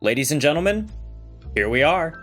Ladies and gentlemen, here we are.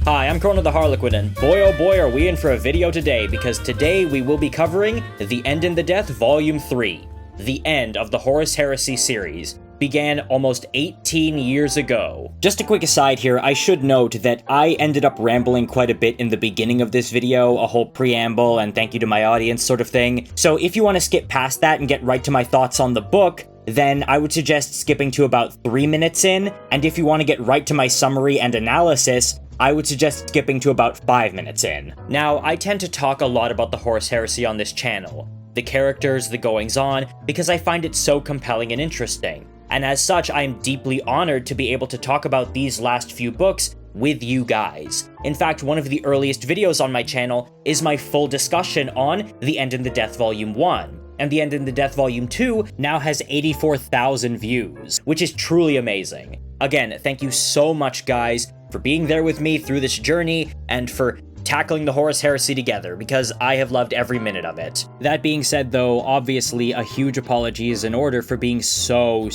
Hi, I'm Corona the Harlequin, and boy oh boy are we in for a video today, because today we will be covering The End in the Death Volume 3. The end of the Horus Heresy series began almost 18 years ago. Just a quick aside here, I should note that I ended up rambling quite a bit in the beginning of this video, a whole preamble and thank you to my audience sort of thing. So if you want to skip past that and get right to my thoughts on the book, then I would suggest skipping to about 3 minutes in, and if you want to get right to my summary and analysis, I would suggest skipping to about 5 minutes in. Now, I tend to talk a lot about the Horus Heresy on this channel, the characters, the goings-on, because I find it so compelling and interesting. And as such, I am deeply honored to be able to talk about these last few books with you guys. In fact, one of the earliest videos on my channel is my full discussion on The End in the Death Volume 1. And The End in the Death Volume 2 now has 84,000 views, which is truly amazing. Again, thank you so much, guys, for being there with me through this journey, and for tackling the Horus Heresy together, because I have loved every minute of it. That being said, though, obviously a huge apology is in order for being so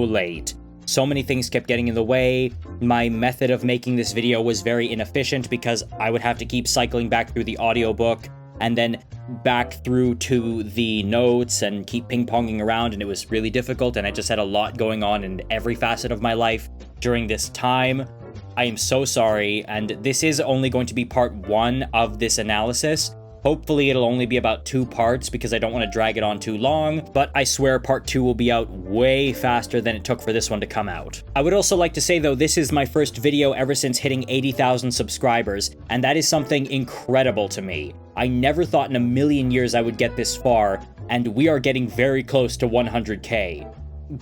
late. So many things kept getting in the way. My method of making this video was very inefficient because I would have to keep cycling back through the audiobook and then back through to the notes and keep ping-ponging around, and it was really difficult, and I just had a lot going on in every facet of my life during this time. I am so sorry, and this is only going to be part 1 of this analysis. Hopefully it'll only be about 2 parts because I don't want to drag it on too long, but I swear part 2 will be out way faster than it took for this one to come out. I would also like to say, though, this is my first video ever since hitting 80,000 subscribers, and that is something incredible to me. I never thought in a million years I would get this far, and we are getting very close to 100k.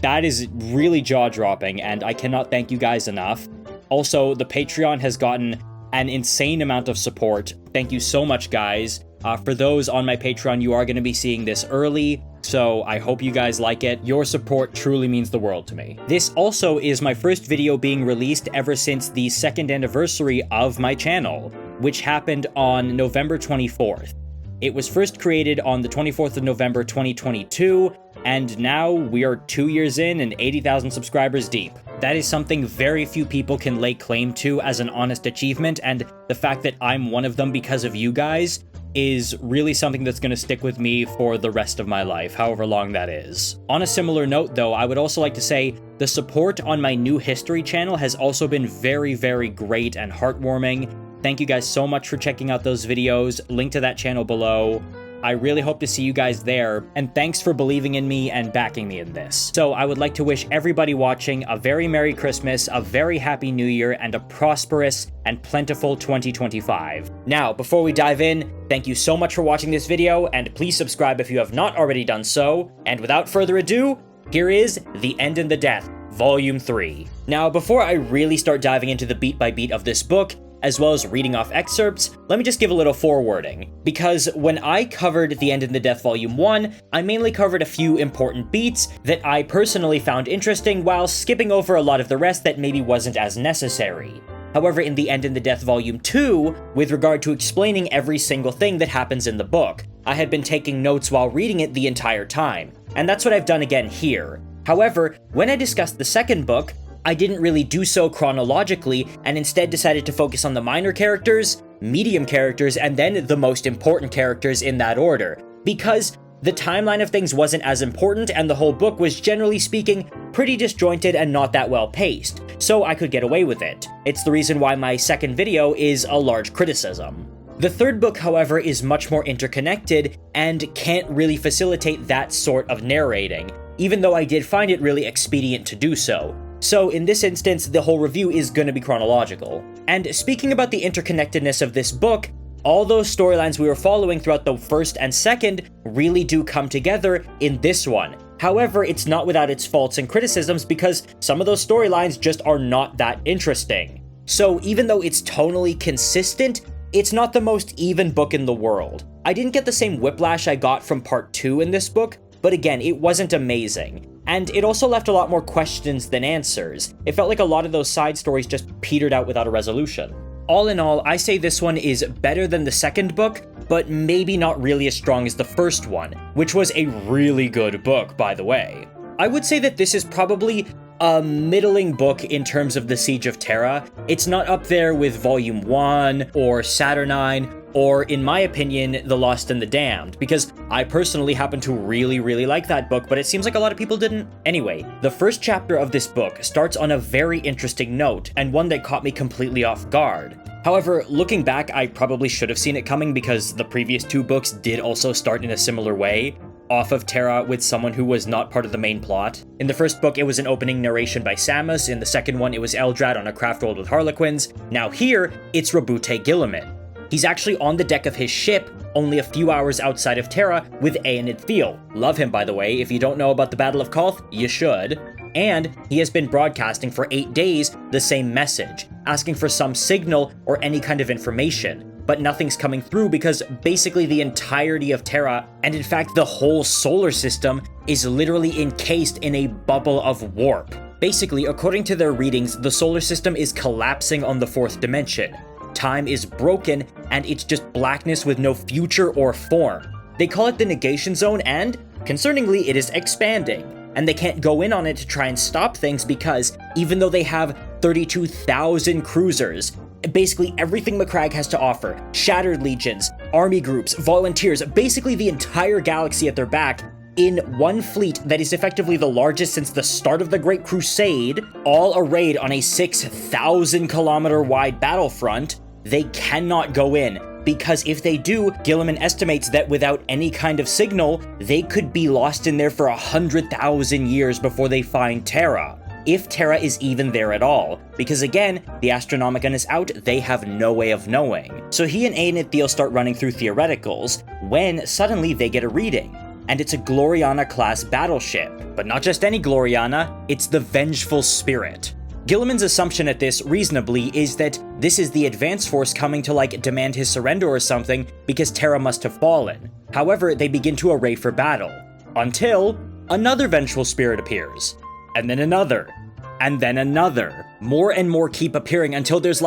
That is really jaw-dropping, and I cannot thank you guys enough. Also, the Patreon has gotten an insane amount of support. Thank you so much, guys. For those on my Patreon, you are going to be seeing this early, so I hope you guys like it. Your support truly means the world to me. This also is my first video being released ever since the 2nd anniversary of my channel, which happened on November 24th. It was first created on the 24th of November 2022, and now we are 2 years in and 80,000 subscribers deep. That is something very few people can lay claim to as an honest achievement, and the fact that I'm one of them because of you guys is really something that's going to stick with me for the rest of my life, however long that is. On a similar note, though, I would also like to say the support on my new history channel has also been very great and heartwarming. Thank you guys so much for checking out those videos. Link to that channel below. I really hope to see you guys there, and thanks for believing in me and backing me in this. So I would like to wish everybody watching a very Merry Christmas, a very Happy New Year, and a prosperous and plentiful 2025. Now, before we dive in, thank you so much for watching this video, and please subscribe if you have not already done so, and without further ado, here is The End in the Death, Volume 3. Now, before I really start diving into the beat by beat of this book, as well as reading off excerpts, let me just give a little forewording. Because when I covered The End in the Death Volume 1, I mainly covered a few important beats that I personally found interesting, while skipping over a lot of the rest that maybe wasn't as necessary. However, in The End in the Death Volume 2, with regard to explaining every single thing that happens in the book, I had been taking notes while reading it the entire time, and that's what I've done again here. However, when I discussed the second book, I didn't really do so chronologically, and instead decided to focus on the minor characters, medium characters, and then the most important characters in that order, because the timeline of things wasn't as important, and the whole book was, generally speaking, pretty disjointed and not that well paced, so I could get away with it. It's the reason why my second video is a large criticism. The third book, however, is much more interconnected and can't really facilitate that sort of narrating, even though I did find it really expedient to do so. So in this instance, the whole review is going to be chronological. And speaking about the interconnectedness of this book, all those storylines we were following throughout the first and second really do come together in this one. However, it's not without its faults and criticisms because some of those storylines just are not that interesting. So even though it's tonally consistent, it's not the most even book in the world. I didn't get the same whiplash I got from part 2 in this book, but again, it wasn't amazing. And it also left a lot more questions than answers. It felt like a lot of those side stories just petered out without a resolution. All in all, I say this one is better than the second book, but maybe not really as strong as the first one, which was a really good book, by the way. I would say that this is probably a middling book in terms of the Siege of Terra. It's not up there with Volume 1 or Saturnine, or in my opinion, The Lost and the Damned, because I personally happen to really like that book, but it seems like a lot of people didn't. Anyway, the first chapter of this book starts on a very interesting note, and one that caught me completely off guard. However, looking back, I probably should have seen it coming because the previous 2 books did also start in a similar way, off of Terra with someone who was not part of the main plot. In the first book, it was an opening narration by Samus. In the second one, it was Eldrad on a craft world with Harlequins. Now here, it's Rabute Gilliman. He's actually on the deck of his ship, only a few hours outside of Terra, with Aenid Thiel. Love him, by the way. If you don't know about the Battle of Kolth, you should. And he has been broadcasting for 8 days the same message, asking for some signal or any kind of information. But nothing's coming through because basically the entirety of Terra, and in fact the whole solar system, is literally encased in a bubble of warp. Basically, according to their readings, the solar system is collapsing on the 4th dimension. Time is broken, and it's just blackness with no future or form. They call it the negation zone, and, concerningly, it is expanding. And they can't go in on it to try and stop things because, even though they have 32,000 cruisers, basically everything Macragge has to offer, Shattered Legions, army groups, volunteers, basically the entire galaxy at their back, in one fleet that is effectively the largest since the start of the Great Crusade, all arrayed on a 6,000 kilometer wide battlefront, they cannot go in. Because if they do, Gilliman estimates that without any kind of signal, they could be lost in there for 100,000 years before they find Terra. If Terra is even there at all. Because again, the Astronomicon is out, they have no way of knowing. So he and Aenid Thiel start running through theoreticals, when suddenly they get a reading. And it's a Gloriana-class battleship. But not just any Gloriana, it's the Vengeful Spirit. Gilliman's assumption at this, reasonably, is that this is the advance force coming to, demand his surrender or something, because Terra must have fallen. However, they begin to array for battle. Until another Vengeful Spirit appears. And then another. And then another. More and more keep appearing until there's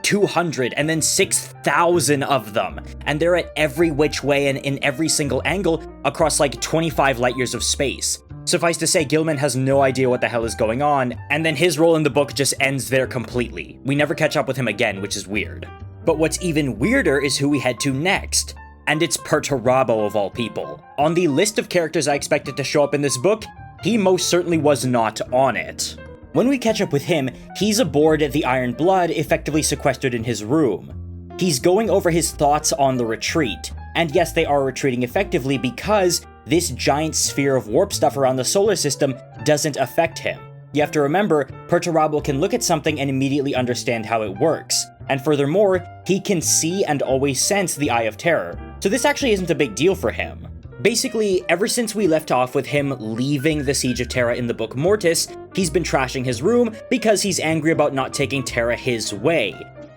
200 and then 6,000 of them. And they're at every which way and in every single angle across 25 light years of space. Suffice to say, Gilliman has no idea what the hell is going on, and then his role in the book just ends there completely. We never catch up with him again, which is weird. But what's even weirder is who we head to next. And it's Perturabo of all people. On the list of characters I expected to show up in this book, he most certainly was not on it. When we catch up with him, he's aboard the Iron Blood, effectively sequestered in his room. He's going over his thoughts on the retreat. And yes, they are retreating effectively because this giant sphere of warp stuff around the solar system doesn't affect him. You have to remember, Perturabo can look at something and immediately understand how it works. And furthermore, he can see and always sense the Eye of Terror. So this actually isn't a big deal for him. Basically, ever since we left off with him leaving the Siege of Terra in the book Mortis, he's been trashing his room because he's angry about not taking Terra his way.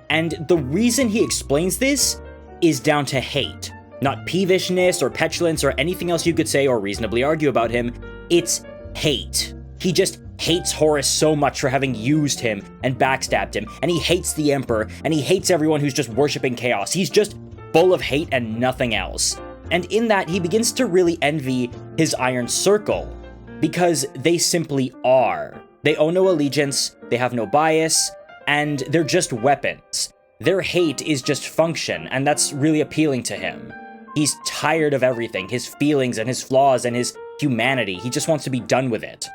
And the reason he explains this is down to hate. Not peevishness or petulance or anything else you could say or reasonably argue about him. It's hate. He just hates Horus so much for having used him and backstabbed him, and he hates the Emperor, and he hates everyone who's just worshipping chaos. He's just full of hate and nothing else. And in that, he begins to really envy his Iron Circle, because they simply are. They owe no allegiance, they have no bias, and they're just weapons. Their hate is just function, and that's really appealing to him. He's tired of everything, his feelings and his flaws and his humanity. He just wants to be done with it.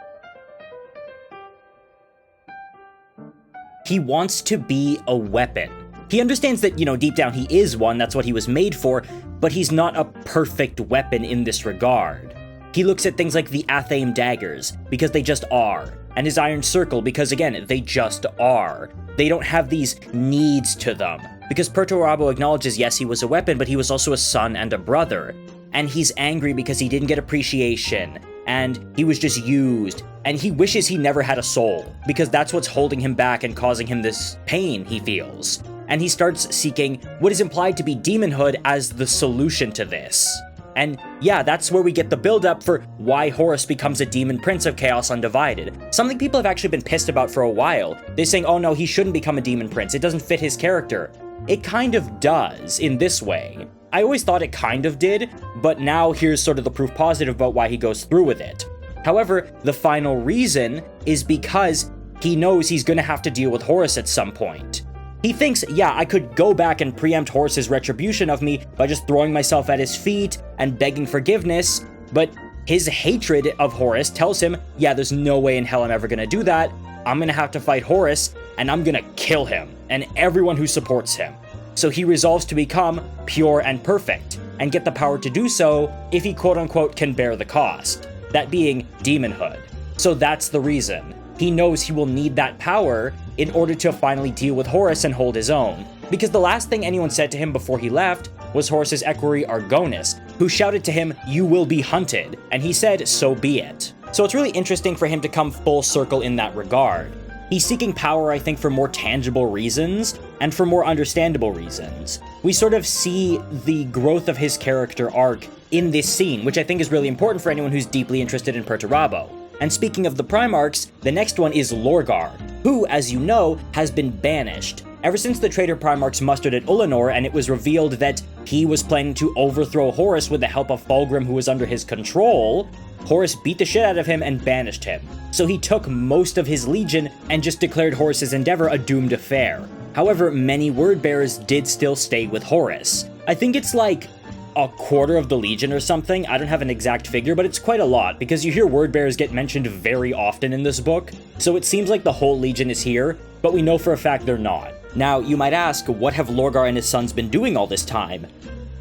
He wants to be a weapon. He understands that, deep down he is one, that's what he was made for, but he's not a perfect weapon in this regard. He looks at things like the Athame daggers, because they just are, and his Iron Circle, because again, they just are. They don't have these needs to them. Because Perturabo acknowledges, yes, he was a weapon, but he was also a son and a brother. And he's angry because he didn't get appreciation, and he was just used, and he wishes he never had a soul, because that's what's holding him back and causing him this pain he feels. And he starts seeking what is implied to be demonhood as the solution to this. And yeah, that's where we get the build-up for why Horus becomes a demon prince of Chaos Undivided. Something people have actually been pissed about for a while. They're saying, oh no, he shouldn't become a demon prince, it doesn't fit his character. It kind of does, in this way. I always thought it kind of did, but now here's sort of the proof positive about why he goes through with it. However, the final reason is because he knows he's gonna have to deal with Horus at some point. He thinks, yeah, I could go back and preempt Horus's retribution of me by just throwing myself at his feet and begging forgiveness, but his hatred of Horus tells him, yeah, there's no way in hell I'm ever gonna do that. I'm gonna have to fight Horus, and I'm gonna kill him, and everyone who supports him. So he resolves to become pure and perfect, and get the power to do so if he quote-unquote can bear the cost, that being demonhood. So that's the reason. He knows he will need that power in order to finally deal with Horus and hold his own, because the last thing anyone said to him before he left was Horus's equerry Argonis, who shouted to him, "You will be hunted," and he said, so be it. So it's really interesting for him to come full circle in that regard. He's seeking power, I think, for more tangible reasons, and for more understandable reasons. We sort of see the growth of his character arc in this scene, which I think is really important for anyone who's deeply interested in Perturabo. And speaking of the Primarchs, the next one is Lorgar, who, as you know, has been banished. Ever since the traitor Primarchs mustered at Ulanor and it was revealed that he was planning to overthrow Horus with the help of Fulgrim, who was under his control, Horus beat the shit out of him and banished him. So he took most of his legion and just declared Horus's endeavor a doomed affair. However, many word-bearers did still stay with Horus. I think it's like a quarter of the legion or something. I don't have an exact figure, but it's quite a lot, because you hear word-bearers get mentioned very often in this book, so it seems like the whole legion is here, but we know for a fact they're not. Now, you might ask, what have Lorgar and his sons been doing all this time?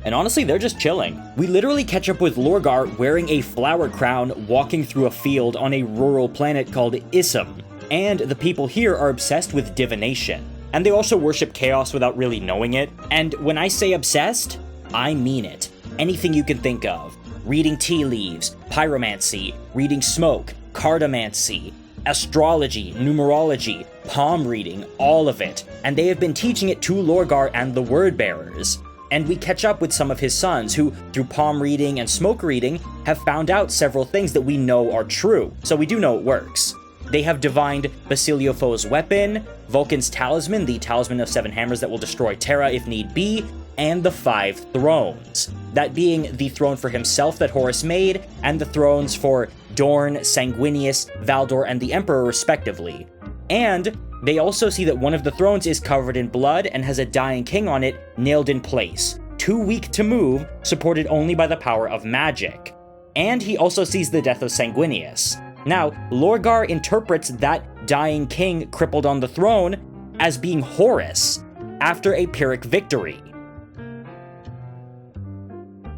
And honestly, they're just chilling. We literally catch up with Lorgar wearing a flower crown, walking through a field on a rural planet called Isum. And the people here are obsessed with divination. And they also worship chaos without really knowing it. And when I say obsessed, I mean it. Anything you can think of. Reading tea leaves, pyromancy, reading smoke, cartomancy, astrology, numerology, palm reading, all of it. And they have been teaching it to Lorgar and the word-bearers. And we catch up with some of his sons who, through palm reading and smoke reading, have found out several things that we know are true, so we do know it works. They have divined Basiliofo's weapon, Vulcan's talisman, the talisman of 7 hammers that will destroy Terra if need be, and the 5 thrones. That being the throne for himself that Horus made, and the thrones for Dorn, Sanguinius, Valdor, and the Emperor respectively. And they also see that one of the thrones is covered in blood and has a dying king on it, nailed in place, too weak to move, supported only by the power of magic. And he also sees the death of Sanguinius. Now, Lorgar interprets that dying king crippled on the throne as being Horus, after a Pyrrhic victory.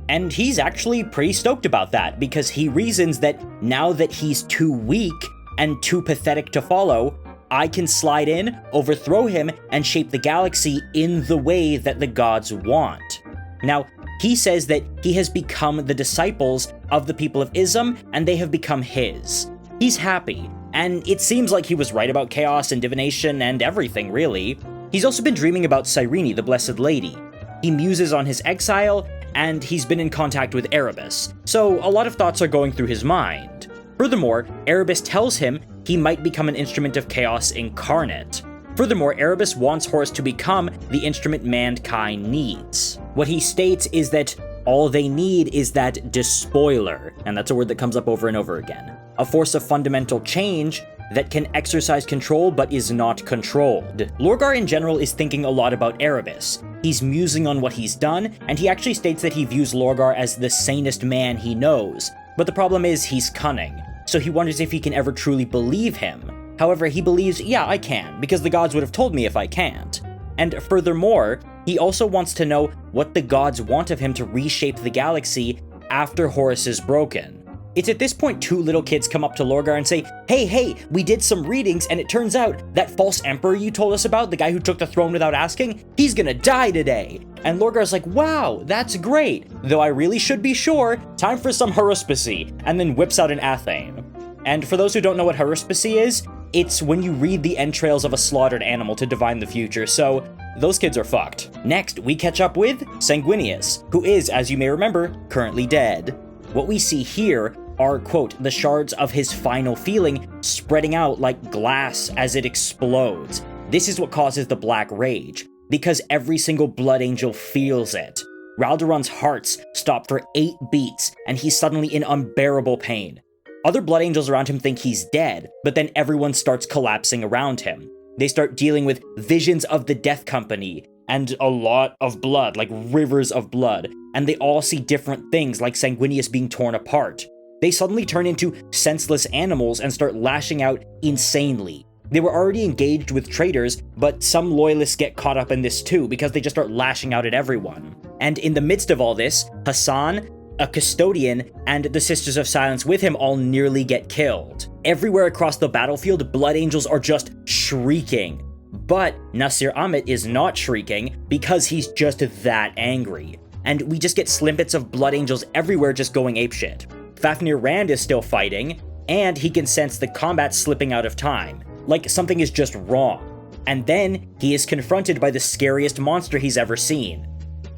And he's actually pretty stoked about that, because he reasons that now that he's too weak and too pathetic to follow, I can slide in, overthrow him, and shape the galaxy in the way that the gods want. Now, he says that he has become the disciples of the people of Isum, and they have become his. He's happy, and it seems like he was right about chaos and divination and everything, really. He's also been dreaming about Cyrene, the Blessed Lady. He muses on his exile, and he's been in contact with Erebus, so a lot of thoughts are going through his mind. Furthermore, Erebus tells him he might become an instrument of chaos incarnate. Furthermore, Erebus wants Horus to become the instrument mankind needs. What he states is that all they need is that despoiler, and that's a word that comes up over and over again. A force of fundamental change that can exercise control but is not controlled. Lorgar in general is thinking a lot about Erebus. He's musing on what he's done, and he actually states that he views Lorgar as the sanest man he knows. But the problem is he's cunning, so he wonders if he can ever truly believe him. However, he believes, yeah, I can, because the gods would have told me if I can't. And furthermore, he also wants to know what the gods want of him to reshape the galaxy after Horus is broken. It's at this point two little kids come up to Lorgar and say, hey, we did some readings and it turns out that false emperor you told us about, the guy who took the throne without asking, he's gonna die today. And Lorgar's like, wow, that's great, though I really should be sure, time for some horusheresy, and then whips out an athame. And for those who don't know what horusheresy is, it's when you read the entrails of a slaughtered animal to divine the future, so those kids are fucked. Next, we catch up with Sanguinius, who is, as you may remember, currently dead. What we see here are, quote, the shards of his final feeling spreading out like glass as it explodes. This is what causes the Black Rage, because every single Blood Angel feels it. Raldoran's hearts stop for 8 beats, and he's suddenly in unbearable pain. Other Blood Angels around him think he's dead, but then everyone starts collapsing around him. They start dealing with visions of the Death Company, and a lot of blood, like rivers of blood, and they all see different things, like Sanguinius being torn apart. They suddenly turn into senseless animals and start lashing out insanely. They were already engaged with traitors, but some loyalists get caught up in this too, because they just start lashing out at everyone. And in the midst of all this, Hassan, a custodian, and the Sisters of Silence with him all nearly get killed. Everywhere across the battlefield, Blood Angels are just shrieking. But Nasir Ahmet is not shrieking because he's just that angry. And we just get snippets of Blood Angels everywhere just going apeshit. Fafnir Rand is still fighting, and he can sense the combat slipping out of time, like something is just wrong. And then he is confronted by the scariest monster he's ever seen,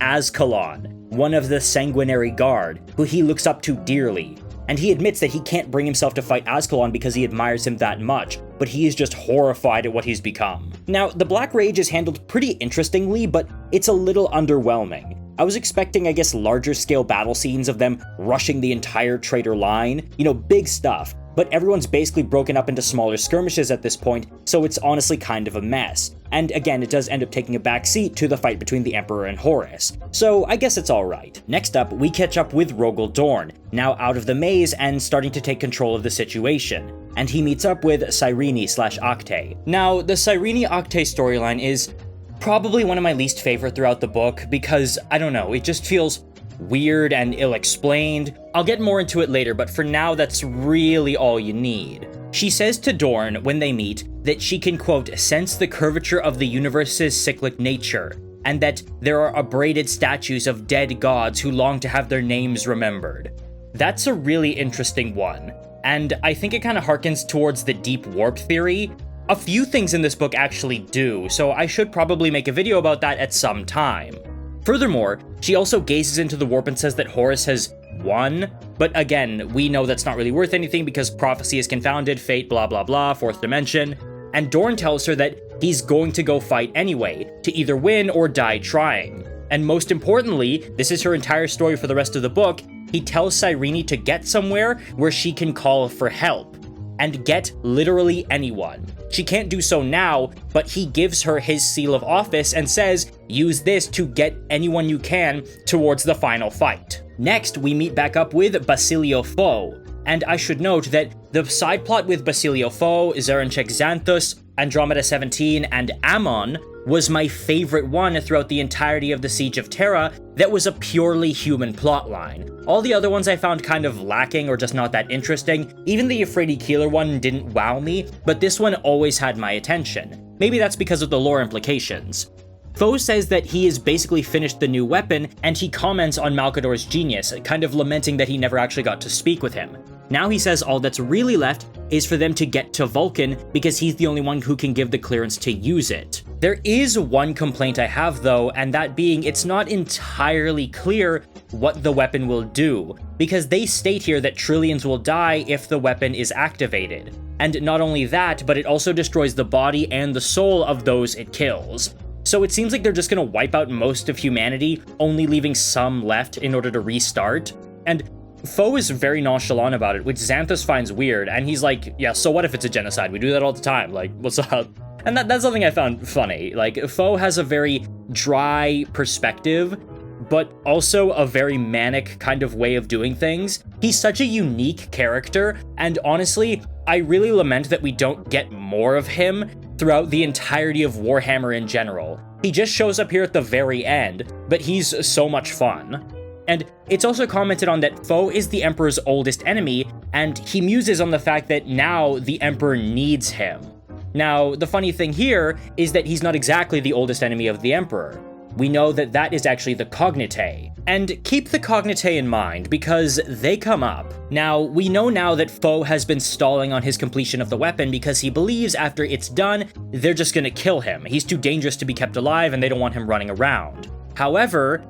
Azkalan, one of the Sanguinary Guard, who he looks up to dearly. And he admits that he can't bring himself to fight Azkalan because he admires him that much, but he is just horrified at what he's become. Now, the Black Rage is handled pretty interestingly, but it's a little underwhelming. I was expecting, I guess, larger scale battle scenes of them rushing the entire traitor line, big stuff, but everyone's basically broken up into smaller skirmishes at this point, so it's honestly kind of a mess. And again, it does end up taking a backseat to the fight between the Emperor and Horus, so I guess it's alright. Next up, we catch up with Rogel Dorn, now out of the maze and starting to take control of the situation, and he meets up with Cyrene/Octay. Now, the Cyrene-Octay storyline is probably one of my least favorite throughout the book, because, I don't know, it just feels weird and ill-explained. I'll get more into it later, but for now, that's really all you need. She says to Dorn, when they meet, that she can, quote, sense the curvature of the universe's cyclic nature, and that there are abraded statues of dead gods who long to have their names remembered. That's a really interesting one, and I think it kind of harkens towards the deep warp theory. A few things in this book actually do, so I should probably make a video about that at some time. Furthermore, she also gazes into the warp and says that Horus has won, but again, we know that's not really worth anything because prophecy is confounded, fate, blah blah blah, fourth dimension, and Dorn tells her that he's going to go fight anyway, to either win or die trying. And most importantly, this is her entire story for the rest of the book, he tells Cyrene to get somewhere where she can call for help, and get literally anyone. She can't do so now, but he gives her his seal of office and says, use this to get anyone you can towards the final fight. Next, we meet back up with Basilio Foe, and I should note that the side plot with Basilio Foe, Zarenchek Xanthus, Andromeda 17, and Ammon was my favorite one throughout the entirety of the Siege of Terra that was a purely human plotline. All the other ones I found kind of lacking or just not that interesting. Even the Euphrates Keeler one didn't wow me, but this one always had my attention. Maybe that's because of the lore implications. Foe says that he has basically finished the new weapon, and he comments on Malcador's genius, kind of lamenting that he never actually got to speak with him. Now he says all that's really left is for them to get to Vulcan, because he's the only one who can give the clearance to use it. There is one complaint I have though, and that being it's not entirely clear what the weapon will do, because they state here that trillions will die if the weapon is activated. And not only that, but it also destroys the body and the soul of those it kills. So it seems like they're just gonna wipe out most of humanity, only leaving some left in order to restart. And Foe is very nonchalant about it, which Xanthus finds weird, and he's like, yeah, so what if it's a genocide? We do that all the time, like, what's up? And that's something I found funny. Like, Foe has a very dry perspective, but also a very manic kind of way of doing things. He's such a unique character, and honestly, I really lament that we don't get more of him throughout the entirety of Warhammer in general. He just shows up here at the very end, but he's so much fun. And it's also commented on that Foe is the Emperor's oldest enemy, and he muses on the fact that now the Emperor needs him. Now, the funny thing here is that he's not exactly the oldest enemy of the Emperor. We know that that is actually the Cognitae. And keep the Cognitae in mind, because they come up. Now, we know now that Foe has been stalling on his completion of the weapon because he believes after it's done, they're just gonna kill him. He's too dangerous to be kept alive and they don't want him running around. However,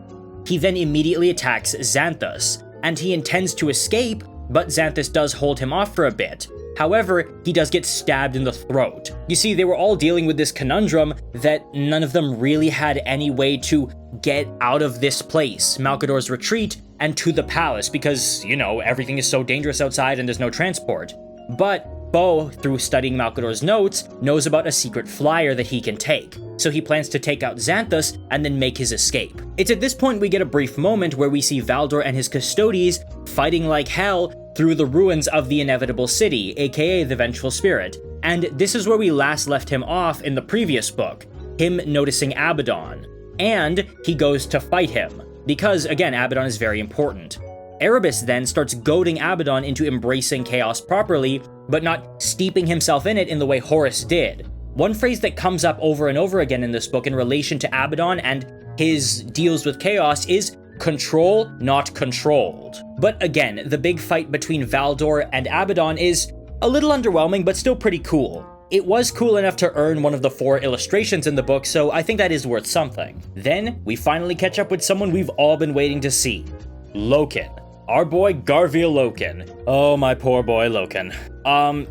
he then immediately attacks Xanthus, and he intends to escape, but Xanthus does hold him off for a bit. However, he does get stabbed in the throat. You see, they were all dealing with this conundrum that none of them really had any way to get out of this place, Malcador's retreat, and to the palace, because, you know, everything is so dangerous outside and there's no transport. But Foe, through studying Malcador's notes, knows about a secret flyer that he can take, so he plans to take out Xanthus and then make his escape. It's at this point we get a brief moment where we see Valdor and his Custodes fighting like hell through the ruins of the Inevitable City, aka the Vengeful Spirit, and this is where we last left him off in the previous book, him noticing Abaddon, and he goes to fight him, because again, Abaddon is very important. Erebus then starts goading Abaddon into embracing chaos properly, but not steeping himself in it in the way Horus did. One phrase that comes up over and over again in this book in relation to Abaddon and his deals with chaos is control, not controlled. But again, the big fight between Valdor and Abaddon is a little underwhelming, but still pretty cool. It was cool enough to earn one of the 4 illustrations in the book, so I think that is worth something. Then, we finally catch up with someone we've all been waiting to see. Loken. Our boy Garviel Loken. Oh, my poor boy Loken.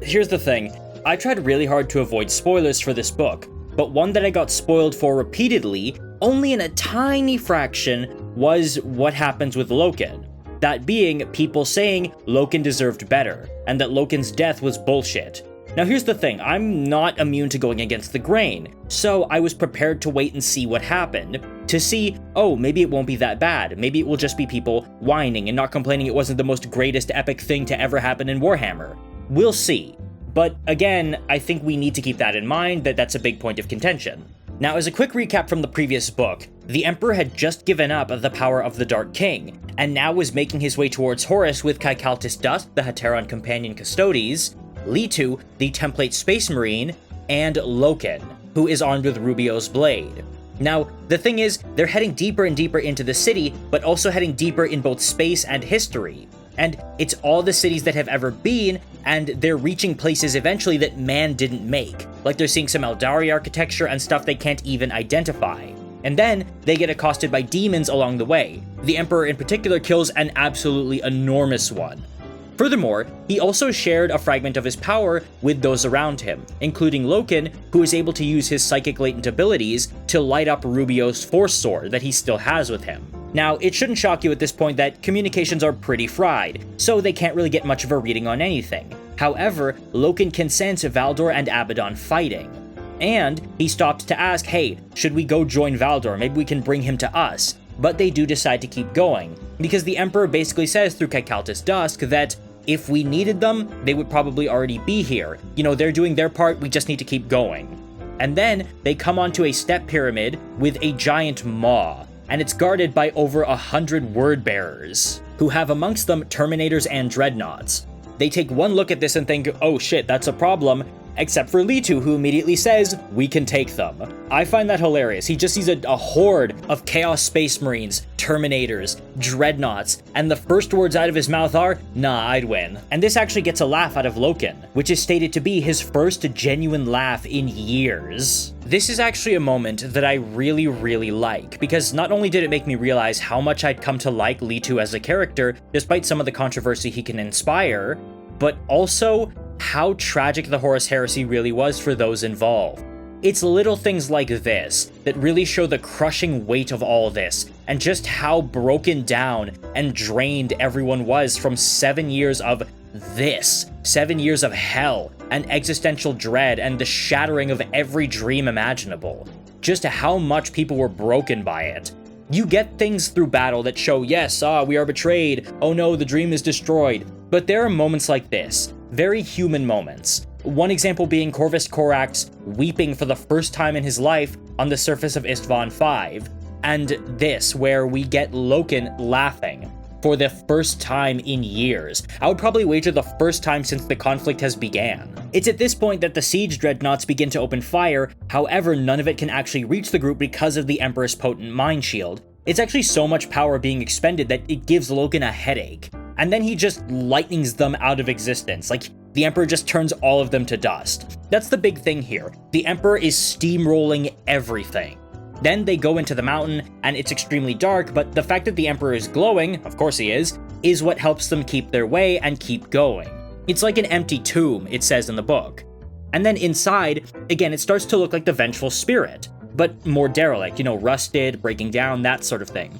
Here's the thing. I tried really hard to avoid spoilers for this book, but one that I got spoiled for repeatedly, only in a tiny fraction, was what happens with Loken. That being, people saying Loken deserved better, and that Loken's death was bullshit. Now here's the thing, I'm not immune to going against the grain, so I was prepared to wait and see what happened, to see, oh, maybe it won't be that bad, maybe it will just be people whining and not complaining it wasn't the most greatest epic thing to ever happen in Warhammer. We'll see. But again, I think we need to keep that in mind, that that's a big point of contention. Now, as a quick recap from the previous book, the Emperor had just given up the power of the Dark King, and now was making his way towards Horus with Kaikaltis Dusk, the Heteron companion Custodes, Litu, the Template Space Marine, and Loken, who is armed with Rubio's blade. Now, the thing is, they're heading deeper and deeper into the city, but also heading deeper in both space and history. And it's all the cities that have ever been, and they're reaching places eventually that man didn't make. Like they're seeing some Eldari architecture and stuff they can't even identify. And then, they get accosted by demons along the way. The Emperor in particular kills an absolutely enormous one. Furthermore, he also shared a fragment of his power with those around him, including Loken, who is able to use his psychic latent abilities to light up Rubio's Force Sword that he still has with him. Now, it shouldn't shock you at this point that communications are pretty fried, so they can't really get much of a reading on anything. However, Loken can sense Valdor and Abaddon fighting. And he stops to ask, hey, should we go join Valdor? Maybe we can bring him to us. But they do decide to keep going, because the Emperor basically says through Kaikaltis Dusk that if we needed them, they would probably already be here. You know, they're doing their part, we just need to keep going. And then they come onto a step pyramid with a giant maw, and it's guarded by over 100 word bearers, who have amongst them Terminators and Dreadnoughts. They take one look at this and think, oh shit, that's a problem, except for Litu, who immediately says, we can take them. I find that hilarious. He just sees a horde of Chaos Space Marines, Terminators, Dreadnoughts, and the first words out of his mouth are, nah, I'd win. And this actually gets a laugh out of Loken, which is stated to be his first genuine laugh in years. This is actually a moment that I really, really like, because not only did it make me realize how much I'd come to like Litu as a character, despite some of the controversy he can inspire, but also how tragic the Horus Heresy really was for those involved. It's little things like this that really show the crushing weight of all this, and just how broken down and drained everyone was from 7 years of this. 7 years of hell, and existential dread, and the shattering of every dream imaginable. Just how much people were broken by it. You get things through battle that show, yes, we are betrayed, oh no, the dream is destroyed. But there are moments like this, very human moments. One example being Corvus Corax weeping for the first time in his life on the surface of Istvan V, And this, where we get Loken laughing for the first time in years. I would probably wager the first time since the conflict has began. It's at this point that the siege dreadnoughts begin to open fire, however none of it can actually reach the group because of the Emperor's potent mind shield. It's actually so much power being expended that it gives Loken a headache. And then he just lightnings them out of existence, like the Emperor just turns all of them to dust. That's the big thing here. The Emperor is steamrolling everything. Then they go into the mountain, and it's extremely dark, but the fact that the Emperor is glowing, of course he is what helps them keep their way and keep going. It's like an empty tomb, it says in the book. And then inside, again, it starts to look like the Vengeful Spirit, but more derelict, rusted, breaking down, that sort of thing.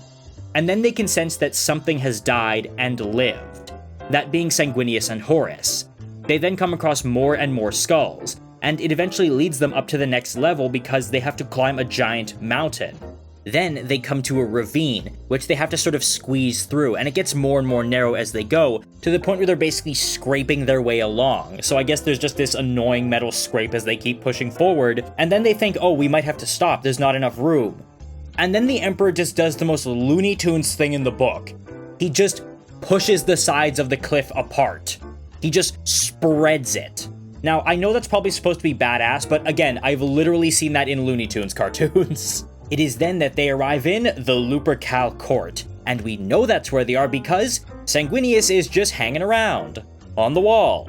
And then they can sense that something has died and lived, that being Sanguinius and Horus. They then come across more and more skulls, and it eventually leads them up to the next level because they have to climb a giant mountain. Then they come to a ravine, which they have to sort of squeeze through, and it gets more and more narrow as they go, to the point where they're basically scraping their way along. So I guess there's just this annoying metal scrape as they keep pushing forward, and then they think, oh, we might have to stop, there's not enough room. And then the Emperor just does the most Looney Tunes thing in the book. He just pushes the sides of the cliff apart. He just spreads it. Now, I know that's probably supposed to be badass, but again, I've literally seen that in Looney Tunes cartoons. It is then that they arrive in the Lupercal Court, and we know that's where they are because Sanguinius is just hanging around, on the wall,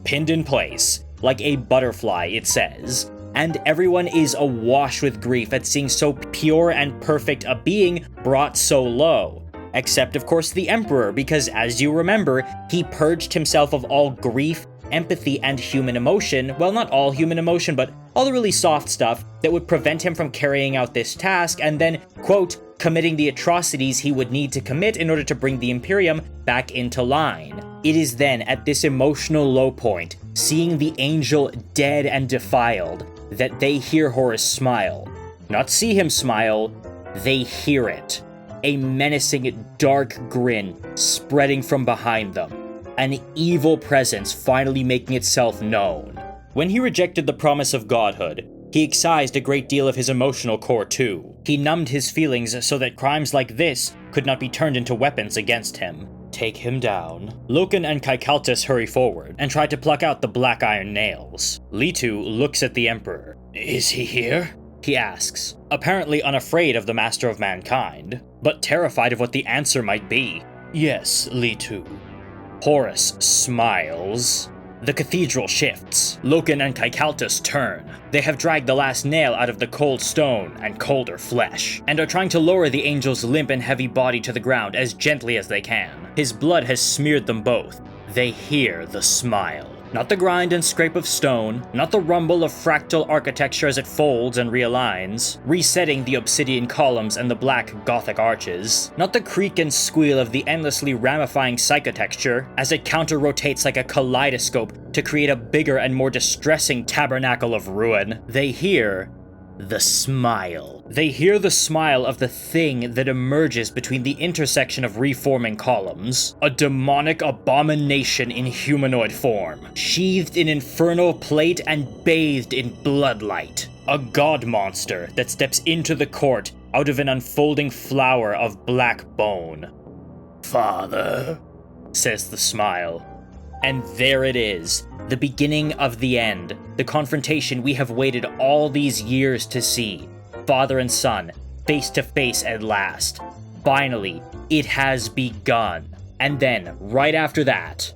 pinned in place, like a butterfly, it says. And everyone is awash with grief at seeing so pure and perfect a being brought so low. Except, of course, the Emperor, because as you remember, he purged himself of all grief, empathy, and human emotion, well, not all human emotion, but all the really soft stuff that would prevent him from carrying out this task and then, quote, committing the atrocities he would need to commit in order to bring the Imperium back into line. It is then, at this emotional low point, seeing the angel dead and defiled, that they hear Horus smile. Not see him smile, they hear it. A menacing, dark grin spreading from behind them. An evil presence finally making itself known. When he rejected the promise of godhood, he excised a great deal of his emotional core too. He numbed his feelings so that crimes like this could not be turned into weapons against him. Take him down. Loken and Kaikaltis hurry forward and try to pluck out the black iron nails. Litu looks at the Emperor. Is he here? He asks, apparently unafraid of the Master of Mankind, but terrified of what the answer might be. Yes, Litu. Horus smiles. The cathedral shifts. Loken and Kaikaltis turn. They have dragged the last nail out of the cold stone and colder flesh, and are trying to lower the angel's limp and heavy body to the ground as gently as they can. His blood has smeared them both. They hear the smile. Not the grind and scrape of stone, not the rumble of fractal architecture as it folds and realigns, resetting the obsidian columns and the black Gothic arches, not the creak and squeal of the endlessly ramifying psychotexture as it counter-rotates like a kaleidoscope to create a bigger and more distressing tabernacle of ruin. They hear the smile. They hear the smile of the thing that emerges between the intersection of reforming columns. A demonic abomination in humanoid form, sheathed in infernal plate and bathed in bloodlight. A god monster that steps into the court out of an unfolding flower of black bone. Father, says the smile. And there it is, the beginning of the end, the confrontation we have waited all these years to see. Father and son, face to face at last. Finally, it has begun. And then, right after that,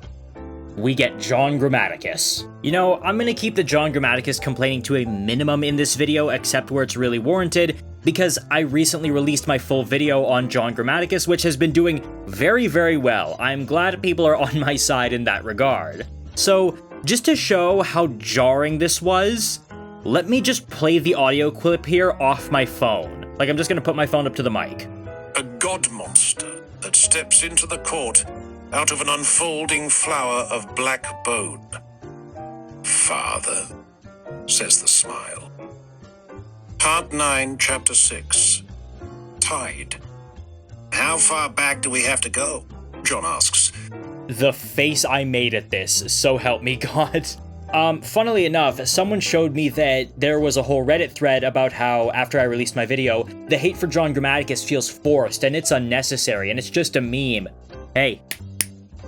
we get John Grammaticus. You know, I'm gonna keep the John Grammaticus complaining to a minimum in this video, except where it's really warranted, because I recently released my full video on John Grammaticus, which has been doing very, very well. I'm glad people are on my side in that regard. So, just to show how jarring this was, let me just play the audio clip here off my phone. Like, I'm just gonna put my phone up to the mic. A god monster that steps into the court out of an unfolding flower of black bone. Father, says the smile. Part 9, Chapter 6. Tide. How far back do we have to go? John asks. The face I made at this, so help me God. Funnily enough, someone showed me that there was a whole Reddit thread about how, after I released my video, the hate for John Grammaticus feels forced, and it's unnecessary, and it's just a meme. Hey,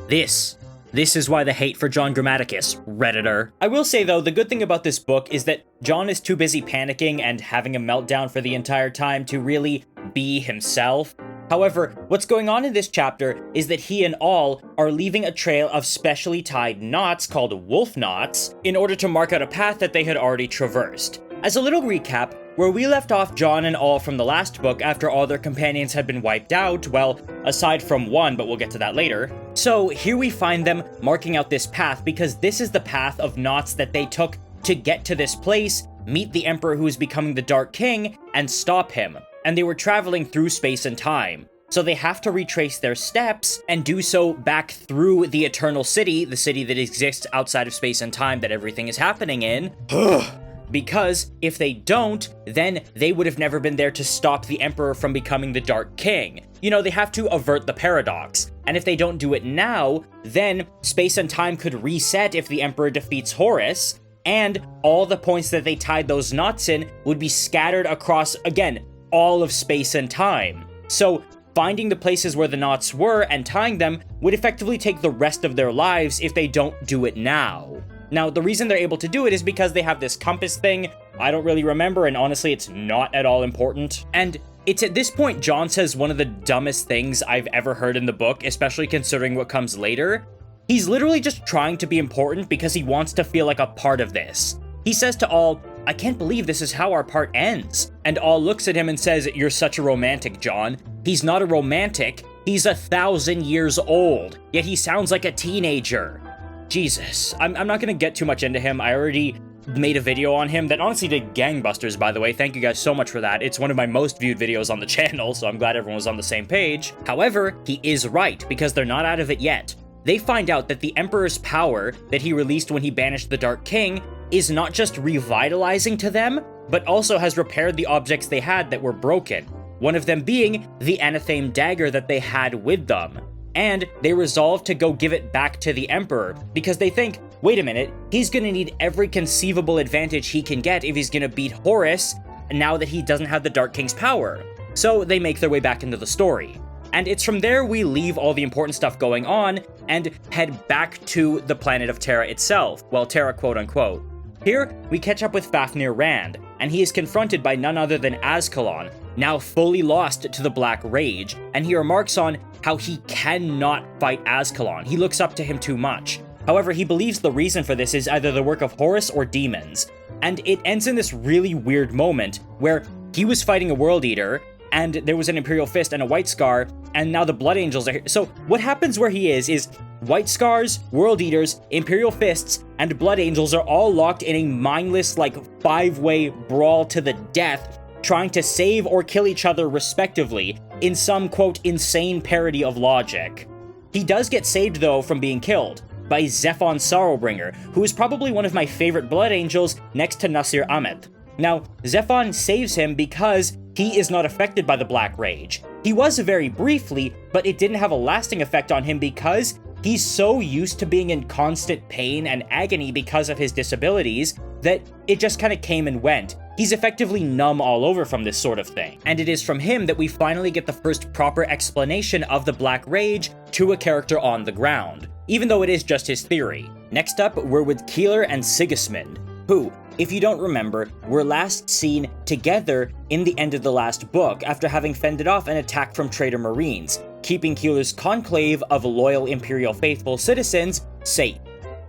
this is why the hate for John Grammaticus, Redditor. I will say though, the good thing about this book is that John is too busy panicking and having a meltdown for the entire time to really be himself. However, what's going on in this chapter is that he and all are leaving a trail of specially tied knots called wolf knots in order to mark out a path that they had already traversed. As a little recap, where we left off John and all from the last book after all their companions had been wiped out, well, aside from one, but we'll get to that later. So here we find them marking out this path because this is the path of knots that they took to get to this place, meet the Emperor who is becoming the Dark King, and stop him. And they were traveling through space and time. So they have to retrace their steps and do so back through the Eternal City, the city that exists outside of space and time that everything is happening in. Because if they don't, then they would have never been there to stop the Emperor from becoming the Dark King. You know, they have to avert the paradox. And if they don't do it now, then space and time could reset if the Emperor defeats Horus, and all the points that they tied those knots in would be scattered across, again, all of space and time. So finding the places where the knots were and tying them would effectively take the rest of their lives if they don't do it now. Now, the reason they're able to do it is because they have this compass thing. I don't really remember, and honestly, it's not at all important. And it's at this point John says one of the dumbest things I've ever heard in the book, especially considering what comes later. He's literally just trying to be important because he wants to feel like a part of this. He says to all, "I can't believe this is how our part ends." And all looks at him and says, "You're such a romantic, John." He's not a romantic, he's 1,000 years old, yet he sounds like a teenager. Jesus, I'm not gonna get too much into him. I already made a video on him that honestly did gangbusters, by the way. Thank you guys so much for that. It's one of my most viewed videos on the channel, so I'm glad everyone was on the same page. However, he is right, because they're not out of it yet. They find out that the Emperor's power that he released when he banished the Dark King is not just revitalizing to them, but also has repaired the objects they had that were broken. One of them being the anathema dagger that they had with them. And they resolve to go give it back to the Emperor, because they think, wait a minute, he's gonna need every conceivable advantage he can get if he's gonna beat Horus, now that he doesn't have the Dark King's power. So they make their way back into the story. And it's from there we leave all the important stuff going on and head back to the planet of Terra itself. Well, Terra quote unquote. Here, we catch up with Fafnir Rand, and he is confronted by none other than Azkalan, now fully lost to the Black Rage, and he remarks on how he cannot fight Azkalan. He looks up to him too much. However, he believes the reason for this is either the work of Horus or demons. And it ends in this really weird moment where he was fighting a World Eater, and there was an Imperial Fist and a White Scar, and now the Blood Angels are here. So what happens where he is White Scars, World Eaters, Imperial Fists, and Blood Angels are all locked in a mindless, like, 5-way brawl to the death, trying to save or kill each other respectively, in some, quote, insane parody of logic. He does get saved, though, from being killed, by Zephon Sorrowbringer, who is probably one of my favorite Blood Angels next to Nasir Ahmed. Now, Zephon saves him because he is not affected by the Black Rage. He was very briefly, but it didn't have a lasting effect on him because he's so used to being in constant pain and agony because of his disabilities that it just kind of came and went. He's effectively numb all over from this sort of thing. And it is from him that we finally get the first proper explanation of the Black Rage to a character on the ground, even though it is just his theory. Next up, we're with Keeler and Sigismund, who, if you don't remember, were last seen together in the end of the last book after having fended off an attack from traitor Marines, keeping Keeler's conclave of loyal Imperial faithful citizens safe.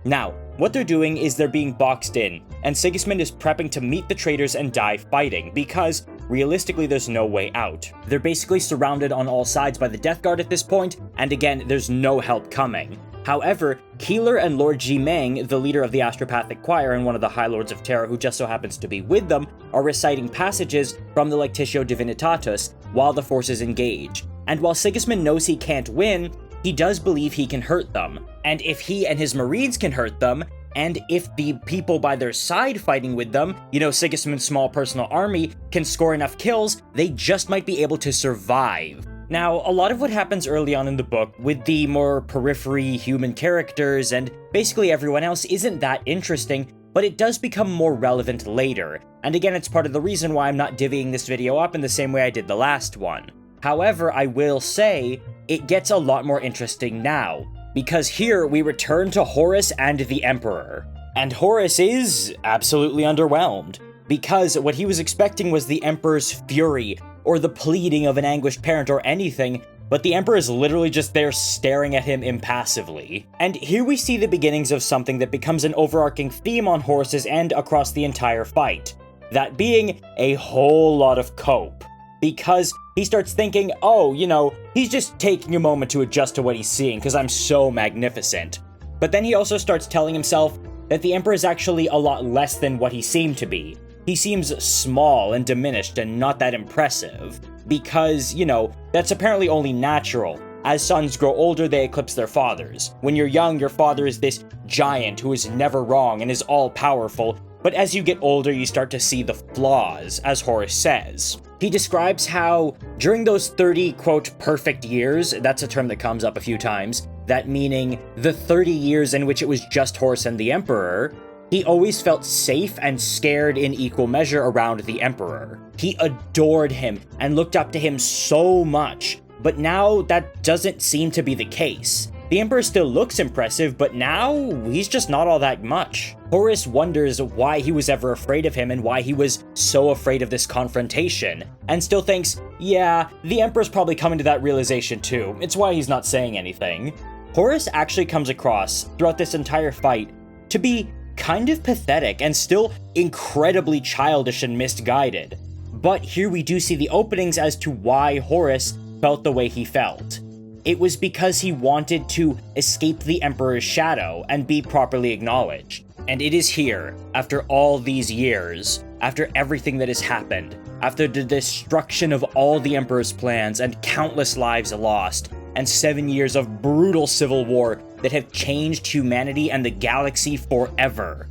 Now, what they're doing is they're being boxed in, and Sigismund is prepping to meet the traitors and die fighting, because realistically there's no way out. They're basically surrounded on all sides by the Death Guard at this point, and again, there's no help coming. However, Keeler and Lord Ji-Meng, the leader of the Astropathic Choir and one of the High Lords of Terra who just so happens to be with them, are reciting passages from the Lectitio Divinitatus while the forces engage. And while Sigismund knows he can't win, he does believe he can hurt them. And if he and his Marines can hurt them, and if the people by their side fighting with them, you know, Sigismund's small personal army, can score enough kills, they just might be able to survive. Now, a lot of what happens early on in the book, with the more periphery human characters and basically everyone else, isn't that interesting, but it does become more relevant later, and again, it's part of the reason why I'm not divvying this video up in the same way I did the last one. However, I will say, it gets a lot more interesting now, because here we return to Horus and the Emperor. And Horus is absolutely underwhelmed, because what he was expecting was the Emperor's fury, or the pleading of an anguished parent or anything, but the Emperor is literally just there staring at him impassively. And here we see the beginnings of something that becomes an overarching theme on Horus's end across the entire fight. That being a whole lot of cope. Because he starts thinking, oh, you know, he's just taking a moment to adjust to what he's seeing because I'm so magnificent. But then he also starts telling himself that the Emperor is actually a lot less than what he seemed to be. He seems small and diminished and not that impressive. Because, you know, that's apparently only natural. As sons grow older, they eclipse their fathers. When you're young, your father is this giant who is never wrong and is all-powerful, but as you get older, you start to see the flaws, as Horus says. He describes how, during those 30, quote, perfect years, that's a term that comes up a few times, that meaning the 30 years in which it was just Horus and the Emperor, he always felt safe and scared in equal measure around the Emperor. He adored him and looked up to him so much, but now that doesn't seem to be the case. The Emperor still looks impressive, but now he's just not all that much. Horus wonders why he was ever afraid of him and why he was so afraid of this confrontation, and still thinks, yeah, the Emperor's probably coming to that realization too. It's why he's not saying anything. Horus actually comes across, throughout this entire fight, to be kind of pathetic and still incredibly childish and misguided. But here we do see the openings as to why Horus felt the way he felt. It was because he wanted to escape the Emperor's shadow and be properly acknowledged. And it is here, after all these years, after everything that has happened, after the destruction of all the Emperor's plans and countless lives lost, and 7 years of brutal civil war that have changed humanity and the galaxy forever,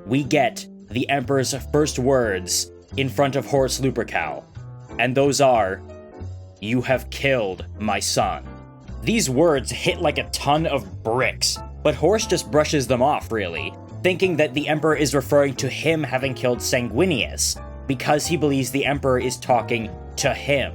we get the Emperor's first words in front of Horus Lupercal. And those are, "You have killed my son." These words hit like a ton of bricks, but Horus just brushes them off, really, thinking that the Emperor is referring to him having killed Sanguinius, because he believes the Emperor is talking to him.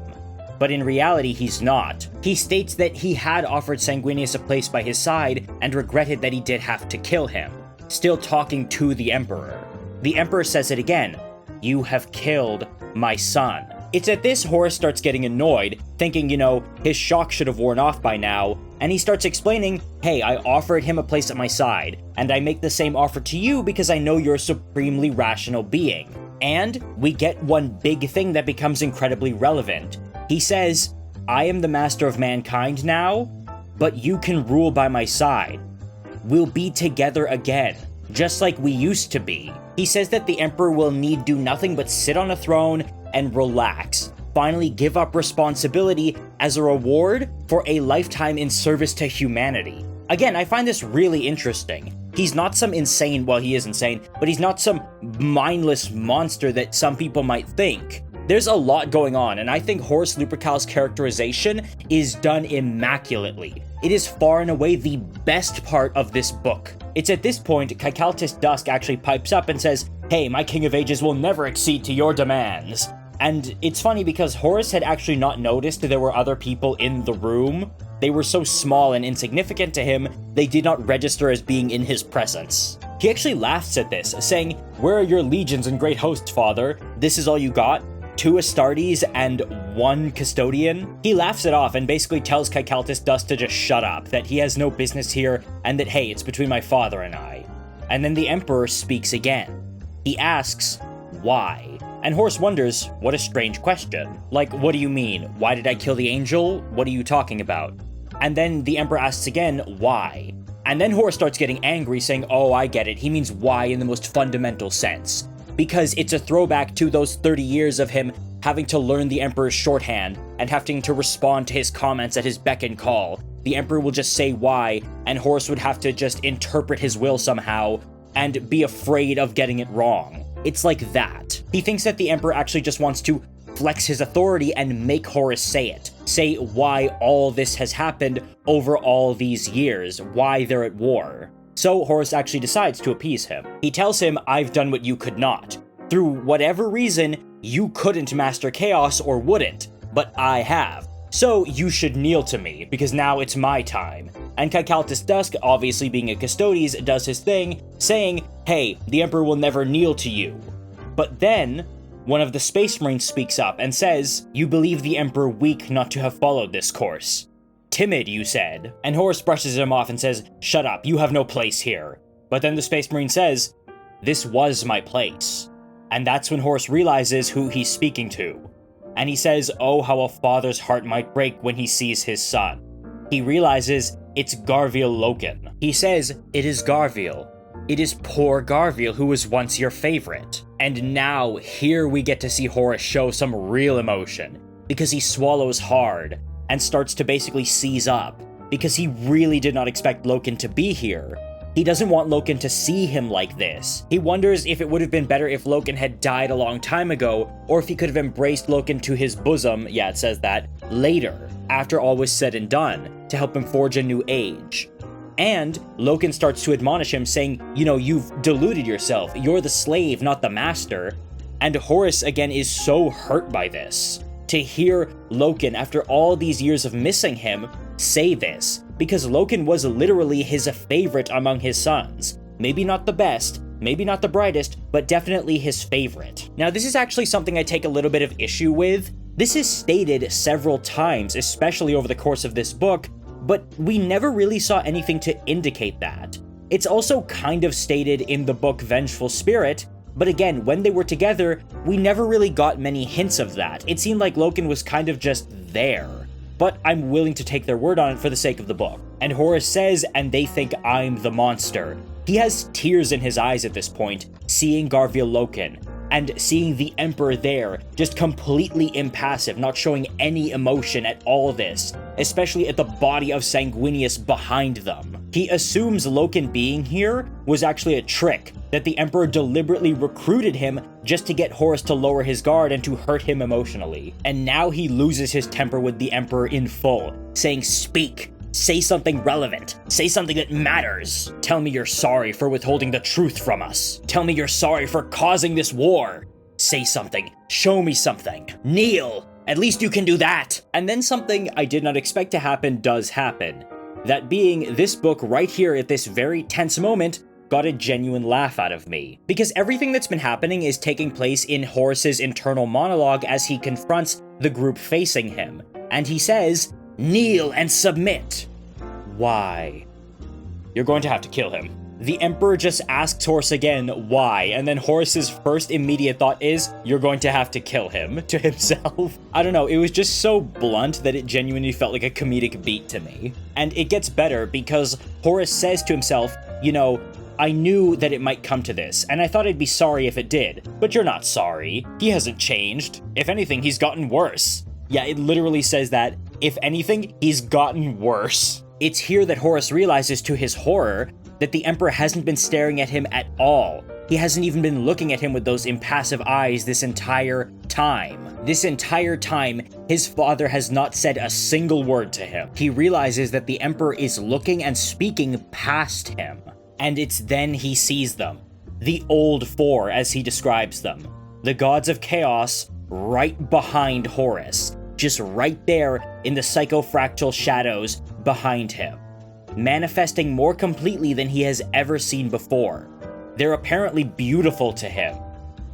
But in reality, he's not. He states that he had offered Sanguinius a place by his side and regretted that he did have to kill him, still talking to the Emperor. The Emperor says it again, "You have killed my son." It's at this Horus starts getting annoyed, thinking, you know, his shock should have worn off by now, and he starts explaining, hey, I offered him a place at my side, and I make the same offer to you because I know you're a supremely rational being. And we get one big thing that becomes incredibly relevant. He says, I am the master of mankind now, but you can rule by my side. We'll be together again, just like we used to be. He says that the Emperor will need do nothing but sit on a throne and relax, finally give up responsibility as a reward for a lifetime in service to humanity. Again, I find this really interesting. He's not some insane, well, he is insane, but he's not some mindless monster that some people might think. There's a lot going on, and I think Horus Lupercal's characterization is done immaculately. It is far and away the best part of this book. It's at this point, Kaikaltis Dusk actually pipes up and says, hey, my King of Ages will never accede to your demands. And it's funny because Horus had actually not noticed there were other people in the room. They were so small and insignificant to him, they did not register as being in his presence. He actually laughs at this, saying, where are your legions and great hosts, father? This is all you got? 2 Astartes and 1 Custodian? He laughs it off and basically tells Kaikaltis Dusk to just shut up, that he has no business here, and that, hey, it's between my father and I. And then the Emperor speaks again. He asks, why? And Horus wonders, what a strange question. Like, what do you mean? Why did I kill the angel? What are you talking about? And then the Emperor asks again, why? And then Horus starts getting angry, saying, oh, I get it. He means why in the most fundamental sense. Because it's a throwback to those 30 years of him having to learn the Emperor's shorthand and having to respond to his comments at his beck and call. The Emperor will just say why, and Horus would have to just interpret his will somehow and be afraid of getting it wrong. It's like that. He thinks that the Emperor actually just wants to flex his authority and make Horus say it. say why all this has happened over all these years, why they're at war. So Horus actually decides to appease him. He tells him, I've done what you could not. Through whatever reason, you couldn't master chaos or wouldn't, but I have. So you should kneel to me, because now it's my time. And Kaikaltis Dusk, obviously being a Custodes, does his thing, saying, hey, the Emperor will never kneel to you. But then, one of the Space Marines speaks up and says, you believe the Emperor weak not to have followed this course. Timid, you said. And Horus brushes him off and says, shut up, you have no place here. But then the Space Marine says, this was my place. And that's when Horus realizes who he's speaking to. And he says, oh, how a father's heart might break when he sees his son. He realizes it's Garviel Loken. He says, it is Garviel. It is poor Garviel who was once your favorite. And now, here we get to see Horus show some real emotion, because he swallows hard, and starts to basically seize up, because he really did not expect Loken to be here. He doesn't want Loken to see him like this. He wonders if it would have been better if Loken had died a long time ago, or if he could have embraced Loken to his bosom, yeah, it says that, later, after all was said and done, to help him forge a new age. And Loken starts to admonish him, saying, you know, you've deluded yourself, you're the slave, not the master. And Horus, again, is so hurt by this. To hear Loken, after all these years of missing him, say this, because Loken was literally his favorite among his sons. Maybe not the best, maybe not the brightest, but definitely his favorite. Now, this is actually something I take a little bit of issue with. This is stated several times, especially over the course of this book, but we never really saw anything to indicate that. It's also kind of stated in the book Vengeful Spirit, but again, when they were together, we never really got many hints of that. It seemed like Loken was kind of just there. But I'm willing to take their word on it for the sake of the book. And Horus says, and they think I'm the monster. He has tears in his eyes at this point, seeing Garviel Loken, and seeing the Emperor there, just completely impassive, not showing any emotion at all this, especially at the body of Sanguinius behind them. He assumes Loken being here was actually a trick, that the Emperor deliberately recruited him just to get Horus to lower his guard and to hurt him emotionally. And now he loses his temper with the Emperor in full, saying, speak, say something relevant, say something that matters. Tell me you're sorry for withholding the truth from us. Tell me you're sorry for causing this war. Say something, show me something, kneel, at least you can do that. And then something I did not expect to happen does happen. That being, this book right here at this very tense moment got a genuine laugh out of me. Because everything that's been happening is taking place in Horus's internal monologue as he confronts the group facing him. And he says, kneel and submit. Why? You're going to have to kill him. The Emperor just asks Horus again, why? And then Horus's first immediate thought is, you're going to have to kill him, to himself. I don't know, it was just so blunt that it genuinely felt like a comedic beat to me. And it gets better because Horus says to himself, you know, I knew that it might come to this, and I thought I'd be sorry if it did. But you're not sorry. He hasn't changed. If anything, he's gotten worse. Yeah, it literally says that. If anything, he's gotten worse. It's here that Horus realizes to his horror that the Emperor hasn't been staring at him at all. He hasn't even been looking at him with those impassive eyes this entire time. This entire time, his father has not said a single word to him. He realizes that the Emperor is looking and speaking past him. And it's then he sees them. The Old Four, as he describes them. The gods of chaos right behind Horus. Just right there in the psychofractal shadows behind him. Manifesting more completely than he has ever seen before. They're apparently beautiful to him.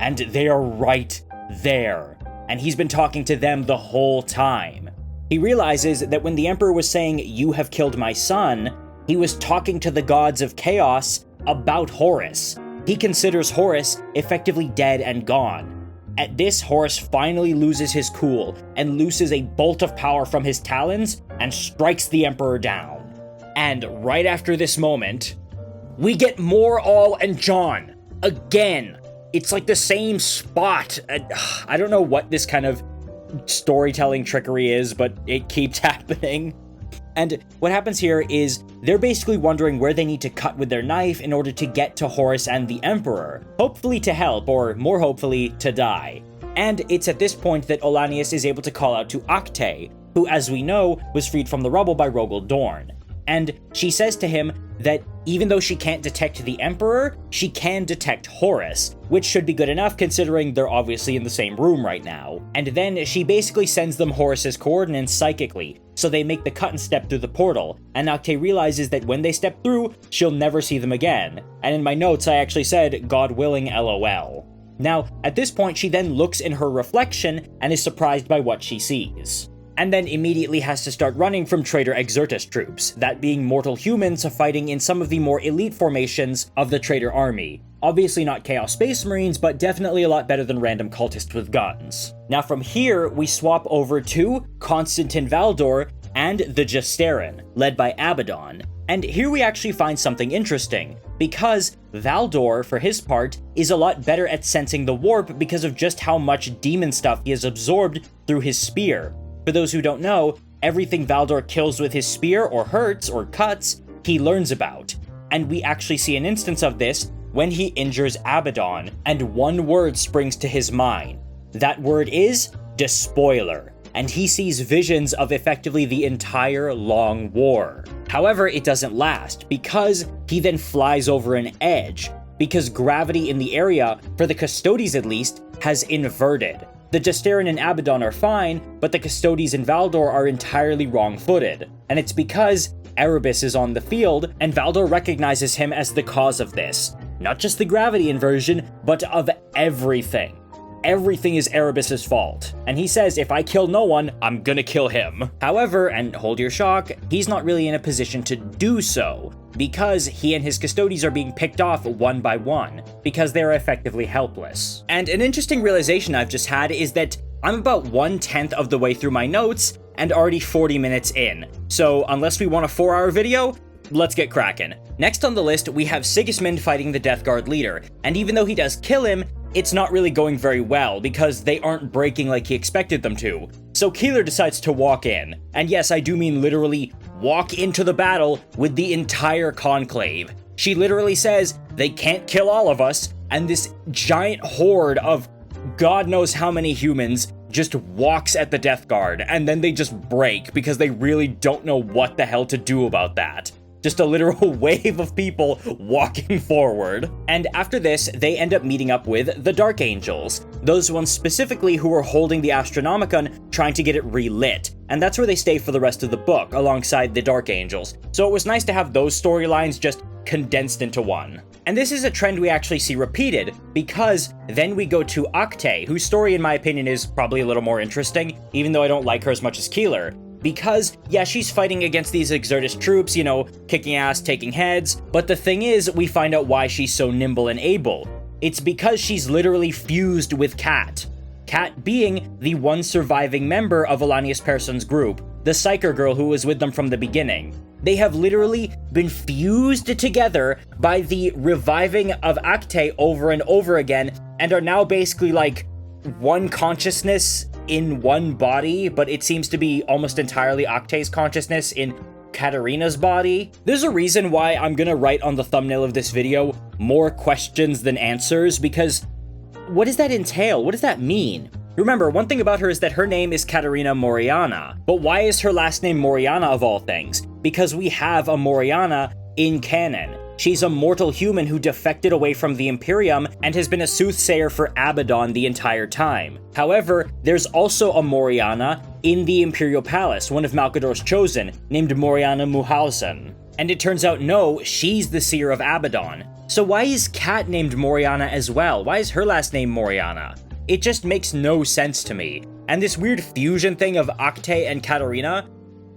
And they are right there. And he's been talking to them the whole time. He realizes that when the Emperor was saying, you have killed my son, he was talking to the gods of chaos about Horus. He considers Horus effectively dead and gone. At this, Horus finally loses his cool and looses a bolt of power from his talons and strikes the Emperor down. And right after this moment, we get more All and John. Again. It's like the same spot. I don't know what this kind of storytelling trickery is, but it keeps happening. And what happens here is they're basically wondering where they need to cut with their knife in order to get to Horus and the Emperor, hopefully to help, or more hopefully, to die. And it's at this point that Olanius is able to call out to Acte, who, as we know, was freed from the rubble by Rogel Dorn. And she says to him that even though she can't detect the Emperor, she can detect Horus, which should be good enough considering they're obviously in the same room right now. And then she basically sends them Horus's coordinates psychically, so they make the cut and step through the portal, and Octay realizes that when they step through, she'll never see them again. And in my notes I actually said, God willing, LOL. Now, at this point she then looks in her reflection and is surprised by what she sees. And then immediately has to start running from traitor Exertus troops, that being mortal humans fighting in some of the more elite formations of the traitor army. Obviously not Chaos Space Marines, but definitely a lot better than random cultists with guns. Now from here, we swap over to Constantin Valdor and the Justerin, led by Abaddon. And here we actually find something interesting, because Valdor, for his part, is a lot better at sensing the warp because of just how much demon stuff he has absorbed through his spear. For those who don't know, everything Valdor kills with his spear or hurts or cuts, he learns about. And we actually see an instance of this when he injures Abaddon, and one word springs to his mind. That word is despoiler, and he sees visions of effectively the entire long war. However, it doesn't last, because he then flies over an edge, because gravity in the area, for the Custodes at least, has inverted. The Justerin and Abaddon are fine, but the Custodes and Valdor are entirely wrong-footed. And it's because Erebus is on the field, and Valdor recognizes him as the cause of this. Not just the gravity inversion, but of everything. Everything is Erebus's fault. And he says, if I kill no one, I'm gonna kill him. However, and hold your shock, he's not really in a position to do so, because he and his Custodes are being picked off one by one, because they're effectively helpless. And an interesting realization I've just had is that I'm about 1/10 of the way through my notes, and already 40 minutes in. So unless we want a 4-hour video, let's get cracking. Next on the list, we have Sigismund fighting the Death Guard leader, and even though he does kill him, it's not really going very well, because they aren't breaking like he expected them to. So Keeler decides to walk in, and yes, I do mean literally walk into the battle with the entire conclave. She literally says, they can't kill all of us, and this giant horde of God knows how many humans just walks at the Death Guard, and then they just break because they really don't know what the hell to do about that. Just a literal wave of people walking forward. And after this, they end up meeting up with the Dark Angels, those ones specifically who are holding the Astronomicon, trying to get it relit. And that's where they stay for the rest of the book, alongside the Dark Angels. So it was nice to have those storylines just condensed into one. And this is a trend we actually see repeated, because then we go to Octay, whose story in my opinion is probably a little more interesting, even though I don't like her as much as Keeler. Because, yeah, she's fighting against these Exertus troops, you know, kicking ass, taking heads, but the thing is, we find out why she's so nimble and able. It's because she's literally fused with Kat. Kat being the one surviving member of Elanius Person's group, the Psyker girl who was with them from the beginning. They have literally been fused together by the reviving of Octay over and over again, and are now basically like one consciousness in one body, but it seems to be almost entirely Octay's consciousness in Katarina's body. There's a reason why I'm gonna write on the thumbnail of this video more questions than answers, because what does that entail? What does that mean? Remember, one thing about her is that her name is Katarina Moriana, but why is her last name Moriana of all things? Because we have a Moriana in canon. She's a mortal human who defected away from the Imperium and has been a soothsayer for Abaddon the entire time. However, there's also a Moriana in the Imperial Palace, one of Malkador's chosen, named Moriana Muhausen. And it turns out, no, she's the seer of Abaddon. So why is Kat named Moriana as well? Why is her last name Moriana? It just makes no sense to me. And this weird fusion thing of Octay and Katarina,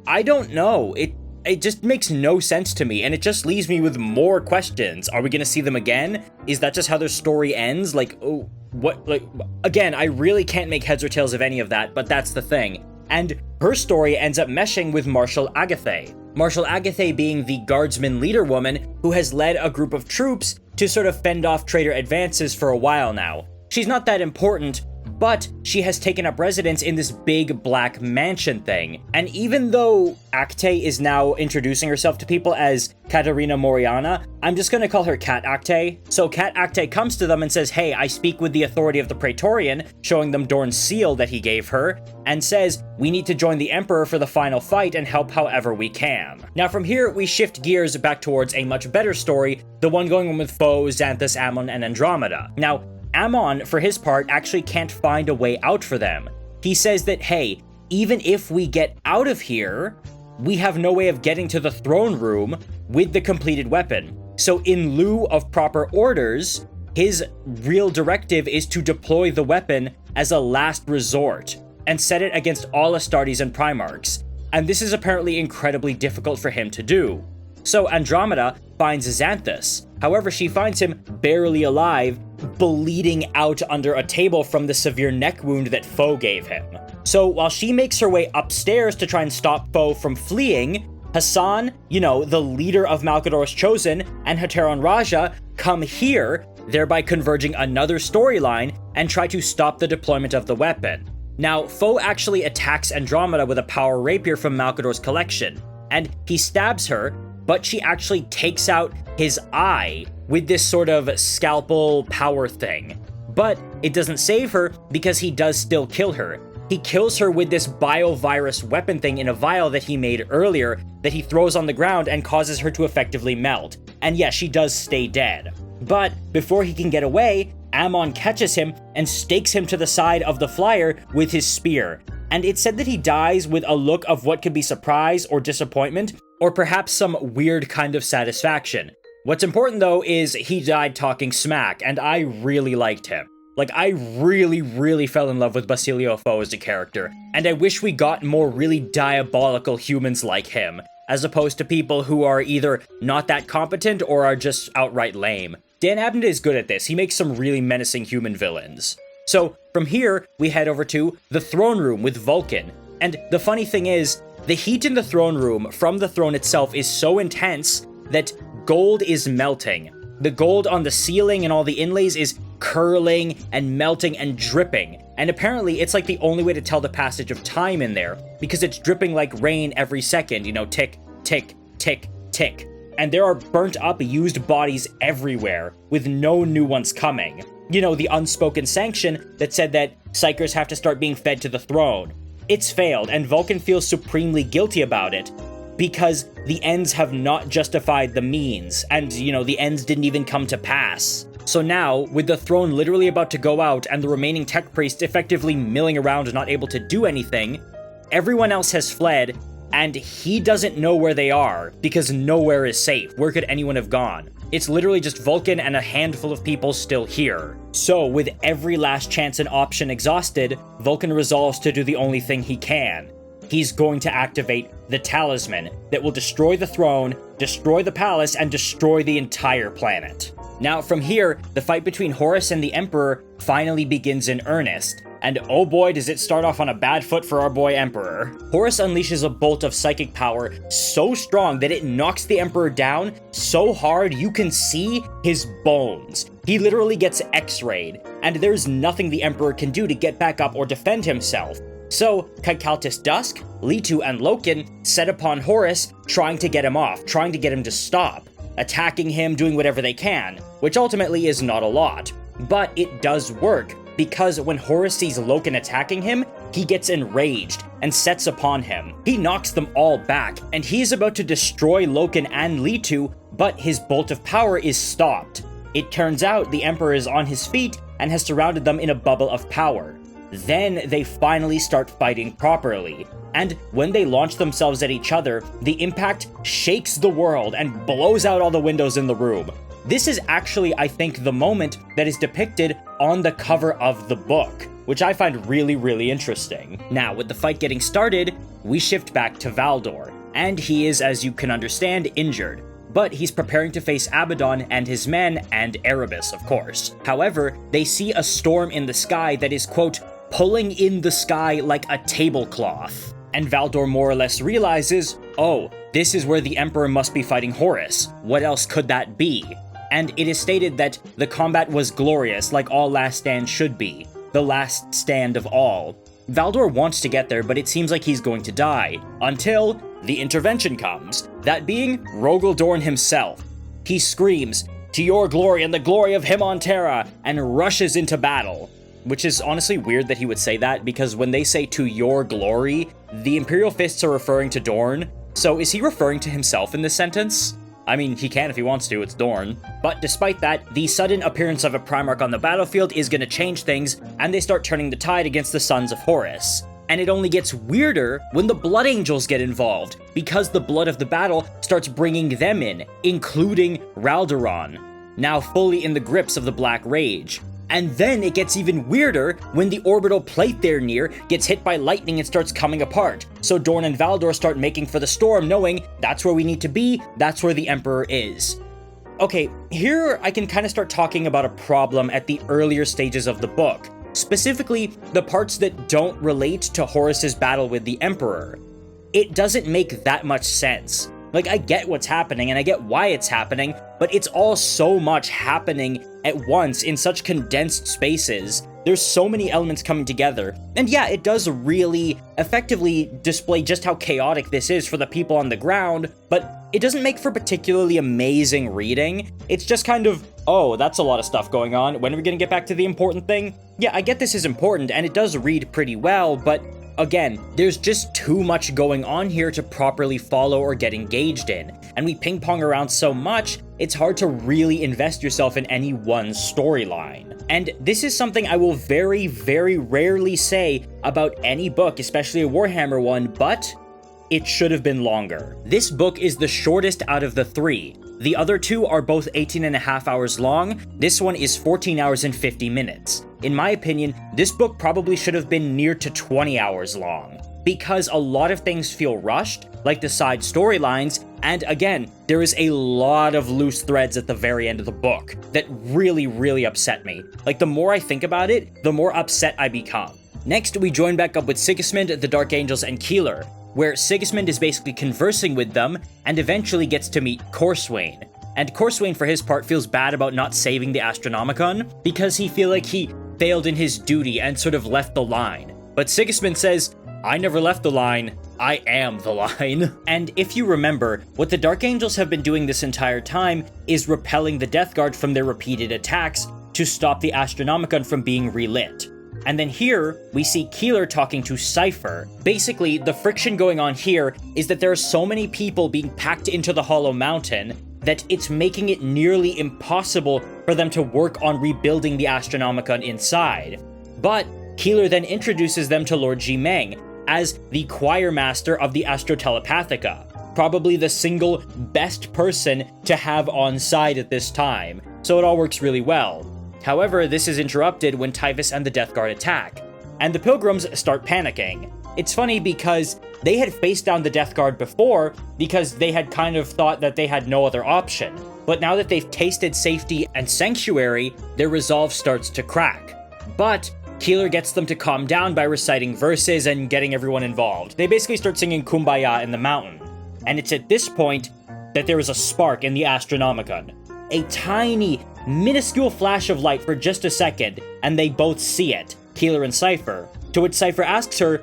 I don't know. It just makes no sense to me, and it just leaves me with more questions. Are we gonna see them again? Is that just how their story ends? Like, oh, what, like, again, I really can't make heads or tails of any of that, but that's the thing. And her story ends up meshing with Marshal Agathe. Marshal Agathe being the guardsman leader woman who has led a group of troops to sort of fend off traitor advances for a while now. She's not that important, but she has taken up residence in this big black mansion thing. And even though Acte is now introducing herself to people as Katerina Moriana, I'm just gonna call her Cat Acte. So Cat Acte comes to them and says, hey, I speak with the authority of the Praetorian, showing them Dorn's seal that he gave her, and says, we need to join the Emperor for the final fight and help however we can. Now from here, we shift gears back towards a much better story, the one going on with Foe, Xanthus, Ammon, and Andromeda. Now, Ammon, for his part, actually can't find a way out for them. He says that, hey, even if we get out of here, we have no way of getting to the throne room with the completed weapon. So in lieu of proper orders, his real directive is to deploy the weapon as a last resort and set it against all Astartes and Primarchs. And this is apparently incredibly difficult for him to do. So Andromeda finds Xanthus. However, she finds him barely alive, bleeding out under a table from the severe neck wound that Foe gave him. So while she makes her way upstairs to try and stop Foe from fleeing, Hassan, the leader of Malcador's Chosen, and Heteron Raja come here, thereby converging another storyline and try to stop the deployment of the weapon. Now, Foe actually attacks Andromeda with a power rapier from Malcador's collection, and he stabs her, but she actually takes out his eye with this sort of scalpel power thing. But it doesn't save her because he does still kill her. He kills her with this biovirus weapon thing in a vial that he made earlier that he throws on the ground and causes her to effectively melt. And yes, she does stay dead. But before he can get away, Ammon catches him and stakes him to the side of the flyer with his spear. And it's said that he dies with a look of what could be surprise or disappointment, or perhaps some weird kind of satisfaction. What's important though is he died talking smack, and I really liked him. Like, I really fell in love with Basilio Foe as a character, and I wish we got more really diabolical humans like him, as opposed to people who are either not that competent or are just outright lame. Dan Abnett is good at this. He makes some really menacing human villains. So from here, we head over to the throne room with Vulcan. And the funny thing is, the heat in the throne room from the throne itself is so intense that gold is melting. The gold on the ceiling and all the inlays is curling and melting and dripping. And apparently it's like the only way to tell the passage of time in there, because it's dripping like rain every second, tick, tick, tick, tick. And there are burnt up, used bodies everywhere, with no new ones coming. The unspoken sanction that said that Psychers have to start being fed to the throne. It's failed, and Vulcan feels supremely guilty about it, because the ends have not justified the means, and, the ends didn't even come to pass. So now, with the throne literally about to go out and the remaining tech priests effectively milling around not able to do anything, everyone else has fled, and he doesn't know where they are, because nowhere is safe. Where could anyone have gone? It's literally just Vulcan and a handful of people still here. So, with every last chance and option exhausted, Vulcan resolves to do the only thing he can. He's going to activate the talisman that will destroy the throne, destroy the palace, and destroy the entire planet. Now, from here, the fight between Horus and the Emperor finally begins in earnest. And oh boy, does it start off on a bad foot for our boy Emperor. Horus unleashes a bolt of psychic power so strong that it knocks the Emperor down so hard you can see his bones. He literally gets x-rayed, and there's nothing the Emperor can do to get back up or defend himself. So, Kaikaltis Dusk, Litu, and Loken set upon Horus, trying to get him off, trying to get him to stop, attacking him, doing whatever they can, which ultimately is not a lot. But it does work, because when Horus sees Loken attacking him, he gets enraged and sets upon him. He knocks them all back, and he's about to destroy Loken and Litu, but his bolt of power is stopped. It turns out the Emperor is on his feet and has surrounded them in a bubble of power. Then they finally start fighting properly, and when they launch themselves at each other, the impact shakes the world and blows out all the windows in the room. This is actually, I think, the moment that is depicted on the cover of the book, which I find really interesting. Now, with the fight getting started, we shift back to Valdor, and he is, as you can understand, injured. But he's preparing to face Abaddon and his men, and Erebus, of course. However, they see a storm in the sky that is, quote, pulling in the sky like a tablecloth. And Valdor more or less realizes, oh, this is where the Emperor must be fighting Horus. What else could that be? And it is stated that the combat was glorious, like all Last Stand should be. the last stand of all. Valdor wants to get there, but it seems like he's going to die, until the intervention comes, that being Rogel Dorn himself. He screams, "To your glory and the glory of him on Terra," and rushes into battle. Which is honestly weird that he would say that, because when they say "to your glory," the Imperial Fists are referring to Dorn, so is he referring to himself in this sentence? I mean, he can if he wants to, it's Dorn. But despite that, the sudden appearance of a Primarch on the battlefield is gonna change things, and they start turning the tide against the Sons of Horus. And it only gets weirder when the Blood Angels get involved, because the blood of the battle starts bringing them in, including Raldoron, now fully in the grips of the Black Rage. And then it gets even weirder when the orbital plate they're near gets hit by lightning and starts coming apart. So Dorn and Valdor start making for the storm, knowing that's where we need to be, that's where the Emperor is. Okay, here I can kind of start talking about a problem at the earlier stages of the book. Specifically, the parts that don't relate to Horus's battle with the Emperor. It doesn't make that much sense. Like, I get what's happening, and I get why it's happening, but it's all so much happening at once in such condensed spaces. There's so many elements coming together. And yeah, it does really effectively display just how chaotic this is for the people on the ground, but it doesn't make for particularly amazing reading. It's just kind of, oh, that's a lot of stuff going on. When are we gonna get back to the important thing? Yeah, I get this is important, and it does read pretty well, but again, there's just too much going on here to properly follow or get engaged in, and we ping-pong around so much, it's hard to really invest yourself in any one storyline. And this is something I will very, very rarely say about any book, especially a Warhammer one, but it should have been longer. This book is the shortest out of the three. The other two are both 18.5 hours long, this one is 14 hours and 50 minutes. In my opinion, this book probably should have been near to 20 hours long, because a lot of things feel rushed, like the side storylines, and again, there is a lot of loose threads at the very end of the book that really, really upset me. Like, the more I think about it, the more upset I become. Next, we join back up with Sigismund, the Dark Angels, and Keeler, where Sigismund is basically conversing with them, and eventually gets to meet Corswain. And Corswain, for his part, feels bad about not saving the Astronomicon, because he feels like he failed in his duty and sort of left the line. But Sigismund says, "I never left the line, I am the line." And if you remember, what the Dark Angels have been doing this entire time is repelling the Death Guard from their repeated attacks to stop the Astronomicon from being relit. And then here, we see Keeler talking to Cypher. Basically, the friction going on here is that there are so many people being packed into the Hollow Mountain that it's making it nearly impossible for them to work on rebuilding the Astronomicon inside. But Keeler then introduces them to Lord Ji-Meng as the choir master of the Astrotelepathica, probably the single best person to have on side at this time, so it all works really well. However, this is interrupted when Typhus and the Death Guard attack, and the Pilgrims start panicking. It's funny because they had faced down the Death Guard before because they had kind of thought that they had no other option, but now that they've tasted safety and sanctuary, their resolve starts to crack. But Keeler gets them to calm down by reciting verses and getting everyone involved. They basically start singing Kumbaya in the mountain, and it's at this point that there is a spark in the Astronomicon. A tiny, minuscule flash of light for just a second, and they both see it, Keeler and Cypher, to which Cypher asks her,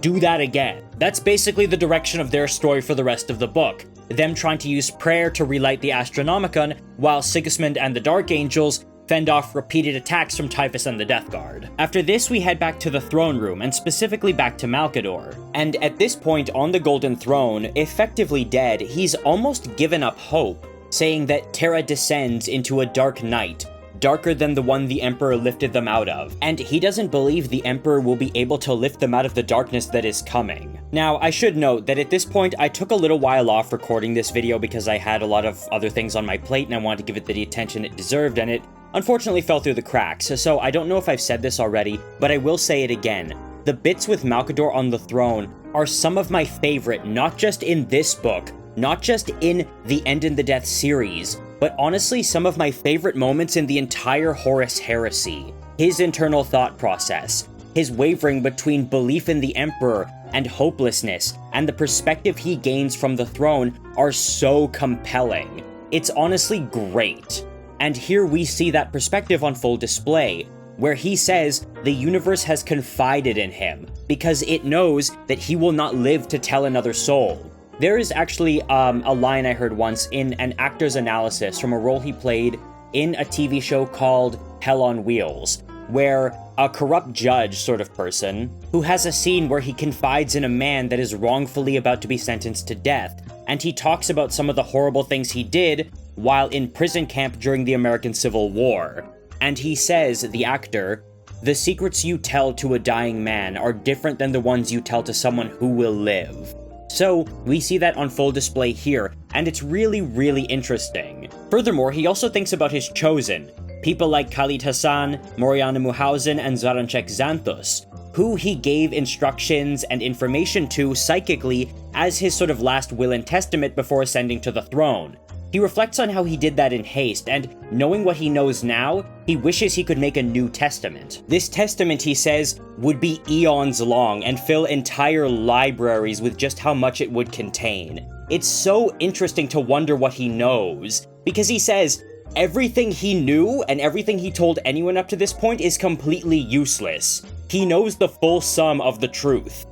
"Do that again." That's basically the direction of their story for the rest of the book, them trying to use prayer to relight the Astronomicon, while Sigismund and the Dark Angels fend off repeated attacks from Typhus and the Death Guard. After this, we head back to the throne room, and specifically back to Malkador. And at this point on the Golden Throne, effectively dead, he's almost given up hope, saying that Terra descends into a dark night, darker than the one the Emperor lifted them out of, and he doesn't believe the Emperor will be able to lift them out of the darkness that is coming. Now, I should note that at this point, I took a little while off recording this video because I had a lot of other things on my plate and I wanted to give it the attention it deserved, and it unfortunately fell through the cracks, so I don't know if I've said this already, but I will say it again. The bits with Malkador on the throne are some of my favorite, not just in this book, not just in the End in the Death series, but honestly some of my favorite moments in the entire Horus heresy. His internal thought process, his wavering between belief in the Emperor and hopelessness, and the perspective he gains from the throne are so compelling. It's honestly great. And here we see that perspective on full display, where he says the universe has confided in him because it knows that he will not live to tell another soul. There is actually a line I heard once in an actor's analysis from a role he played in a TV show called Hell on Wheels, where a corrupt judge sort of person, who has a scene where he confides in a man that is wrongfully about to be sentenced to death, and he talks about some of the horrible things he did while in prison camp during the American Civil War. And he says, the actor, "The secrets you tell to a dying man are different than the ones you tell to someone who will live." So, we see that on full display here, and it's really, really interesting. Furthermore, he also thinks about his chosen, people like Khalid Hassan, Moriana Muhausen, and Zaranchek Xanthus, who he gave instructions and information to psychically as his sort of last will and testament before ascending to the throne. He reflects on how he did that in haste, and knowing what he knows now, he wishes he could make a new testament. This testament, he says, would be eons long and fill entire libraries with just how much it would contain. It's so interesting to wonder what he knows, because he says, everything he knew and everything he told anyone up to this point is completely useless. He knows the full sum of the truth.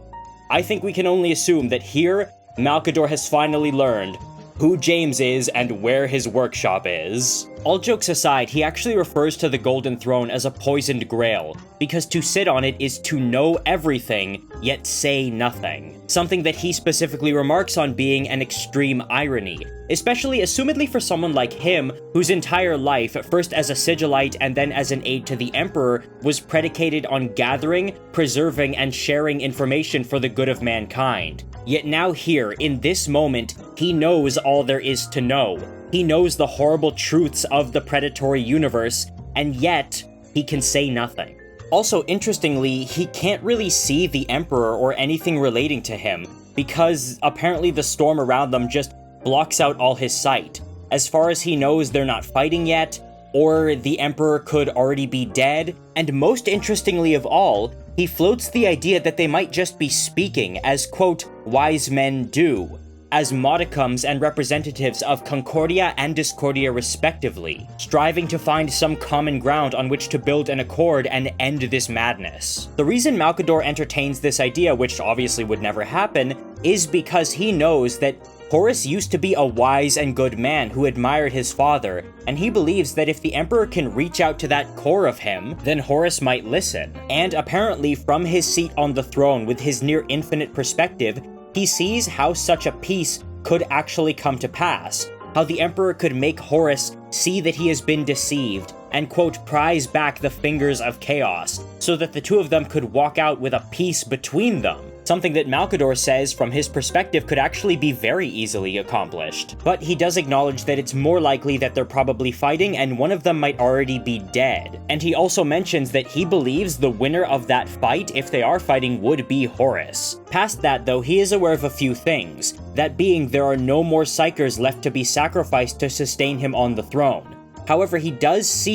I think we can only assume that here, Malcador has finally learned who James is and where his workshop is. All jokes aside, he actually refers to the Golden Throne as a poisoned grail, because to sit on it is to know everything, yet say nothing. Something that he specifically remarks on being an extreme irony, especially assumedly for someone like him, whose entire life, first as a sigillite and then as an aide to the Emperor, was predicated on gathering, preserving, and sharing information for the good of mankind. Yet now here, in this moment, he knows all there is to know. He knows the horrible truths of the predatory universe, and yet, he can say nothing. Also, interestingly, he can't really see the Emperor or anything relating to him, because apparently the storm around them just blocks out all his sight. As far as he knows, they're not fighting yet, or the Emperor could already be dead, and most interestingly of all, he floats the idea that they might just be speaking as, quote, wise men do, as modicums and representatives of Concordia and Discordia respectively, striving to find some common ground on which to build an accord and end this madness. The reason Malcador entertains this idea, which obviously would never happen, is because he knows that Horus used to be a wise and good man who admired his father, and he believes that if the Emperor can reach out to that core of him, then Horus might listen. And apparently, from his seat on the throne with his near-infinite perspective, he sees how such a peace could actually come to pass, how the Emperor could make Horus see that he has been deceived, and quote, prize back the fingers of chaos, so that the two of them could walk out with a peace between them. Something that Malcador says, from his perspective, could actually be very easily accomplished. But he does acknowledge that it's more likely that they're probably fighting and one of them might already be dead. And he also mentions that he believes the winner of that fight, if they are fighting, would be Horus. Past that, though, he is aware of a few things. That being, there are no more Psykers left to be sacrificed to sustain him on the throne. However, he does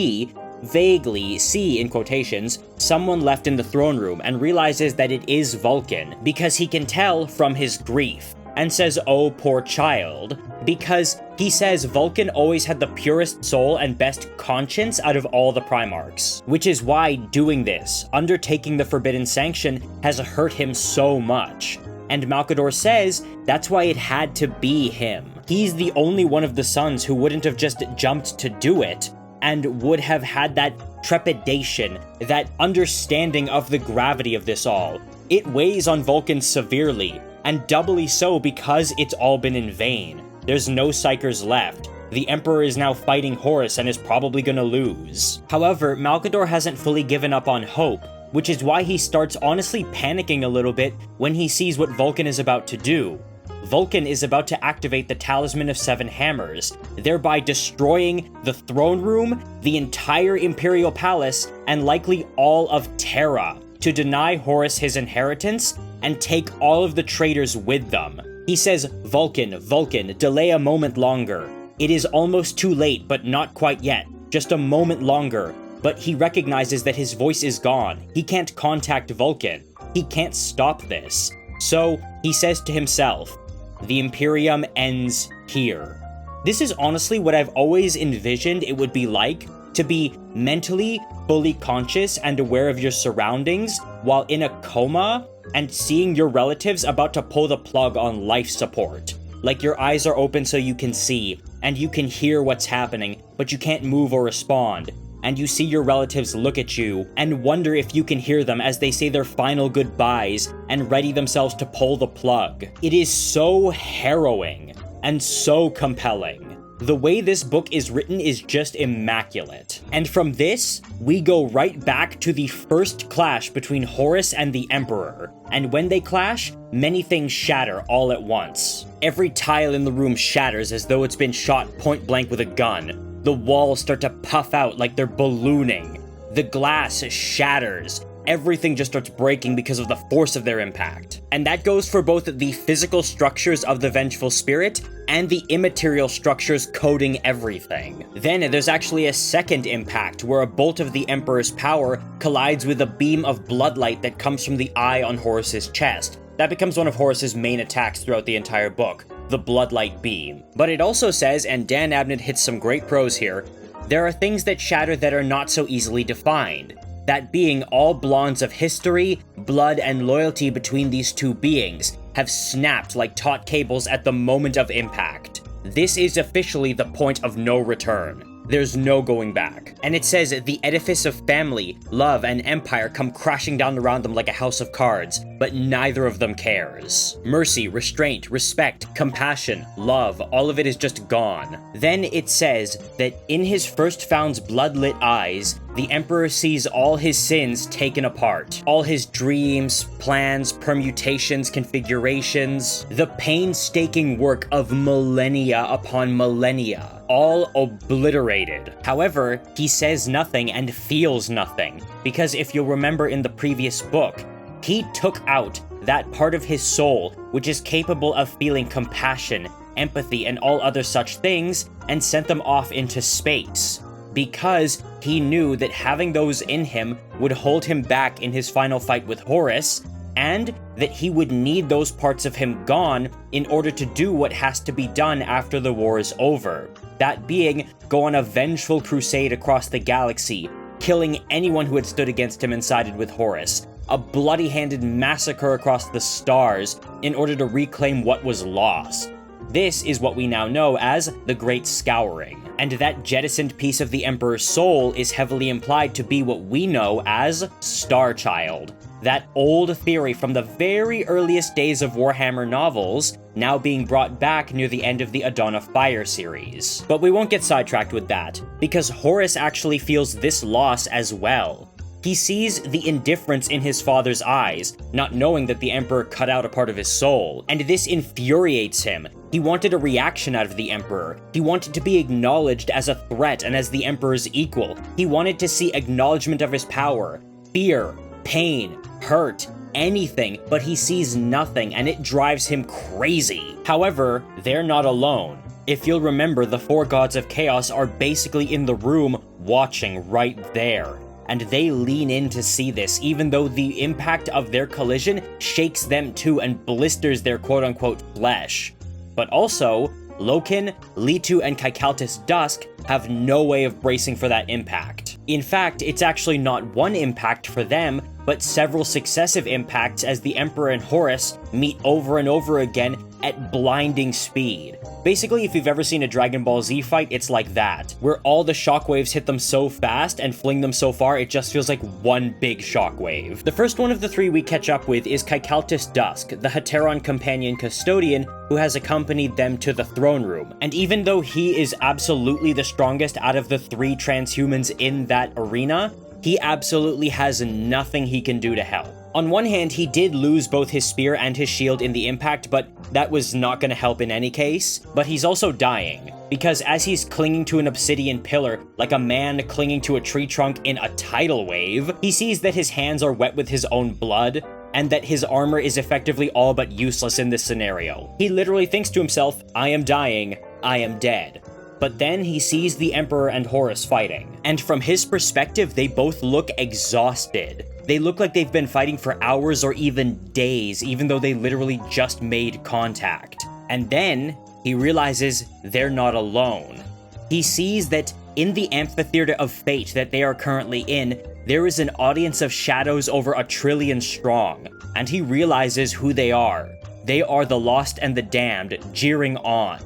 vaguely see, in quotations, someone left in the throne room and realizes that it is Vulcan, because he can tell from his grief, and says, oh, poor child, because he says Vulcan always had the purest soul and best conscience out of all the Primarchs, which is why doing this, undertaking the Forbidden Sanction, has hurt him so much. And Malcador says that's why it had to be him. He's the only one of the sons who wouldn't have just jumped to do it, and would have had that trepidation, that understanding of the gravity of this all. It weighs on Vulcan severely, and doubly so because it's all been in vain. There's no Psykers left. The Emperor is now fighting Horus and is probably gonna lose. However, Malcador hasn't fully given up on hope, which is why he starts honestly panicking a little bit when he sees what Vulcan is about to do. Vulcan is about to activate the Talisman of Seven Hammers, thereby destroying the throne room, the entire Imperial Palace, and likely all of Terra, to deny Horus his inheritance and take all of the traitors with them. He says, Vulcan, Vulcan, delay a moment longer. It is almost too late, but not quite yet. Just a moment longer. But he recognizes that his voice is gone. He can't contact Vulcan. He can't stop this. So, he says to himself, the Imperium ends here. This is honestly what I've always envisioned it would be like to be mentally fully conscious and aware of your surroundings while in a coma and seeing your relatives about to pull the plug on life support. Like your eyes are open so you can see, and you can hear what's happening, but you can't move or respond. And you see your relatives look at you and wonder if you can hear them as they say their final goodbyes and ready themselves to pull the plug. It is so harrowing and so compelling. The way this book is written is just immaculate. And from this, we go right back to the first clash between Horus and the Emperor. And when they clash, many things shatter all at once. Every tile in the room shatters as though it's been shot point blank with a gun. The walls start to puff out like they're ballooning. The glass shatters. Everything just starts breaking because of the force of their impact. And that goes for both the physical structures of the vengeful spirit and the immaterial structures coding everything. Then there's actually a second impact where a bolt of the Emperor's power collides with a beam of bloodlight that comes from the eye on Horus's chest. That becomes one of Horus's main attacks throughout the entire book, the bloodlight beam. But it also says, and Dan Abnett hits some great prose here, there are things that shatter that are not so easily defined. That being all bonds of history, blood, and loyalty between these two beings have snapped like taut cables at the moment of impact. This is officially the point of no return. There's no going back. And it says the edifice of family, love, and empire come crashing down around them like a house of cards, but neither of them cares. Mercy, restraint, respect, compassion, love, all of it is just gone. Then it says that in his first found's blood-lit eyes, the Emperor sees all his sins taken apart. All his dreams, plans, permutations, configurations, the painstaking work of millennia upon millennia, all obliterated. However, he says nothing and feels nothing, because if you'll remember in the previous book, he took out that part of his soul which is capable of feeling compassion, empathy, and all other such things, and sent them off into space. Because he knew that having those in him would hold him back in his final fight with Horus, and that he would need those parts of him gone in order to do what has to be done after the war is over. That being, go on a vengeful crusade across the galaxy, killing anyone who had stood against him and sided with Horus. A bloody-handed massacre across the stars in order to reclaim what was lost. This is what we now know as the Great Scouring. And that jettisoned piece of the Emperor's soul is heavily implied to be what we know as Starchild. That old theory from the very earliest days of Warhammer novels, now being brought back near the end of the Dawn of Fire series. But we won't get sidetracked with that, because Horus actually feels this loss as well. He sees the indifference in his father's eyes, not knowing that the Emperor cut out a part of his soul, and this infuriates him. He wanted a reaction out of the Emperor. He wanted to be acknowledged as a threat and as the Emperor's equal. He wanted to see acknowledgement of his power, fear, pain, hurt, anything, but he sees nothing, and it drives him crazy. However, they're not alone. If you'll remember, the four gods of chaos are basically in the room watching right there. And they lean in to see this, even though the impact of their collision shakes them too and blisters their quote-unquote flesh. But also, Loken, Litu, and Kaikaltis Dusk have no way of bracing for that impact. In fact, it's actually not one impact for them, but several successive impacts as the Emperor and Horus meet over and over again at blinding speed. Basically, if you've ever seen a Dragon Ball Z fight, it's like that, where all the shockwaves hit them so fast and fling them so far, it just feels like one big shockwave. The first one of the three we catch up with is Kaikaltis Dusk, the Heteron companion custodian who has accompanied them to the throne room. And even though he is absolutely the strongest out of the three transhumans in that arena, he absolutely has nothing he can do to help. On one hand, he did lose both his spear and his shield in the impact, but that was not going to help in any case. But he's also dying, because as he's clinging to an obsidian pillar, like a man clinging to a tree trunk in a tidal wave, he sees that his hands are wet with his own blood, and that his armor is effectively all but useless in this scenario. He literally thinks to himself, I am dying, I am dead. But then he sees the Emperor and Horus fighting, and from his perspective, they both look exhausted. They look like they've been fighting for hours or even days, even though they literally just made contact. And then he realizes they're not alone. He sees that in the amphitheater of fate that they are currently in, there is an audience of shadows over 1 trillion strong, and he realizes who they are. They are the lost and the damned, jeering on.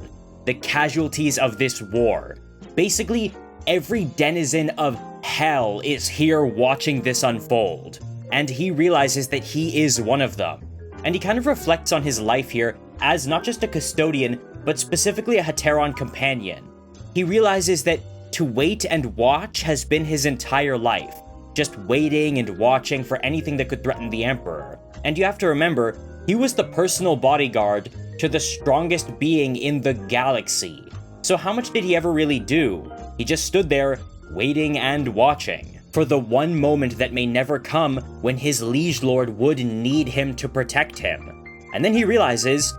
The casualties of this war. Basically, every denizen of hell is here watching this unfold, and he realizes that he is one of them. And he kind of reflects on his life here as not just a custodian, but specifically a Heteron companion. He realizes that to wait and watch has been his entire life, just waiting and watching for anything that could threaten the Emperor. And you have to remember, he was the personal bodyguard to the strongest being in the galaxy. So how much did he ever really do? He just stood there, waiting and watching, for the one moment that may never come when his liege lord would need him to protect him. And then he realizes,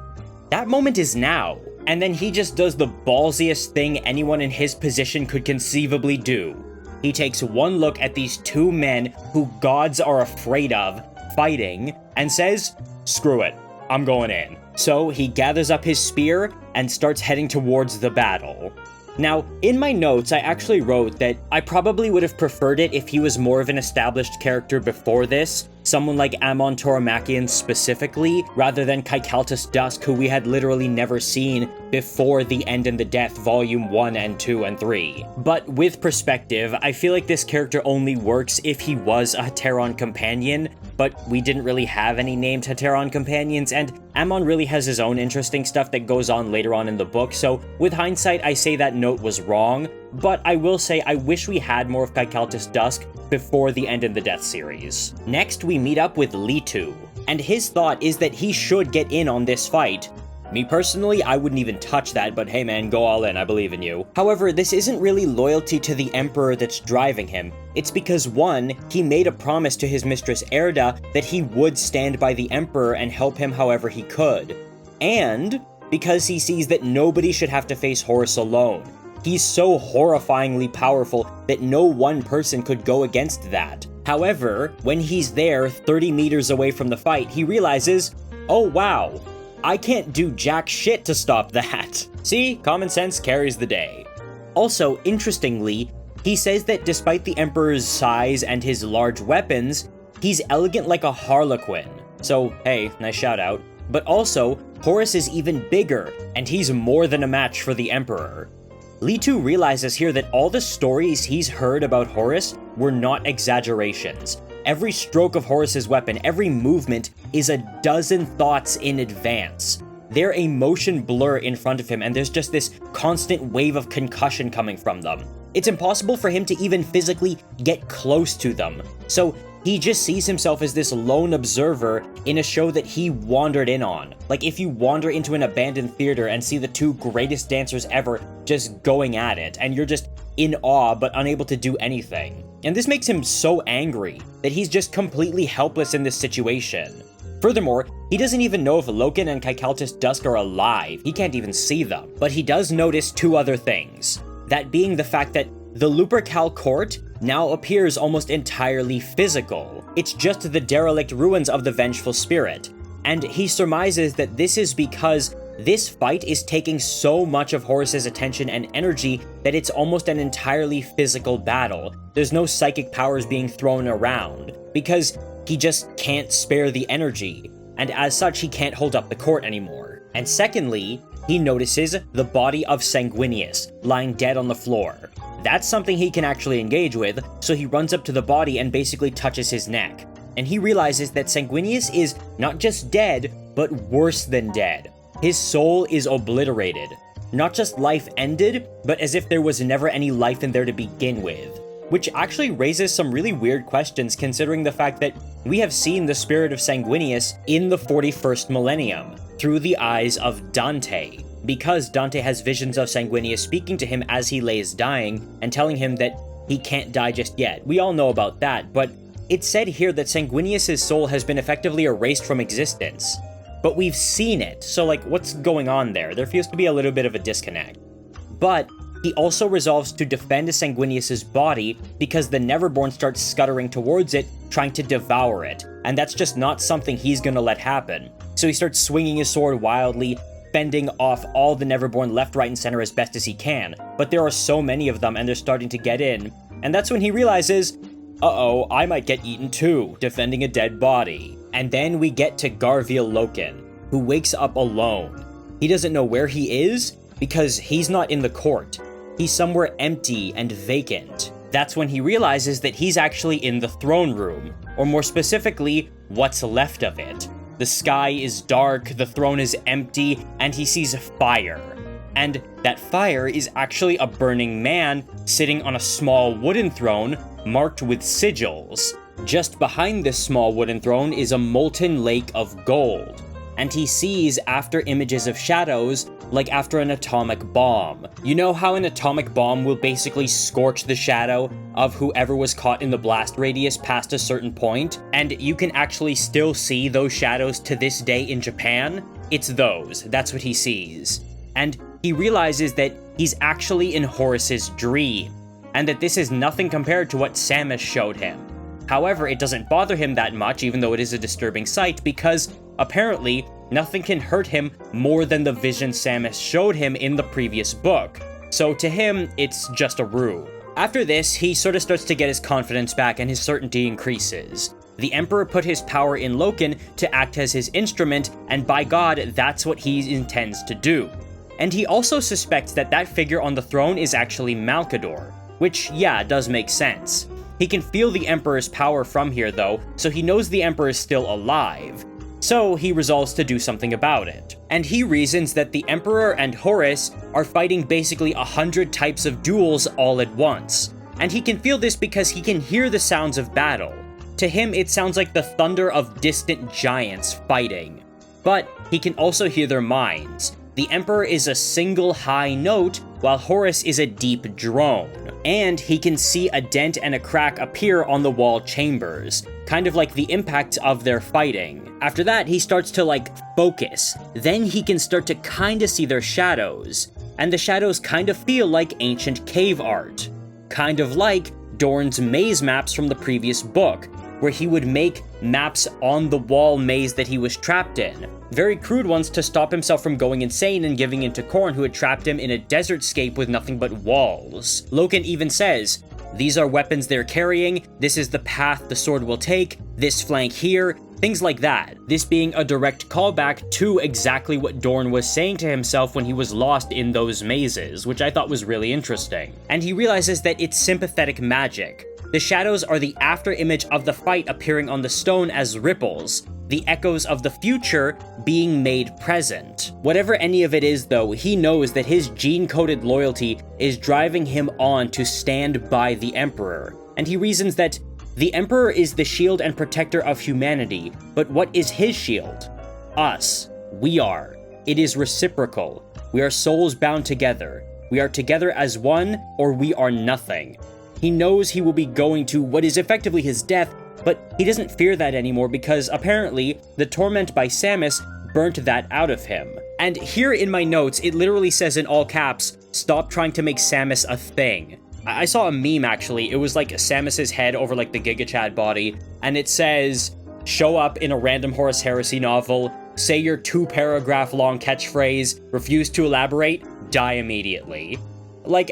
that moment is now. And then he just does the ballsiest thing anyone in his position could conceivably do. He takes one look at these 2 men who gods are afraid of, fighting, and says, screw it, I'm going in. So he gathers up his spear and starts heading towards the battle. Now, in my notes, I actually wrote that I probably would have preferred it if he was more of an established character before this, someone like Amon Toromachian specifically, rather than Kaikaltus Dusk, who we had literally never seen before The End and the Death Volume 1 and 2 and 3. But with perspective, I feel like this character only works if he was a Heteron companion, but we didn't really have any named Heteron companions, and Amon really has his own interesting stuff that goes on later on in the book, so with hindsight, I say that note was wrong, but I will say I wish we had more of Kaikaltus Dusk before the End in the Death series. Next, we meet up with Litu, and his thought is that he should get in on this fight. Me personally, I wouldn't even touch that, but hey man, go all in, I believe in you. However, this isn't really loyalty to the Emperor that's driving him. It's because 1, he made a promise to his mistress Erda that he would stand by the Emperor and help him however he could. And because he sees that nobody should have to face Horus alone. He's so horrifyingly powerful that no one person could go against that. However, when he's there 30 meters away from the fight, he realizes, oh wow, I can't do jack shit to stop that. See, common sense carries the day. Also, interestingly, he says that despite the Emperor's size and his large weapons, he's elegant like a harlequin. So, hey, nice shout out. But also, Horus is even bigger, and he's more than a match for the Emperor. Litu realizes here that all the stories he's heard about Horus were not exaggerations. Every stroke of Horus's weapon, every movement, is a dozen thoughts in advance. They're a motion blur in front of him, and there's just this constant wave of concussion coming from them. It's impossible for him to even physically get close to them. So he just sees himself as this lone observer in a show that he wandered in on. Like if you wander into an abandoned theater and see the 2 greatest dancers ever just going at it, and you're just in awe but unable to do anything. And this makes him so angry that he's just completely helpless in this situation. Furthermore, he doesn't even know if Loken and Kaikaltus Dusk are alive. He can't even see them. But he does notice 2 other things. That being the fact that the Lupercal court now appears almost entirely physical. It's just the derelict ruins of the Vengeful Spirit. And he surmises that this is because this fight is taking so much of Horus's attention and energy that it's almost an entirely physical battle. There's no psychic powers being thrown around, because he just can't spare the energy, and as such he can't hold up the court anymore. And secondly, he notices the body of Sanguinius lying dead on the floor. That's something he can actually engage with, so he runs up to the body and basically touches his neck. And he realizes that Sanguinius is not just dead, but worse than dead. His soul is obliterated. Not just life ended, but as if there was never any life in there to begin with. Which actually raises some really weird questions considering the fact that we have seen the spirit of Sanguinius in the 41st millennium, through the eyes of Dante, because Dante has visions of Sanguinius speaking to him as he lays dying and telling him that he can't die just yet. We all know about that, but it's said here that Sanguinius' soul has been effectively erased from existence. But we've seen it, so like, what's going on there? There feels to be a little bit of a disconnect. But he also resolves to defend Sanguinius' body because the Neverborn starts scuttering towards it, trying to devour it, and that's just not something he's gonna let happen. So he starts swinging his sword wildly, fending off all the Neverborn left, right, and center as best as he can, but there are so many of them and they're starting to get in, and that's when he realizes, uh-oh, I might get eaten too, defending a dead body. And then we get to Garviel Loken, who wakes up alone. He doesn't know where he is, because he's not in the court. He's somewhere empty and vacant. That's when he realizes that he's actually in the throne room, or more specifically, what's left of it. The sky is dark, the throne is empty, and he sees fire. And that fire is actually a burning man sitting on a small wooden throne marked with sigils. Just behind this small wooden throne is a molten lake of gold, and he sees after images of shadows like after an atomic bomb. You know how an atomic bomb will basically scorch the shadow of whoever was caught in the blast radius past a certain point, and you can actually still see those shadows to this day in Japan? It's those. That's what he sees. And he realizes that he's actually in Horus's dream, and that this is nothing compared to what Samus showed him. However, it doesn't bother him that much, even though it is a disturbing sight, because apparently nothing can hurt him more than the vision Samus showed him in the previous book. So to him, it's just a ruse. After this, he sort of starts to get his confidence back and his certainty increases. The Emperor put his power in Loken to act as his instrument, and by God, that's what he intends to do. And he also suspects that that figure on the throne is actually Malkador, which, yeah, does make sense. He can feel the Emperor's power from here, though, so he knows the Emperor is still alive. So he resolves to do something about it. And he reasons that the Emperor and Horus are fighting basically 100 types of duels all at once. And he can feel this because he can hear the sounds of battle. To him, it sounds like the thunder of distant giants fighting. But he can also hear their minds. The Emperor is a single high note, while Horus is a deep drone. And he can see a dent and a crack appear on the wall chambers, kind of like the impact of their fighting. After that, he starts to, focus. Then he can start to kinda see their shadows. And the shadows kind of feel like ancient cave art. Kind of like Dorn's maze maps from the previous book, where he would make maps on the wall maze that he was trapped in. Very crude ones to stop himself from going insane and giving in to Khorne, who had trapped him in a desert scape with nothing but walls. Loken even says, "These are weapons they're carrying, this is the path the sword will take, this flank here," things like that. This being a direct callback to exactly what Dorn was saying to himself when he was lost in those mazes, which I thought was really interesting. And he realizes that it's sympathetic magic. The shadows are the after image of the fight appearing on the stone as ripples, the echoes of the future being made present. Whatever any of it is though, he knows that his gene-coded loyalty is driving him on to stand by the Emperor, and he reasons that the Emperor is the shield and protector of humanity, but what is his shield? Us. We are. It is reciprocal. We are souls bound together. We are together as one, or we are nothing. He knows he will be going to what is effectively his death, but he doesn't fear that anymore because apparently the torment by Samus burnt that out of him. And here in my notes, it literally says in all caps, "Stop trying to make Samus a thing." I saw a meme actually, it was like Samus's head over like the Giga Chad body, and it says, "Show up in a random Horus Heresy novel, say your 2-paragraph long catchphrase, refuse to elaborate, die immediately."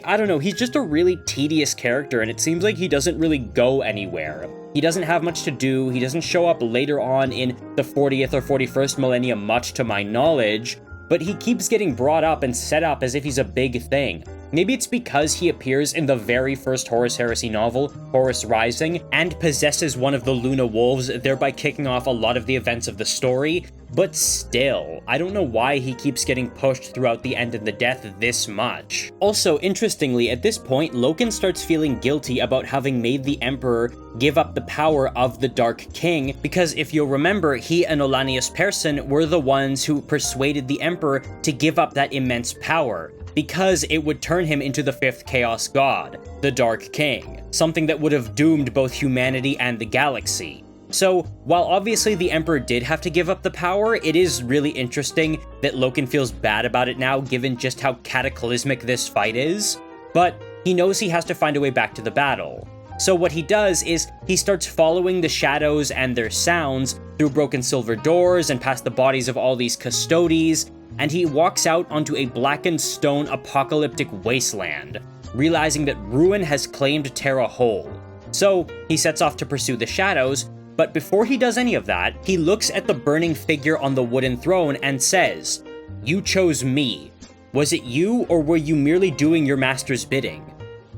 I don't know, he's just a really tedious character, and it seems like he doesn't really go anywhere. He doesn't have much to do, he doesn't show up later on in the 40th or 41st millennium much to my knowledge, but he keeps getting brought up and set up as if he's a big thing. Maybe it's because he appears in the very first Horus Heresy novel, Horus Rising, and possesses one of the Luna Wolves, thereby kicking off a lot of the events of the story, but still, I don't know why he keeps getting pushed throughout the end and the death this much. Also, interestingly, at this point, Loken starts feeling guilty about having made the Emperor give up the power of the Dark King, because if you'll remember, he and Olanius Persson were the ones who persuaded the Emperor to give up that immense power, because it would turn him into the 5th Chaos God, the Dark King, something that would have doomed both humanity and the galaxy. So, while obviously the Emperor did have to give up the power, it is really interesting that Loken feels bad about it now, given just how cataclysmic this fight is, but he knows he has to find a way back to the battle. So what he does is, he starts following the shadows and their sounds through broken silver doors and past the bodies of all these custodes, and he walks out onto a blackened stone apocalyptic wasteland, realizing that ruin has claimed Terra whole. So, he sets off to pursue the shadows, but before he does any of that, he looks at the burning figure on the wooden throne and says, "You chose me. Was it you, or were you merely doing your master's bidding?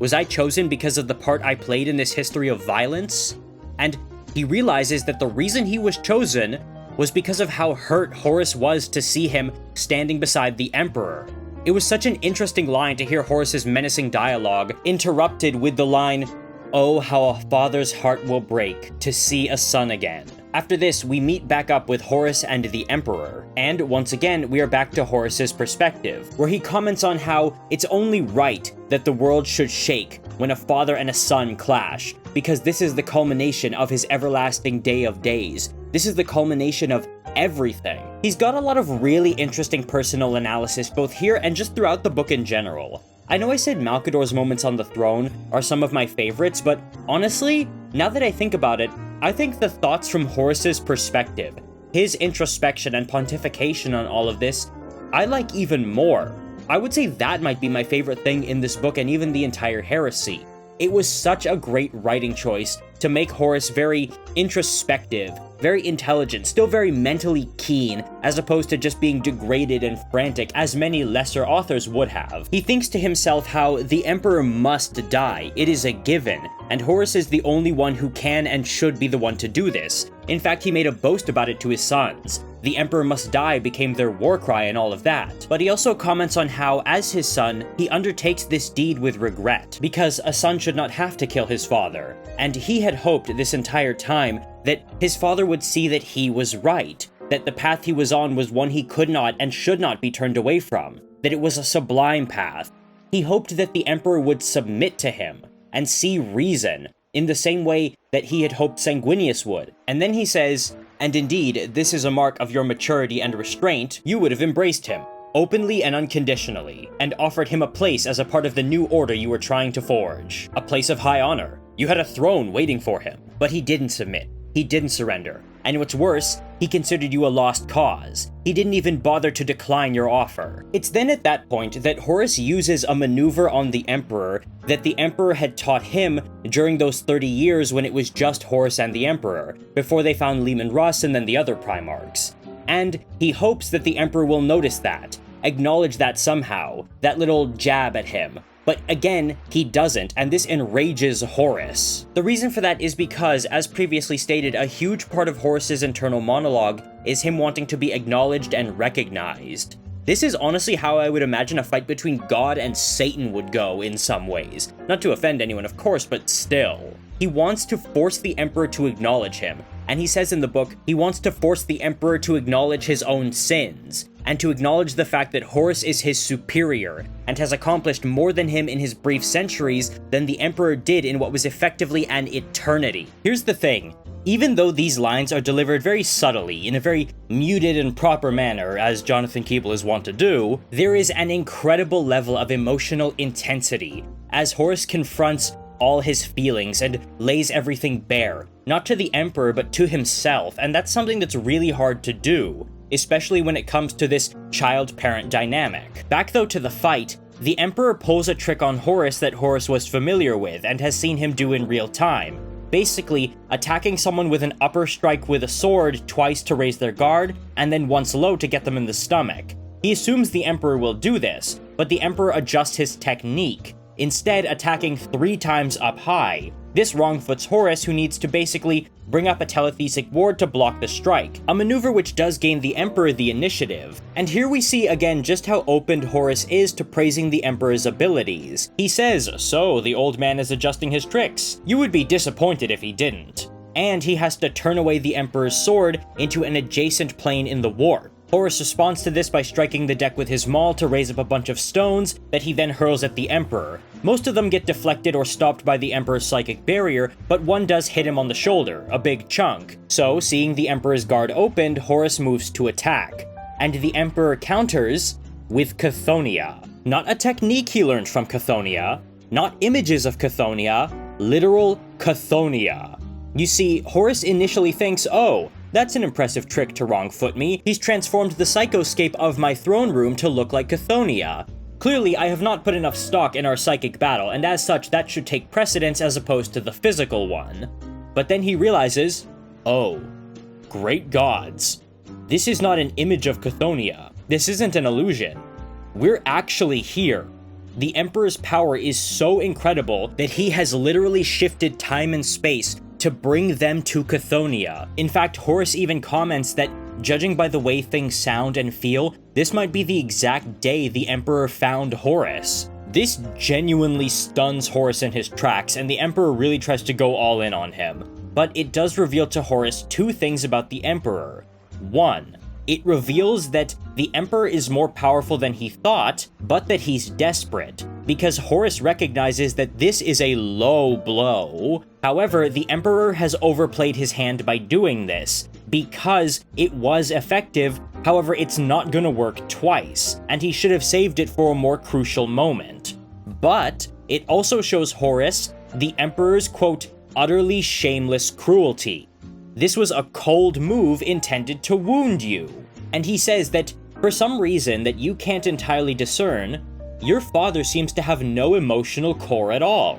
Was I chosen because of the part I played in this history of violence?" And he realizes that the reason he was chosen was because of how hurt Horus was to see him standing beside the Emperor. It was such an interesting line to hear Horus's menacing dialogue, interrupted with the line, "Oh, how a father's heart will break to see a son again." After this, we meet back up with Horus and the Emperor, and once again, we are back to Horus's perspective, where he comments on how it's only right that the world should shake when a father and a son clash, because this is the culmination of his everlasting day of days. This is the culmination of everything. He's got a lot of really interesting personal analysis both here and just throughout the book in general. I know I said Malkador's moments on the throne are some of my favorites, but honestly, now that I think about it, I think the thoughts from Horus's perspective, his introspection and pontification on all of this, I like even more. I would say that might be my favorite thing in this book and even the entire heresy. It was such a great writing choice to make Horus very introspective, very intelligent, still very mentally keen, as opposed to just being degraded and frantic as many lesser authors would have. He thinks to himself how the Emperor must die, it is a given, and Horus is the only one who can and should be the one to do this. In fact, he made a boast about it to his sons. The Emperor must die became their war cry and all of that. But he also comments on how, as his son, he undertakes this deed with regret, because a son should not have to kill his father. And he had hoped this entire time that his father would see that he was right, that the path he was on was one he could not and should not be turned away from, that it was a sublime path. He hoped that the Emperor would submit to him and see reason, in the same way that he had hoped Sanguinius would. And then he says, "And indeed, this is a mark of your maturity and restraint. You would have embraced him, openly and unconditionally, and offered him a place as a part of the new order you were trying to forge. A place of high honor. You had a throne waiting for him. But he didn't submit. He didn't surrender. And what's worse, he considered you a lost cause. He didn't even bother to decline your offer." It's then at that point that Horus uses a maneuver on the Emperor that the Emperor had taught him during those 30 years when it was just Horus and the Emperor, before they found Leman Russ and then the other Primarchs. And he hopes that the Emperor will notice that, acknowledge that somehow, that little jab at him. But again, he doesn't, and this enrages Horus. The reason for that is because, as previously stated, a huge part of Horus's internal monologue is him wanting to be acknowledged and recognized. This is honestly how I would imagine a fight between God and Satan would go in some ways. Not to offend anyone, of course, but still. He wants to force the Emperor to acknowledge him, and he says in the book, he wants to force the Emperor to acknowledge his own sins, and to acknowledge the fact that Horus is his superior, and has accomplished more than him in his brief centuries than the Emperor did in what was effectively an eternity. Here's the thing. Even though these lines are delivered very subtly, in a very muted and proper manner, as Jonathan Keeble is wont to do, there is an incredible level of emotional intensity as Horus confronts all his feelings and lays everything bare, not to the Emperor but to himself, and that's something that's really hard to do, especially when it comes to this child-parent dynamic. Back though to the fight, the Emperor pulls a trick on Horus that Horus was familiar with and has seen him do in real time. Basically, attacking someone with an upper strike with a sword twice to raise their guard, and then once low to get them in the stomach. He assumes the Emperor will do this, but the Emperor adjusts his technique, instead attacking 3 times up high. This wrongfoots Horus, who needs to basically bring up a telethetic ward to block the strike, a maneuver which does gain the Emperor the initiative. And here we see again just how open Horus is to praising the Emperor's abilities. He says, "So, the old man is adjusting his tricks. You would be disappointed if he didn't." And he has to turn away the Emperor's sword into an adjacent plane in the warp. Horus responds to this by striking the deck with his maul to raise up a bunch of stones that he then hurls at the Emperor. Most of them get deflected or stopped by the Emperor's psychic barrier, but one does hit him on the shoulder, a big chunk. So, seeing the Emperor's guard opened, Horus moves to attack. And the Emperor counters with Chthoniya. Not a technique he learned from Chthoniya, not images of Chthoniya, literal Chthoniya. You see, Horus initially thinks, oh, That's an impressive trick to wrong-foot me. He's transformed the psychoscape of my throne room to look like Chthoniya. Clearly, I have not put enough stock in our psychic battle, and as such, that should take precedence as opposed to the physical one. But then he realizes, oh, great gods. This is not an image of Chthoniya. This isn't an illusion. We're actually here. The Emperor's power is so incredible that he has literally shifted time and space to bring them to Chthoniya. In fact, Horus even comments that, judging by the way things sound and feel, this might be the exact day the Emperor found Horus. This genuinely stuns Horus in his tracks, and the Emperor really tries to go all in on him. But it does reveal to Horus two things about the Emperor. One, it reveals that the Emperor is more powerful than he thought, but that he's desperate, because Horus recognizes that this is a low blow. However, the Emperor has overplayed his hand by doing this, because it was effective. However, it's not gonna work twice, and he should have saved it for a more crucial moment. But it also shows Horus the Emperor's, quote, utterly shameless cruelty. This was a cold move intended to wound you. And he says that, for some reason that you can't entirely discern, your father seems to have no emotional core at all.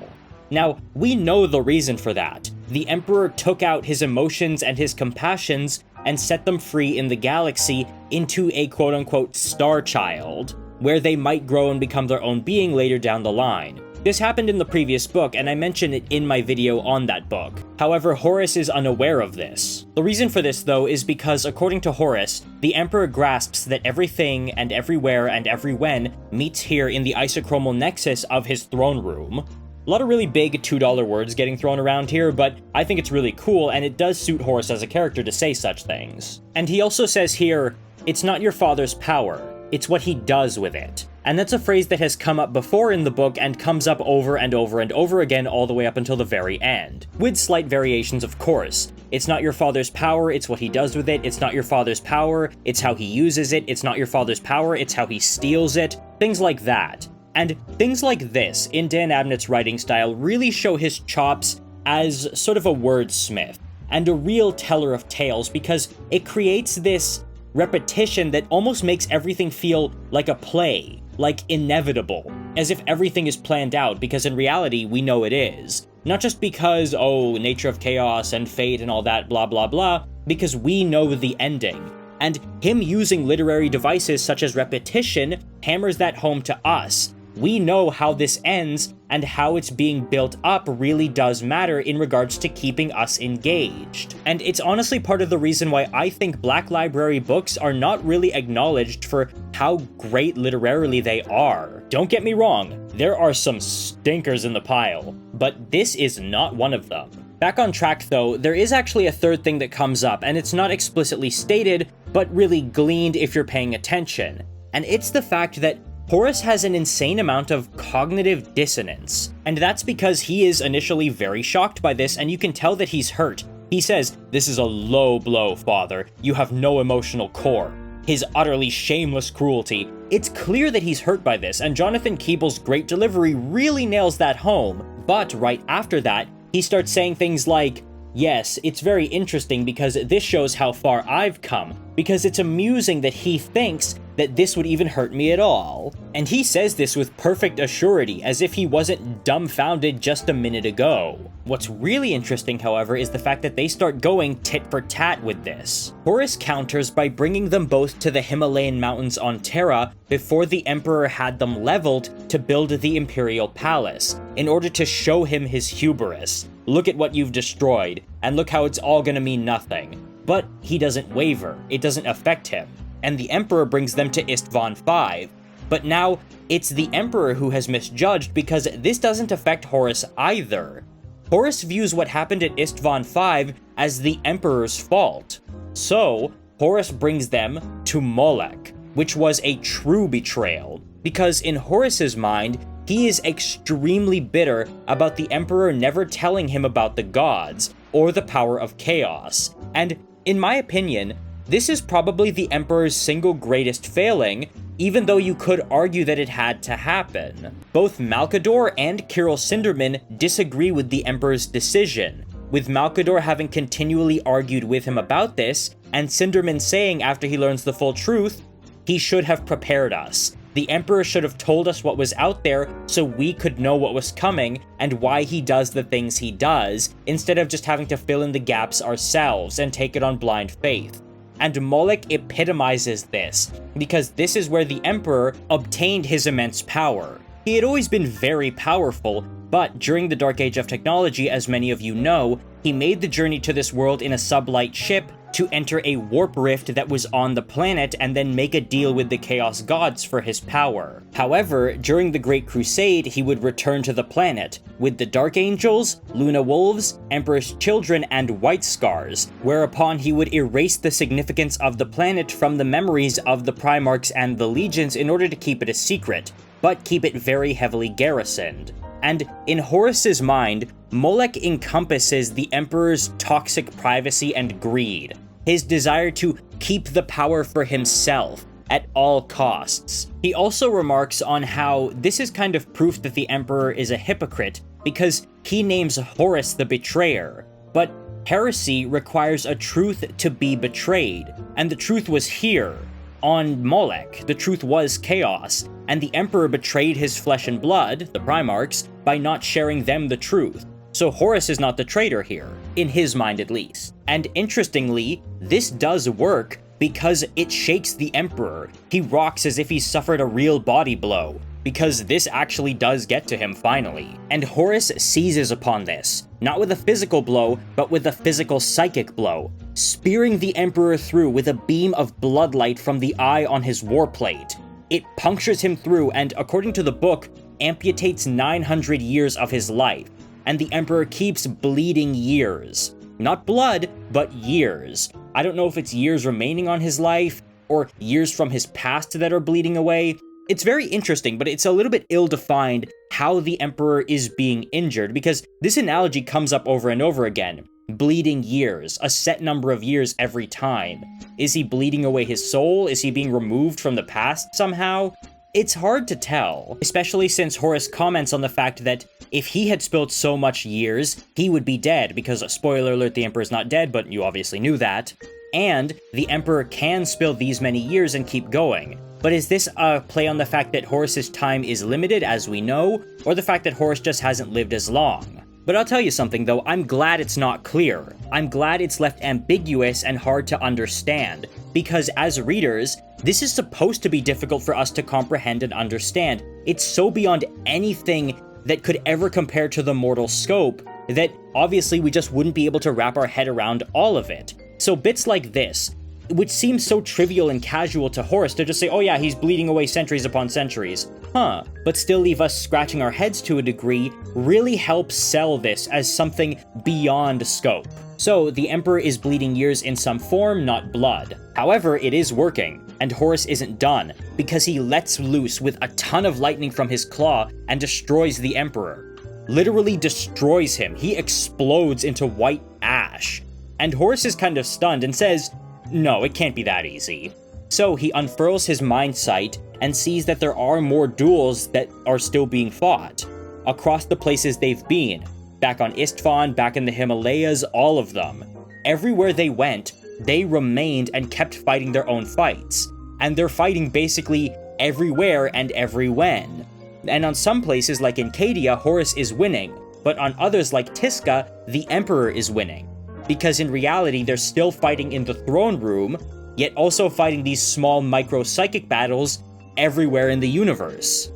Now, we know the reason for that. The Emperor took out his emotions and his compassions and set them free in the galaxy into a quote-unquote star child, where they might grow and become their own being later down the line. This happened in the previous book, and I mentioned it in my video on that book. However, Horus is unaware of this. The reason for this, though, is because, according to Horus, the Emperor grasps that everything and everywhere and everywhen meets here in the isochromal nexus of his throne room. A lot of really big $2 words getting thrown around here, but I think it's really cool, and it does suit Horus as a character to say such things. And he also says here, it's not your father's power, it's what he does with it. And that's a phrase that has come up before in the book and comes up over and over and over again all the way up until the very end. With slight variations, of course. It's not your father's power, it's what he does with it. It's not your father's power, it's how he uses it. It's not your father's power, it's how he steals it. Things like that. And things like this, in Dan Abnett's writing style, really show his chops as sort of a wordsmith and a real teller of tales, because it creates this repetition that almost makes everything feel like a play, like inevitable, as if everything is planned out, because in reality, we know it is. Not just because, oh, nature of chaos and fate and all that blah blah blah, because we know the ending. And him using literary devices such as repetition hammers that home to us. We know how this ends, and how it's being built up really does matter in regards to keeping us engaged. And it's honestly part of the reason why I think Black Library books are not really acknowledged for how great literarily they are. Don't get me wrong, there are some stinkers in the pile, but this is not one of them. Back on track though, there is actually a third thing that comes up, and it's not explicitly stated, but really gleaned if you're paying attention. And it's the fact that Horus has an insane amount of cognitive dissonance, and that's because he is initially very shocked by this, and you can tell that he's hurt. He says, "This is a low blow, father. You have no emotional core." His utterly shameless cruelty. It's clear that he's hurt by this, and Jonathan Keeble's great delivery really nails that home. But right after that, he starts saying things like, "Yes, it's very interesting because this shows how far I've come, because it's amusing that he thinks that this would even hurt me at all." And he says this with perfect assurity, as if he wasn't dumbfounded just a minute ago. What's really interesting, however, is the fact that they start going tit for tat with this. Horus counters by bringing them both to the Himalayan mountains on Terra before the Emperor had them leveled to build the Imperial Palace, in order to show him his hubris. Look at what you've destroyed, and look how it's all gonna mean nothing. But he doesn't waver, it doesn't affect him. And the Emperor brings them to Istvan V. But now, it's the Emperor who has misjudged, because this doesn't affect Horus either. Horus views what happened at Istvan V as the Emperor's fault. So, Horus brings them to Molech, which was a true betrayal, because in Horus's mind, he is extremely bitter about the Emperor never telling him about the gods, or the power of chaos. And, in my opinion, this is probably the Emperor's single greatest failing, even though you could argue that it had to happen. Both Malkador and Kirill Sinderman disagree with the Emperor's decision. with Malkador having continually argued with him about this, and Cinderman saying after he learns the full truth, "He should have prepared us. The Emperor should have told us what was out there so we could know what was coming and why he does the things he does, instead of just having to fill in the gaps ourselves and take it on blind faith." And Moloch epitomizes this, because this is where the Emperor obtained his immense power. He had always been very powerful, but during the Dark Age of technology, as many of you know, he made the journey to this world in a sublight ship to enter a warp rift that was on the planet and then make a deal with the Chaos Gods for his power. However, during the Great Crusade, he would return to the planet, with the Dark Angels, Luna Wolves, Emperor's Children, and White Scars, whereupon he would erase the significance of the planet from the memories of the Primarchs and the Legions in order to keep it a secret, but keep it very heavily garrisoned. And in Horus's mind, Moloch encompasses the Emperor's toxic privacy and greed, his desire to keep the power for himself at all costs. He also remarks on how this is kind of proof that the Emperor is a hypocrite, because he names Horus the betrayer, but heresy requires a truth to be betrayed, and the truth was here, on Moloch. The truth was chaos, and the Emperor betrayed his flesh and blood, the Primarchs, by not sharing them the truth. So Horus is not the traitor here, in his mind at least. And interestingly, this does work because it shakes the Emperor. He rocks as if he suffered a real body blow, because this actually does get to him finally. And Horus seizes upon this, not with a physical blow, but with a physical psychic blow, spearing the Emperor through with a beam of bloodlight from the eye on his warplate. It punctures him through and, according to the book, amputates 900 years of his life, and the Emperor keeps bleeding years. Not blood, but years. I don't know if it's years remaining on his life, or years from his past that are bleeding away. It's very interesting, but it's a little bit ill-defined how the Emperor is being injured, because this analogy comes up over and over again. Bleeding years, a set number of years every time. Is he bleeding away his soul? Is he being removed from the past somehow? It's hard to tell, especially since Horus comments on the fact that if he had spilled so much years, he would be dead, because, spoiler alert, the Emperor's not dead, but you obviously knew that. And the Emperor can spill these many years and keep going. But is this a play on the fact that Horus's time is limited, as we know, or the fact that Horus just hasn't lived as long? But I'll tell you something though, I'm glad it's not clear. I'm glad it's left ambiguous and hard to understand, because as readers, this is supposed to be difficult for us to comprehend and understand. It's so beyond anything that could ever compare to the mortal scope that obviously we just wouldn't be able to wrap our head around all of it. So bits like this, which seems so trivial and casual to Horus to just say, oh yeah, he's bleeding away centuries upon centuries, but still leave us scratching our heads to a degree, really helps sell this as something beyond scope. So the Emperor is bleeding years in some form, not blood. However, it is working, and Horus isn't done, because he lets loose with a ton of lightning from his claw and destroys the Emperor. Literally destroys him. He explodes into white ash. And Horus is kind of stunned and says, no, it can't be that easy. So he unfurls his mind sight and sees that there are more duels that are still being fought across the places they've been. Back on Istvan, back in the Himalayas, all of them. Everywhere they went, they remained and kept fighting their own fights. And they're fighting basically everywhere and every when. And on some places like in Cadia, Horus is winning, but on others like Tisca, the Emperor is winning. Because in reality, they're still fighting in the throne room, yet also fighting these small micro-psychic battles everywhere in the universe.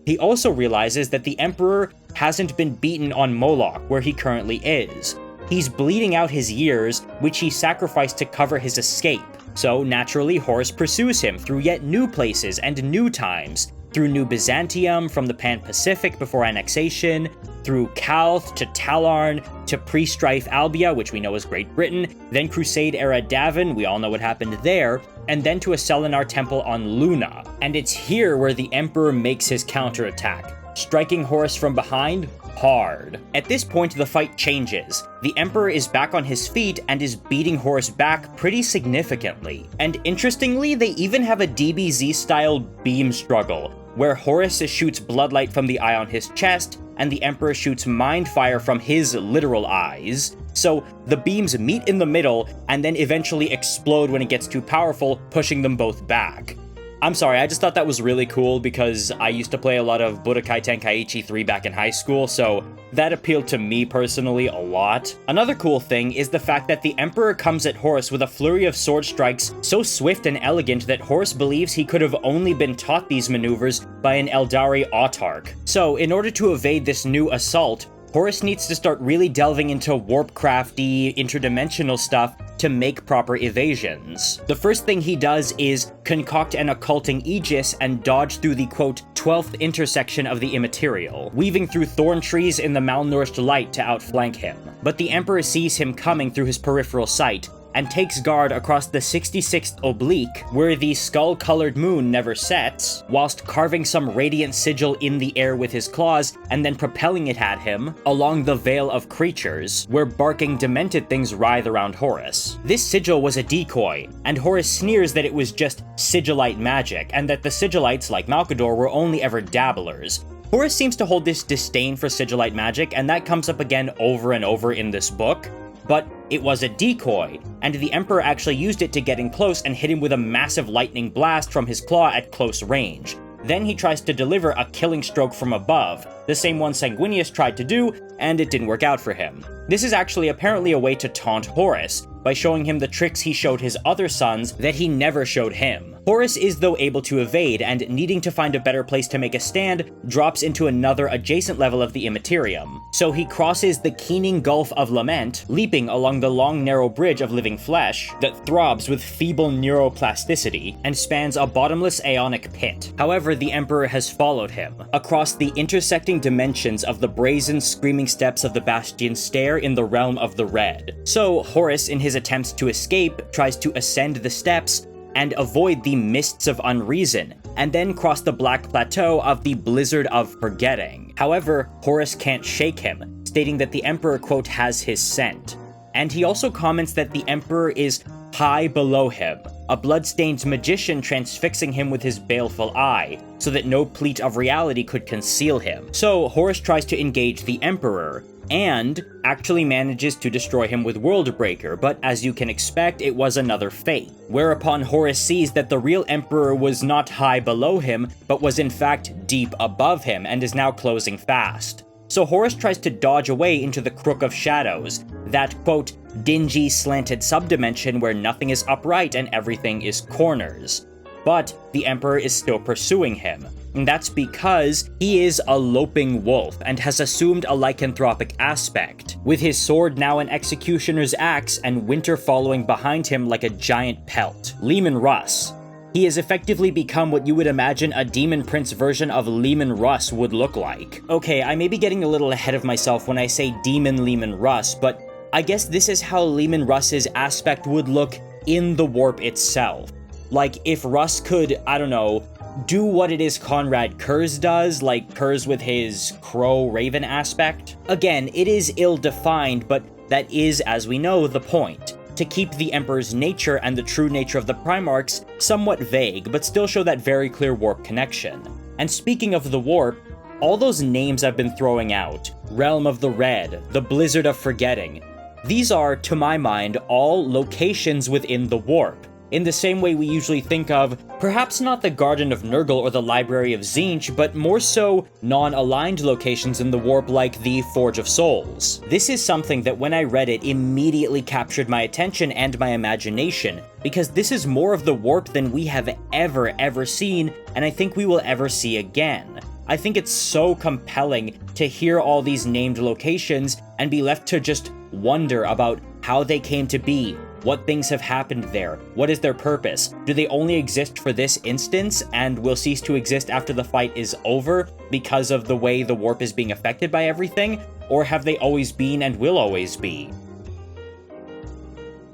He also realizes that the Emperor hasn't been beaten on Moloch, where he currently is. He's bleeding out his years, which he sacrificed to cover his escape. So naturally, Horus pursues him through yet new places and new times, through New Byzantium from the Pan-Pacific before annexation, through Calth to Talarn, to pre-strife Albia, which we know is Great Britain, then Crusade-era Davin, we all know what happened there, and then to a Selenar temple on Luna. And it's here where the Emperor makes his counterattack, striking Horus from behind hard. At this point, the fight changes. The Emperor is back on his feet and is beating Horus back pretty significantly. And interestingly, they even have a DBZ-style beam struggle, where Horus shoots bloodlight from the eye on his chest, and the Emperor shoots mind fire from his literal eyes. So the beams meet in the middle, and then eventually explode when it gets too powerful, pushing them both back. I'm sorry, I just thought that was really cool because I used to play a lot of Budokai Tenkaichi 3 back in high school, so that appealed to me personally a lot. Another cool thing is the fact that the Emperor comes at Horus with a flurry of sword strikes so swift and elegant that Horus believes he could have only been taught these maneuvers by an Eldari autarch. So, in order to evade this new assault, Horus needs to start really delving into warpcrafty, interdimensional stuff to make proper evasions. The first thing he does is concoct an occulting aegis and dodge through the, quote, 12th intersection of the immaterial, weaving through thorn trees in the malnourished light to outflank him. But the Emperor sees him coming through his peripheral sight, and takes guard across the 66th oblique, where the skull-colored moon never sets, whilst carving some radiant sigil in the air with his claws, and then propelling it at him, along the Vale of Creatures, where barking demented things writhe around Horus. This sigil was a decoy, and Horus sneers that it was just sigilite magic, and that the sigilites, like Malkador, were only ever dabblers. Horus seems to hold this disdain for sigilite magic, and that comes up again over and over in this book. But it was a decoy, and the Emperor actually used it to get in close and hit him with a massive lightning blast from his claw at close range. Then he tries to deliver a killing stroke from above, the same one Sanguinius tried to do, and it didn't work out for him. This is actually apparently a way to taunt Horus, by showing him the tricks he showed his other sons that he never showed him. Horus is though able to evade, and needing to find a better place to make a stand, drops into another adjacent level of the Immaterium. So he crosses the Keening Gulf of Lament, leaping along the long narrow bridge of living flesh that throbs with feeble neuroplasticity, and spans a bottomless aeonic pit. However, the Emperor has followed him, across the intersecting dimensions of the brazen screaming steps of the Bastion Stair in the realm of the Red. So Horus, in his attempts to escape, tries to ascend the steps and avoid the Mists of Unreason, and then cross the Black Plateau of the Blizzard of Forgetting. However, Horus can't shake him, stating that the Emperor, quote, has his scent. And he also comments that the Emperor is high below him, a bloodstained magician transfixing him with his baleful eye, so that no pleat of reality could conceal him. So Horus tries to engage the Emperor, and actually manages to destroy him with Worldbreaker, but as you can expect, it was another fate. Whereupon Horus sees that the real Emperor was not high below him, but was in fact deep above him, and is now closing fast. So Horus tries to dodge away into the Crook of Shadows, that, quote, dingy slanted subdimension where nothing is upright and everything is corners. But the Emperor is still pursuing him. And that's because he is a loping wolf and has assumed a lycanthropic aspect, with his sword now an executioner's axe and Winter following behind him like a giant pelt. Leman Russ. He has effectively become what you would imagine a Demon Prince version of Leman Russ would look like. Okay, I may be getting a little ahead of myself when I say Demon Leman Russ, but I guess this is how Leman Russ's aspect would look in the warp itself. Like, if Russ could, I don't know, do what it is Conrad Kurz does, like Kurz with his crow-raven aspect. Again, it is ill-defined, but that is, as we know, the point. To keep the Emperor's nature and the true nature of the Primarchs somewhat vague, but still show that very clear warp connection. And speaking of the warp, all those names I've been throwing out, Realm of the Red, the Blizzard of Forgetting, these are, to my mind, all locations within the warp. In the same way we usually think of, perhaps not the Garden of Nurgle or the Library of Tzeentch, but more so non-aligned locations in the warp like the Forge of Souls. This is something that when I read it immediately captured my attention and my imagination, because this is more of the warp than we have ever seen, and I think we will ever see again. I think it's so compelling to hear all these named locations and be left to just wonder about how they came to be. What things have happened there? What is their purpose? Do they only exist for this instance and will cease to exist after the fight is over because of the way the warp is being affected by everything? Or have they always been and will always be?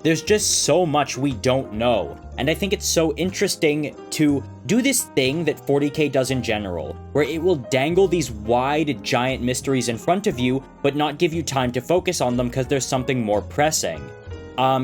There's just so much we don't know, and I think it's so interesting to do this thing that 40k does in general, where it will dangle these wide, giant mysteries in front of you, but not give you time to focus on them because there's something more pressing.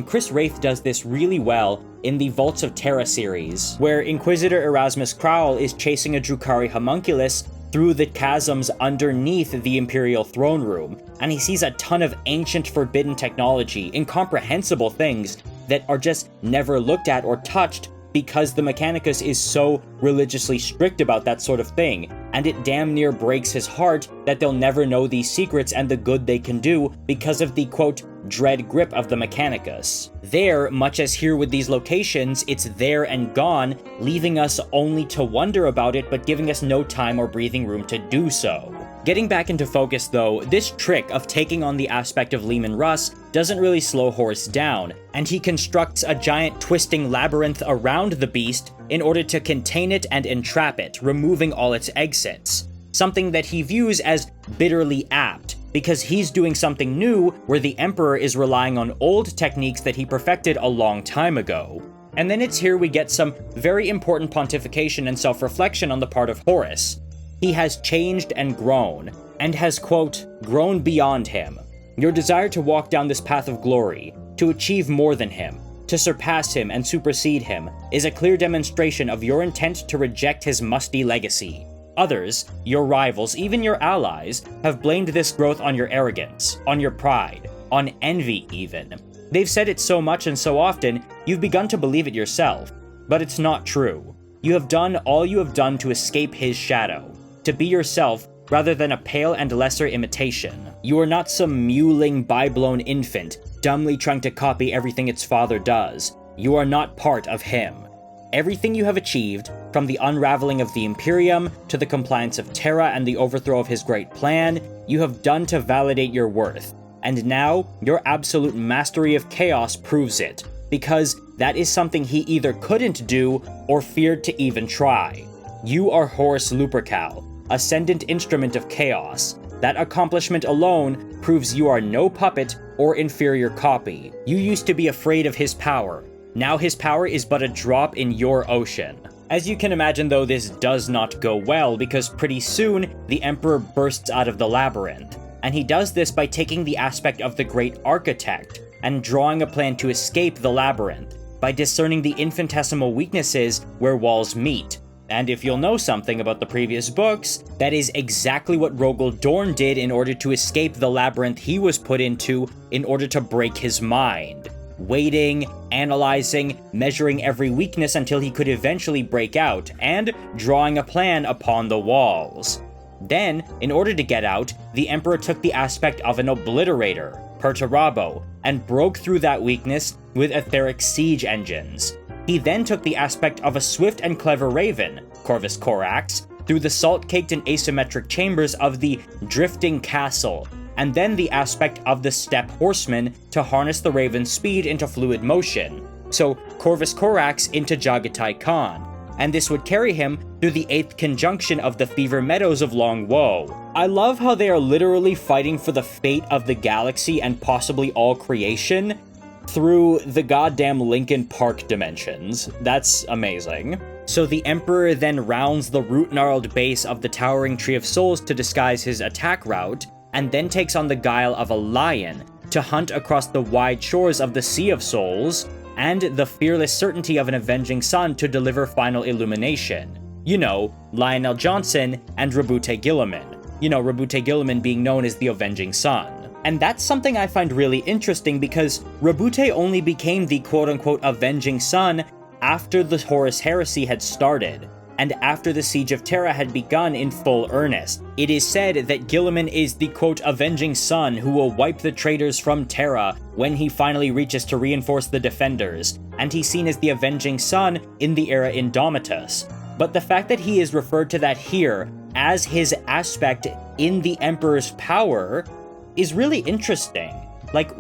Chris Wraith does this really well in the Vaults of Terra series, where Inquisitor Erasmus Crowell is chasing a Drukhari homunculus through the chasms underneath the Imperial throne room, and he sees a ton of ancient forbidden technology, incomprehensible things that are just never looked at or touched because the Mechanicus is so religiously strict about that sort of thing, and it damn near breaks his heart that they'll never know these secrets and the good they can do because of the, quote, dread grip of the Mechanicus. There, much as here with these locations, it's there and gone, leaving us only to wonder about it but giving us no time or breathing room to do so. Getting back into focus though, this trick of taking on the aspect of Leman Russ doesn't really slow Horus down, and he constructs a giant twisting labyrinth around the beast in order to contain it and entrap it, removing all its exits. Something that he views as bitterly apt, because he's doing something new where the Emperor is relying on old techniques that he perfected a long time ago. And then it's here we get some very important pontification and self-reflection on the part of Horus. He has changed and grown, and has, quote, grown beyond him. Your desire to walk down this path of glory, to achieve more than him, to surpass him and supersede him, is a clear demonstration of your intent to reject his musty legacy. Others, your rivals, even your allies, have blamed this growth on your arrogance, on your pride, on envy even. They've said it so much and so often, you've begun to believe it yourself. But it's not true. You have done all you have done to escape his shadow, to be yourself rather than a pale and lesser imitation. You are not some mewling, by-blown infant, dumbly trying to copy everything its father does. You are not part of him. Everything you have achieved, from the unraveling of the Imperium to the compliance of Terra and the overthrow of his great plan, you have done to validate your worth. And now, your absolute mastery of chaos proves it, because that is something he either couldn't do or feared to even try. You are Horus Lupercal, ascendant instrument of chaos. That accomplishment alone proves you are no puppet or inferior copy. You used to be afraid of his power. Now his power is but a drop in your ocean. As you can imagine though, this does not go well because pretty soon the Emperor bursts out of the labyrinth. And he does this by taking the aspect of the Great Architect and drawing a plan to escape the labyrinth by discerning the infinitesimal weaknesses where walls meet. And if you'll know something about the previous books, that is exactly what Rogel Dorn did in order to escape the labyrinth he was put into in order to break his mind. Waiting, analyzing, measuring every weakness until he could eventually break out, and drawing a plan upon the walls. Then, in order to get out, the Emperor took the aspect of an obliterator, Perturabo, and broke through that weakness with etheric siege engines. He then took the aspect of a swift and clever raven, Corvus Corax, through the salt-caked and asymmetric chambers of the drifting castle, and then the aspect of the steppe horseman to harness the raven's speed into fluid motion, so Corvus Corax into Jagatai Khan, and this would carry him through the 8th conjunction of the Fever Meadows of Long Woe. I love how they are literally fighting for the fate of the galaxy and possibly all creation through the goddamn Linkin Park dimensions. That's amazing. So the Emperor then rounds the root-gnarled base of the Towering Tree of Souls to disguise his attack route, and then takes on the guile of a lion to hunt across the wide shores of the Sea of Souls, and the fearless certainty of an avenging sun to deliver final illumination. You know, Lionel Johnson and Rabute Gilliman. You know, Rabute Gilliman being known as the Avenging Sun. And that's something I find really interesting because Rabute only became the quote-unquote Avenging Sun after the Horus Heresy had started, and after the Siege of Terra had begun in full earnest. It is said that Gilliman is the quote Avenging Sun who will wipe the traitors from Terra when he finally reaches to reinforce the defenders, and he's seen as the Avenging Sun in the era Indomitus. But the fact that he is referred to that here as his aspect in the Emperor's power is really interesting. Like,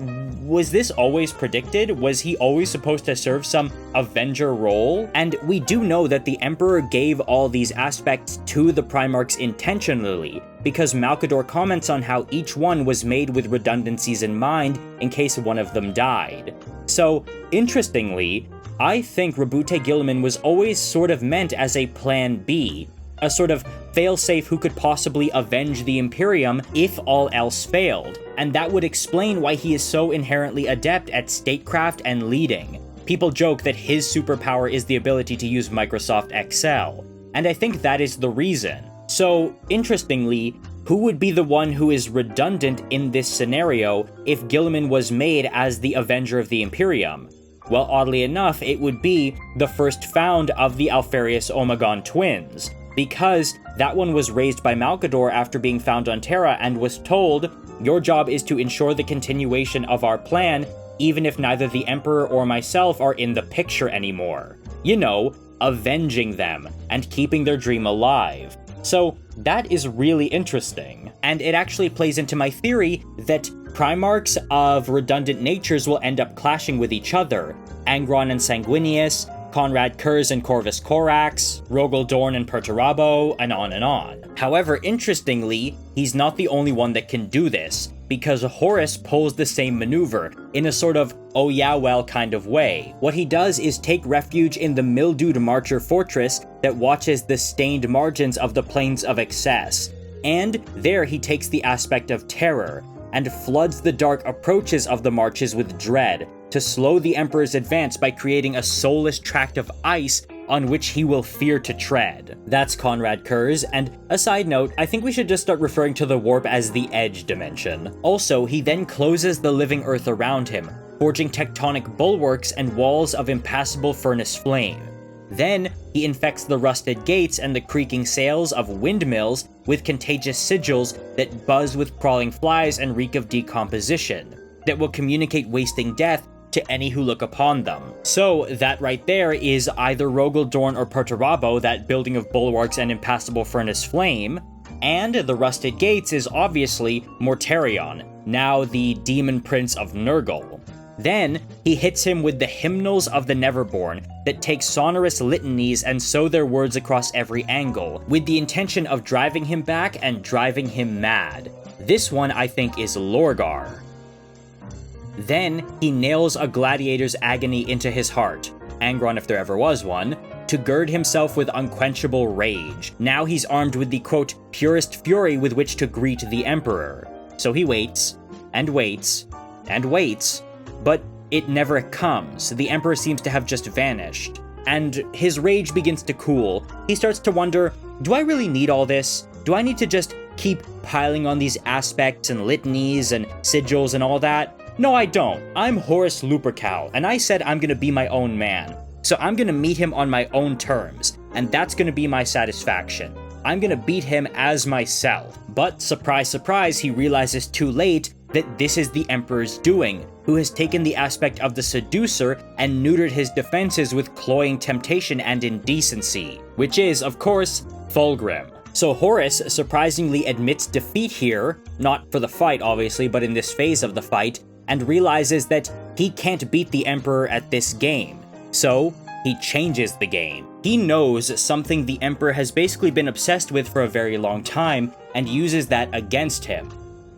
was this always predicted? Was he always supposed to serve some Avenger role? And we do know that the Emperor gave all these aspects to the Primarchs intentionally, because Malkador comments on how each one was made with redundancies in mind in case one of them died. So, interestingly, I think Rabute Gilliman was always sort of meant as a plan B, a sort of failsafe who could possibly avenge the Imperium if all else failed, and that would explain why he is so inherently adept at statecraft and leading. People joke that his superpower is the ability to use Microsoft Excel, and I think that is the reason. So, interestingly, who would be the one who is redundant in this scenario if Guilliman was made as the Avenger of the Imperium? Well, oddly enough, it would be the first found of the Alpharius Omegon twins, because that one was raised by Malkador after being found on Terra and was told, "Your job is to ensure the continuation of our plan, even if neither the Emperor or myself are in the picture anymore." You know, avenging them and keeping their dream alive. So that is really interesting. And it actually plays into my theory that Primarchs of redundant natures will end up clashing with each other. Angron and Sanguinius, Conrad Kurz and Corvus Corax, Rogel Dorn and Perturabo, and on and on. However, interestingly, he's not the only one that can do this, because Horus pulls the same maneuver, in a sort of oh yeah well kind of way. What he does is take refuge in the mildewed Marcher Fortress that watches the stained margins of the Plains of Excess, and there he takes the aspect of terror, and floods the dark approaches of the marches with dread, to slow the Emperor's advance by creating a soulless tract of ice on which he will fear to tread. That's Conrad Kurz, and a side note, I think we should just start referring to the warp as the Edge dimension. Also, he then closes the living earth around him, forging tectonic bulwarks and walls of impassable furnace flame. Then, he infects the rusted gates and the creaking sails of windmills with contagious sigils that buzz with crawling flies and reek of decomposition, that will communicate wasting death to any who look upon them. So, that right there is either Rogel Dorn or Perturabo, that building of bulwarks and impassable furnace flame, and the rusted gates is obviously Mortarion, now the demon prince of Nurgle. Then, he hits him with the hymnals of the Neverborn that take sonorous litanies and sow their words across every angle, with the intention of driving him back and driving him mad. This one, I think, is Lorgar. Then, he nails a gladiator's agony into his heart, Angron if there ever was one, to gird himself with unquenchable rage. Now he's armed with the, quote, purest fury with which to greet the Emperor. So he waits, and waits, and waits, but it never comes. The Emperor seems to have just vanished. And his rage begins to cool. He starts to wonder, do I really need all this? Do I need to just keep piling on these aspects and litanies and sigils and all that? No, I don't. I'm Horus Lupercal, and I said I'm gonna be my own man. So I'm gonna meet him on my own terms, and that's gonna be my satisfaction. I'm gonna beat him as myself. But surprise, surprise, he realizes too late that this is the Emperor's doing, who has taken the aspect of the seducer and neutered his defenses with cloying temptation and indecency, which is, of course, Fulgrim. So Horus surprisingly admits defeat here, not for the fight obviously, but in this phase of the fight, and realizes that he can't beat the Emperor at this game. So, he changes the game. He knows something the Emperor has basically been obsessed with for a very long time, and uses that against him.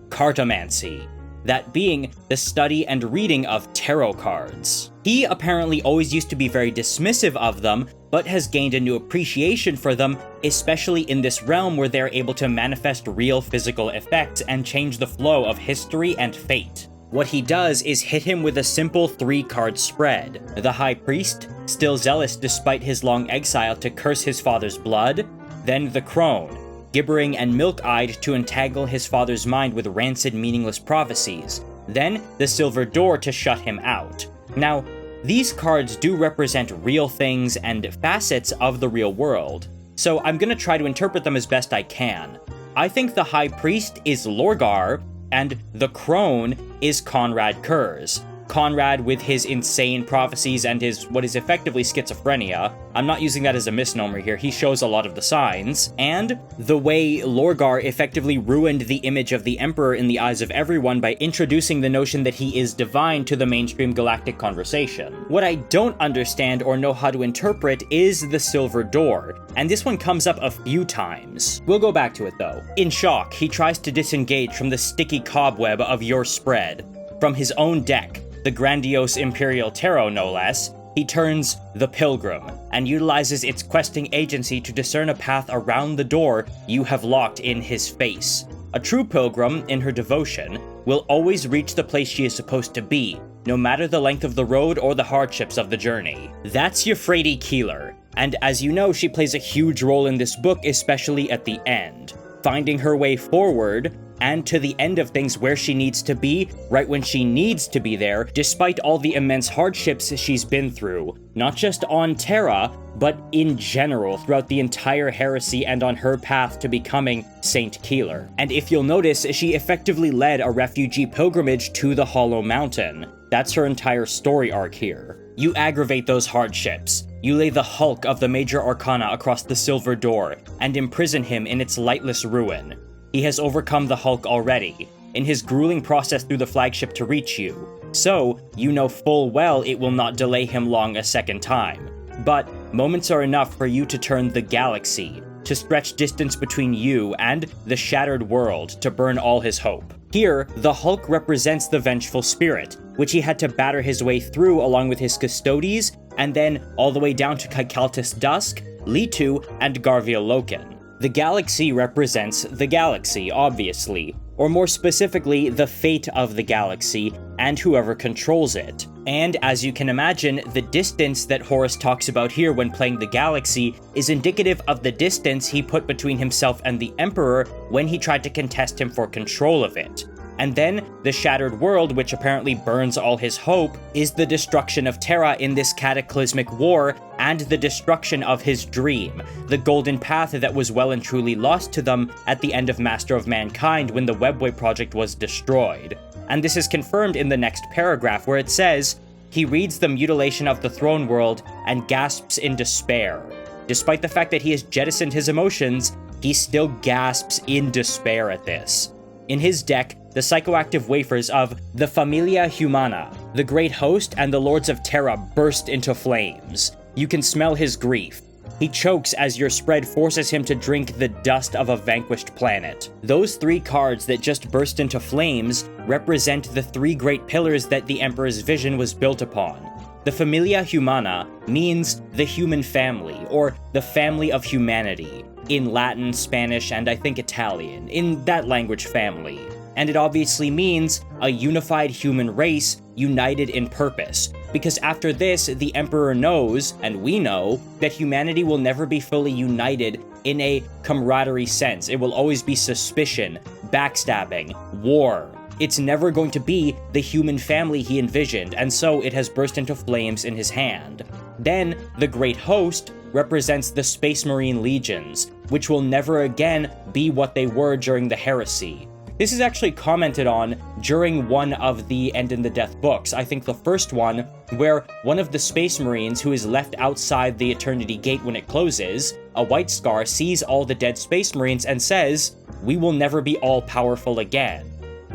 Cartomancy. That being the study and reading of tarot cards. He apparently always used to be very dismissive of them, but has gained a new appreciation for them, especially in this realm where they're able to manifest real physical effects and change the flow of history and fate. What he does is hit him with a simple 3-card spread. The High Priest, still zealous despite his long exile to curse his father's blood. Then the Crone, gibbering and milk-eyed to entangle his father's mind with rancid, meaningless prophecies. Then the Silver Door to shut him out. Now, these cards do represent real things and facets of the real world, so I'm gonna try to interpret them as best I can. I think the High Priest is Lorgar, and the Crone is Conrad Kurz. Conrad with his insane prophecies and his what is effectively schizophrenia. I'm not using that as a misnomer here, he shows a lot of the signs. And the way Lorgar effectively ruined the image of the Emperor in the eyes of everyone by introducing the notion that he is divine to the mainstream galactic conversation. What I don't understand or know how to interpret is the Silver Door, and this one comes up a few times. We'll go back to it though. In shock, he tries to disengage from the sticky cobweb of your spread. From his own deck, the grandiose Imperial Tarot no less, he turns the Pilgrim, and utilizes its questing agency to discern a path around the door you have locked in his face. A true pilgrim, in her devotion, will always reach the place she is supposed to be, no matter the length of the road or the hardships of the journey. That's Euphrates Keeler, and as you know, she plays a huge role in this book, especially at the end, finding her way forward and to the end of things where she needs to be, right when she needs to be there, despite all the immense hardships she's been through, not just on Terra, but in general throughout the entire heresy and on her path to becoming Saint Keeler. And if you'll notice, she effectively led a refugee pilgrimage to the Hollow Mountain. That's her entire story arc here. You aggravate those hardships. You lay the hulk of the Major Arcana across the Silver Door and imprison him in its lightless ruin. He has overcome the Hulk already, in his grueling process through the flagship to reach you, so you know full well it will not delay him long a second time. But moments are enough for you to turn the galaxy, to stretch distance between you and the shattered world to burn all his hope. Here, the Hulk represents the vengeful spirit, which he had to batter his way through along with his Custodes, and then all the way down to Kaikaltis Dusk, Litu, and Garvia Loken. The galaxy represents the galaxy, obviously, or more specifically, the fate of the galaxy and whoever controls it. And as you can imagine, the distance that Horus talks about here when playing the galaxy is indicative of the distance he put between himself and the Emperor when he tried to contest him for control of it. And then, the shattered world, which apparently burns all his hope, is the destruction of Terra in this cataclysmic war, and the destruction of his dream, the golden path that was well and truly lost to them at the end of Master of Mankind when the Webway project was destroyed. And this is confirmed in the next paragraph, where it says, "He reads the mutilation of the throne world and gasps in despair. Despite the fact that he has jettisoned his emotions, he still gasps in despair at this." In his deck, the psychoactive wafers of the Familia Humana, the Great Host, and the Lords of Terra burst into flames. You can smell his grief. He chokes as your spread forces him to drink the dust of a vanquished planet. Those three cards that just burst into flames represent the three great pillars that the Emperor's vision was built upon. The Familia Humana means the human family, or the family of humanity, in Latin, Spanish, and I think Italian, in that language family. And it obviously means a unified human race united in purpose, because after this, the Emperor knows, and we know, that humanity will never be fully united in a camaraderie sense. It will always be suspicion, backstabbing, war. It's never going to be the human family he envisioned, and so it has burst into flames in his hand. Then, the Great Host represents the Space Marine legions, which will never again be what they were during the Heresy. This is actually commented on during one of the End in the Death books, I think the first one, where one of the Space Marines who is left outside the Eternity Gate when it closes, a White Scar, sees all the dead Space Marines and says, "We will never be all-powerful again.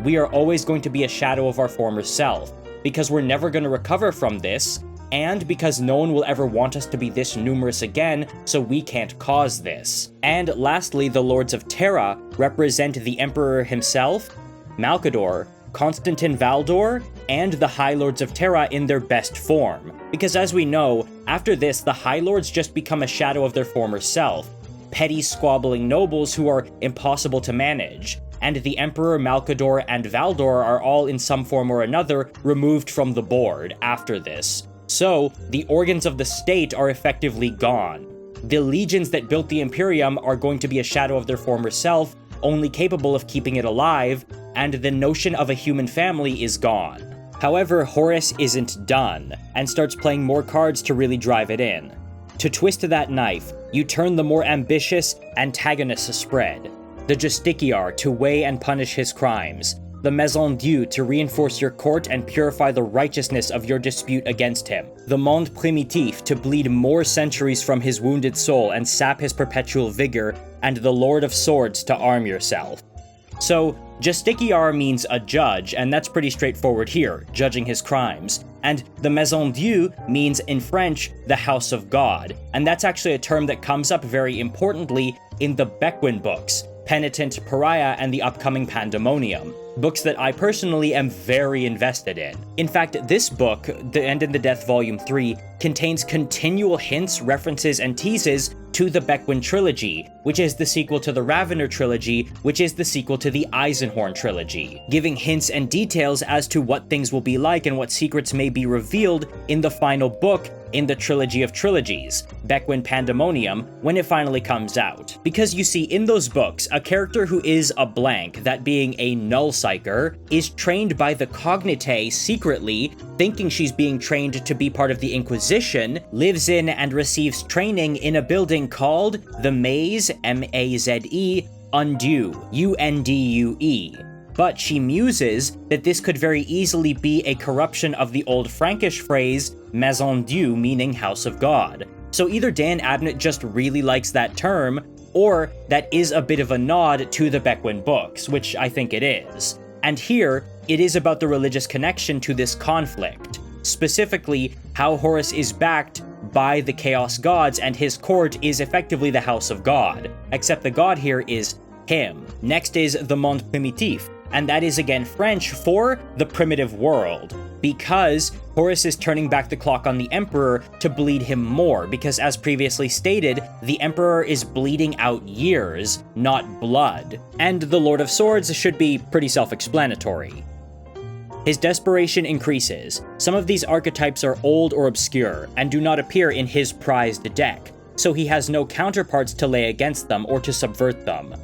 We are always going to be a shadow of our former self, because we're never going to recover from this, and because no one will ever want us to be this numerous again, so we can't cause this." And lastly, the Lords of Terra represent the Emperor himself, Malcador, Constantin Valdor, and the High Lords of Terra in their best form. Because as we know, after this, the High Lords just become a shadow of their former self, petty squabbling nobles who are impossible to manage. And the Emperor, Malcador, and Valdor are all in some form or another removed from the board after this. So, the organs of the state are effectively gone. The legions that built the Imperium are going to be a shadow of their former self, only capable of keeping it alive, and the notion of a human family is gone. However, Horus isn't done, and starts playing more cards to really drive it in. To twist that knife, you turn the more ambitious antagonist spread. The Justiciar to weigh and punish his crimes. The Maison Dieu to reinforce your court and purify the righteousness of your dispute against him. The Monde Primitif to bleed more centuries from his wounded soul and sap his perpetual vigor, and the Lord of Swords to arm yourself. So, Justiciar means a judge, and that's pretty straightforward here, judging his crimes. And the Maison Dieu means, in French, the House of God, and that's actually a term that comes up very importantly in the Bequin books, Penitent, Pariah, and the upcoming Pandemonium. Books that I personally am very invested in. In fact, this book, The End in the Death Volume 3, contains continual hints, references, and teases to the Bequin trilogy, which is the sequel to the Ravener trilogy, which is the sequel to the Eisenhorn trilogy, giving hints and details as to what things will be like and what secrets may be revealed in the final book in the Trilogy of Trilogies, Bequin Pandemonium, when it finally comes out. Because you see, in those books, a character who is a blank, that being a null psyker, is trained by the Cognitae secretly, thinking she's being trained to be part of the Inquisition, lives in and receives training in a building called the Maze, M-A-Z-E, Undue, U-N-D-U-E. But she muses that this could very easily be a corruption of the old Frankish phrase Maison Dieu, meaning House of God. So either Dan Abnett just really likes that term, or that is a bit of a nod to the Bequin books, which I think it is. And here, it is about the religious connection to this conflict. Specifically, how Horus is backed by the Chaos Gods and his court is effectively the House of God, except the god here is him. Next is the Monde Primitif, and that is again French for the primitive world, because Horus is turning back the clock on the Emperor to bleed him more, because as previously stated, the Emperor is bleeding out years, not blood. And the Lord of Swords should be pretty self-explanatory. His desperation increases. Some of these archetypes are old or obscure, and do not appear in his prized deck, so he has no counterparts to lay against them or to subvert them.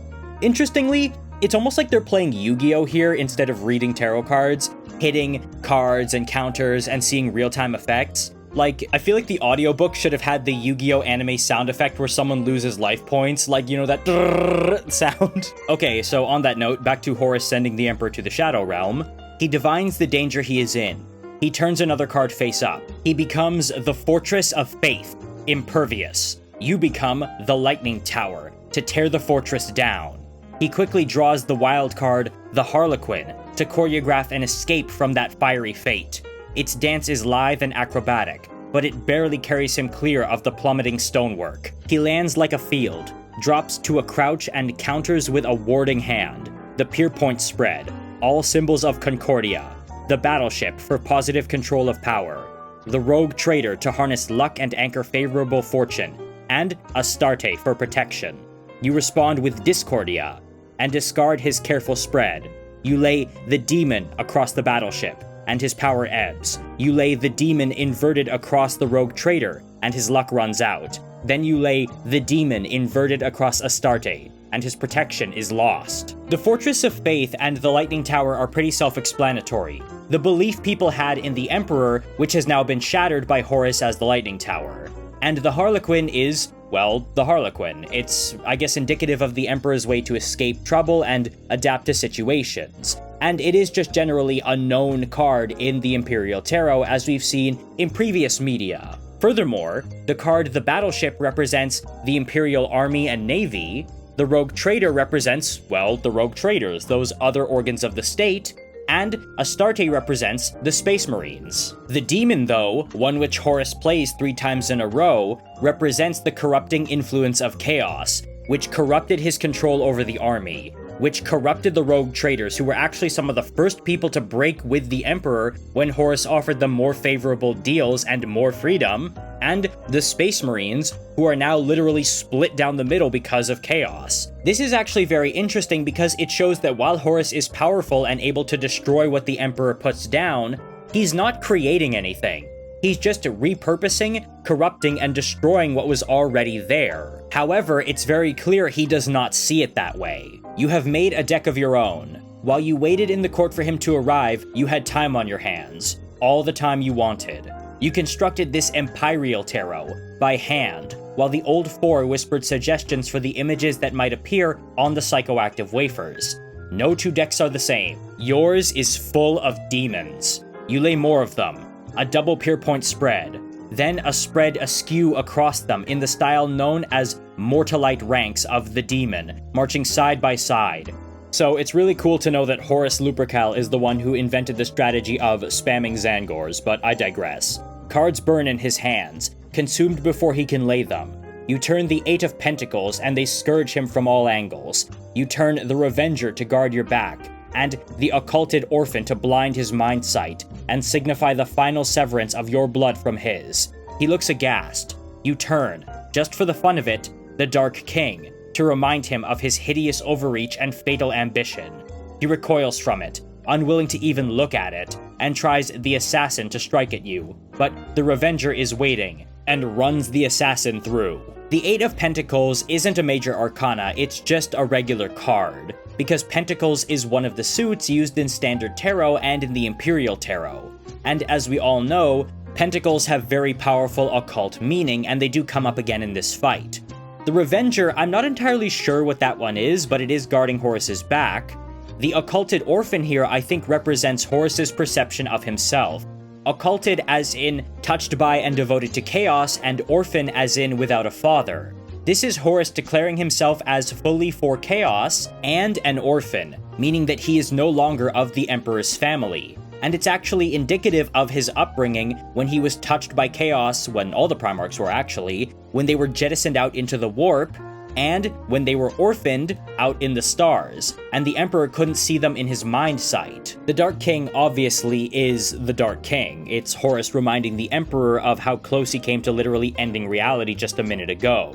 Interestingly, it's almost like they're playing Yu-Gi-Oh! Here instead of reading tarot cards, hitting cards and counters and seeing real-time effects. Like, I feel like the audiobook should have had the Yu-Gi-Oh! Anime sound effect where someone loses life points, like, you know, that drrrr sound. Okay, so on that note, back to Horus sending the Emperor to the Shadow Realm. He divines the danger he is in. He turns another card face up. He becomes the Fortress of Faith, impervious. You become the Lightning Tower, to tear the fortress down. He quickly draws the wild card, the Harlequin, to choreograph an escape from that fiery fate. Its dance is lithe and acrobatic, but it barely carries him clear of the plummeting stonework. He lands like a field, drops to a crouch and counters with a warding hand, the Pierpoint spread, all symbols of Concordia, the battleship for positive control of power, the rogue trader to harness luck and anchor favorable fortune, and Astarte for protection. You respond with Discordia, and discard his careful spread. You lay the demon across the battleship, and his power ebbs. You lay the demon inverted across the rogue trader, and his luck runs out. Then you lay the demon inverted across Astarte, and his protection is lost. The Fortress of Faith and the Lightning Tower are pretty self-explanatory. The belief people had in the Emperor, which has now been shattered by Horus as the Lightning Tower. And the Harlequin is, well, the Harlequin. It's, I guess, indicative of the Emperor's way to escape trouble and adapt to situations. And it is just generally a known card in the Imperial Tarot, as we've seen in previous media. Furthermore, the card The Battleship represents the Imperial Army and Navy. The Rogue Trader represents, well, the Rogue Traders, those other organs of the state. And Astarte represents the Space Marines. The demon, though, one which Horus plays 3 times in a row, represents the corrupting influence of chaos, which corrupted his control over the army, which corrupted the rogue traders, who were actually some of the first people to break with the Emperor when Horus offered them more favorable deals and more freedom, and the Space Marines, who are now literally split down the middle because of chaos. This is actually very interesting because it shows that while Horus is powerful and able to destroy what the Emperor puts down, he's not creating anything. He's just repurposing, corrupting, and destroying what was already there. However, it's very clear he does not see it that way. You have made a deck of your own. While you waited in the court for him to arrive, you had time on your hands. All the time you wanted. You constructed this Imperial Tarot by hand, while the old four whispered suggestions for the images that might appear on the psychoactive wafers. No 2 decks are the same. Yours is full of demons. You lay more of them. A double Pierpoint spread. Then a spread askew across them in the style known as Mortalite ranks of the demon, marching side by side. So it's really cool to know that Horus Lupercal is the one who invented the strategy of spamming Zangors, but I digress. Cards burn in his hands, consumed before he can lay them. You turn the 8 of Pentacles and they scourge him from all angles. You turn the Revenger to guard your back, and the Occulted Orphan to blind his mind sight, and signify the final severance of your blood from his. He looks aghast. You turn, just for the fun of it, the Dark King, to remind him of his hideous overreach and fatal ambition. He recoils from it, unwilling to even look at it, and tries the assassin to strike at you, but the Revenger is waiting, and runs the assassin through. The Eight of Pentacles isn't a major arcana, it's just a regular card, because Pentacles is one of the suits used in Standard Tarot and in the Imperial Tarot. And as we all know, Pentacles have very powerful occult meaning, and they do come up again in this fight. The Revenger, I'm not entirely sure what that one is, but it is guarding Horus's back. The occulted orphan here, I think, represents Horus's perception of himself. Occulted as in touched by and devoted to chaos, and orphan as in without a father. This is Horus declaring himself as fully for chaos and an orphan, meaning that he is no longer of the Emperor's family. And it's actually indicative of his upbringing when he was touched by chaos, when all the Primarchs were actually, when they were jettisoned out into the warp, and when they were orphaned out in the stars, and the Emperor couldn't see them in his mind sight. The Dark King obviously is the Dark King. It's Horus reminding the Emperor of how close he came to literally ending reality just a minute ago.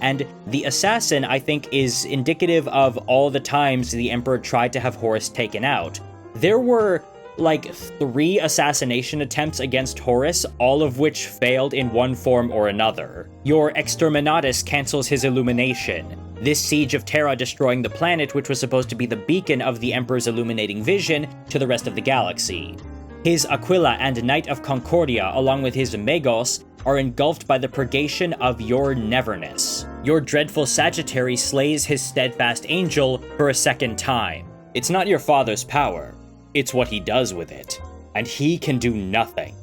And the assassin, I think, is indicative of all the times the Emperor tried to have Horus taken out. There were like 3 assassination attempts against Horus, all of which failed in one form or another. Your Exterminatus cancels his illumination, this siege of Terra destroying the planet which was supposed to be the beacon of the Emperor's illuminating vision to the rest of the galaxy. His Aquila and Knight of Concordia, along with his Megos, are engulfed by the purgation of your neverness. Your dreadful Sagittary slays his steadfast angel for a second time. It's not your father's power. It's what he does with it, and he can do nothing.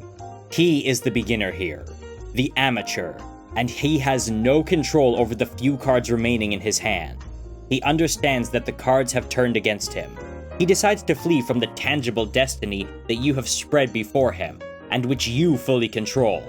He is the beginner here, the amateur, and he has no control over the few cards remaining in his hand. He understands that the cards have turned against him. He decides to flee from the tangible destiny that you have spread before him, and which you fully control.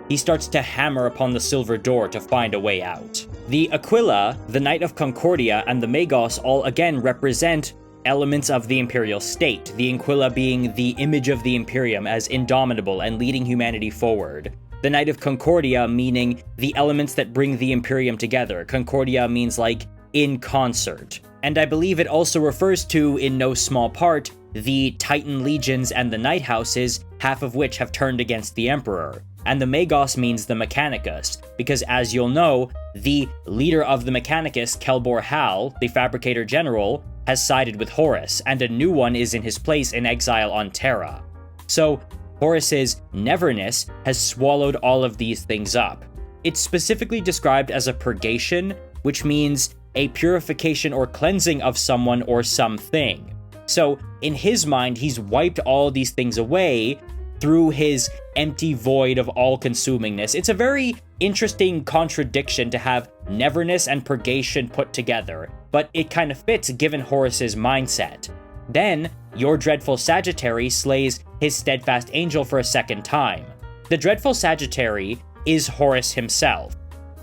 He starts to hammer upon the silver door to find a way out. The Aquila, the Knight of Concordia, and the Megos all again represent elements of the Imperial state, the Aquila being the image of the Imperium as indomitable and leading humanity forward. The Knight of Concordia meaning the elements that bring the Imperium together. Concordia means like in concert. And I believe it also refers to, in no small part, the Titan legions and the Night Houses, half of which have turned against the Emperor. And the Megos means the Mechanicus, because as you'll know, the leader of the Mechanicus, Kelbor Hal, the Fabricator General, has sided with Horus, and a new one is in his place in exile on Terra. So, Horus's neverness has swallowed all of these things up. It's specifically described as a purgation, which means a purification or cleansing of someone or something. So, in his mind, he's wiped all these things away through his empty void of all-consumingness. It's a very interesting contradiction to have neverness and purgation put together, but it kind of fits given Horus's mindset. Then, your dreadful Sagittary slays his steadfast angel for a second time. The dreadful Sagittary is Horus himself.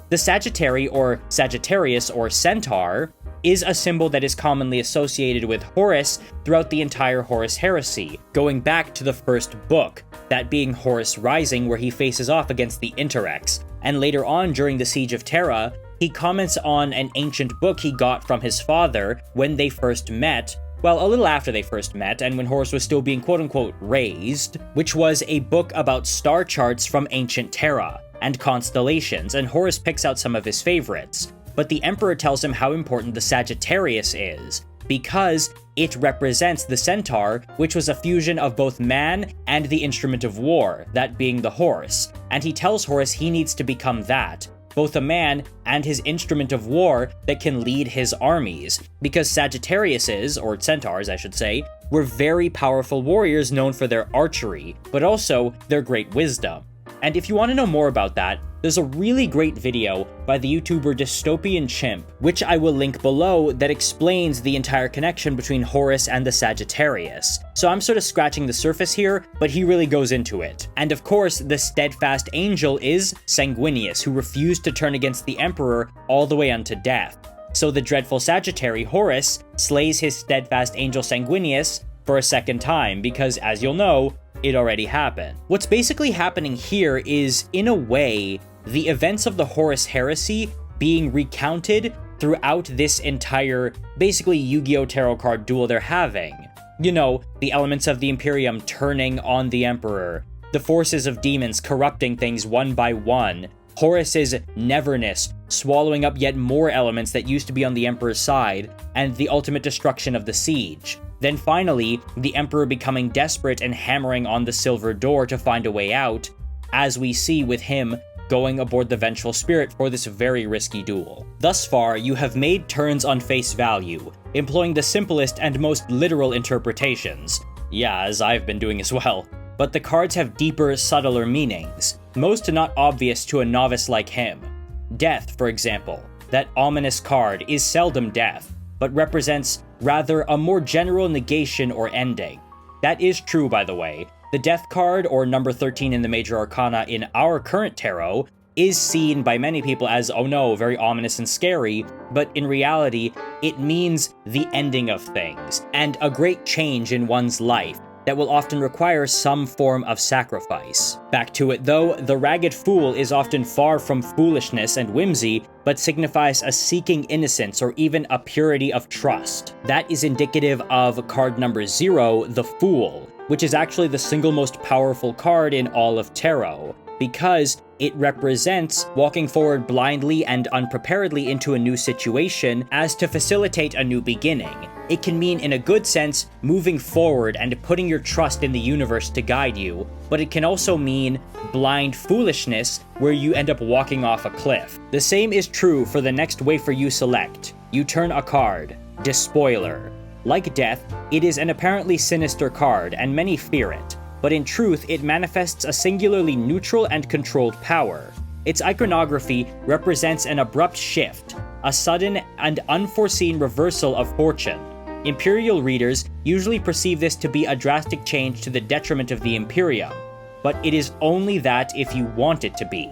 The Sagittary, or Sagittarius, or Centaur, is a symbol that is commonly associated with Horus throughout the entire horusheresy, going back to the first book, that being Horus Rising, where he faces off against the Interrex, and later on during the Siege of Terra, he comments on an ancient book he got from his father when they first met, well, a little after they first met, and when Horus was still being quote-unquote raised, which was a book about star charts from ancient Terra, and constellations, and Horus picks out some of his favorites. But the Emperor tells him how important the Sagittarius is, because it represents the Centaur, which was a fusion of both man and the instrument of war, that being the horse, and he tells Horus he needs to become that, both a man and his instrument of war that can lead his armies, because Sagittariuses, or Centaurs I should say, were very powerful warriors known for their archery, but also their great wisdom. And if you want to know more about that, there's a really great video by the YouTuber Dystopian Chimp, which I will link below, that explains the entire connection between Horus and the Sagittarius. So I'm sort of scratching the surface here, but he really goes into it. And of course, the steadfast angel is Sanguinius, who refused to turn against the Emperor all the way unto death. So the dreadful Sagittary, Horus, slays his steadfast angel Sanguinius for a second time, because as you'll know, it already happened. What's basically happening here is, in a way, the events of the Horus Heresy being recounted throughout this entire, basically, Yu-Gi-Oh! Tarot card duel they're having. You know, the elements of the Imperium turning on the Emperor, the forces of demons corrupting things one by one, Horus's neverness swallowing up yet more elements that used to be on the Emperor's side, and the ultimate destruction of the siege. Then finally, the Emperor becoming desperate and hammering on the silver door to find a way out, as we see with him going aboard the Vengeful Spirit for this very risky duel. Thus far, you have made turns on face value, employing the simplest and most literal interpretations. Yeah, as I've been doing as well. But the cards have deeper, subtler meanings, most not obvious to a novice like him. Death, for example, that ominous card is seldom death, but represents rather a more general negation or ending. That is true, by the way. The Death card, or number 13 in the Major Arcana in our current tarot, is seen by many people as, oh no, very ominous and scary, but in reality, it means the ending of things, and a great change in one's life that will often require some form of sacrifice. Back to it though, the Ragged Fool is often far from foolishness and whimsy, but signifies a seeking innocence or even a purity of trust. That is indicative of card number 0, the Fool, which is actually the single most powerful card in all of tarot, because it represents walking forward blindly and unpreparedly into a new situation as to facilitate a new beginning. It can mean, in a good sense, moving forward and putting your trust in the universe to guide you, but it can also mean blind foolishness, where you end up walking off a cliff. The same is true for the next wafer you select. You turn a card, Despoiler. Like Death, it is an apparently sinister card, and many fear it, but in truth it manifests a singularly neutral and controlled power. Its iconography represents an abrupt shift, a sudden and unforeseen reversal of fortune. Imperial readers usually perceive this to be a drastic change to the detriment of the Imperium, but it is only that if you want it to be.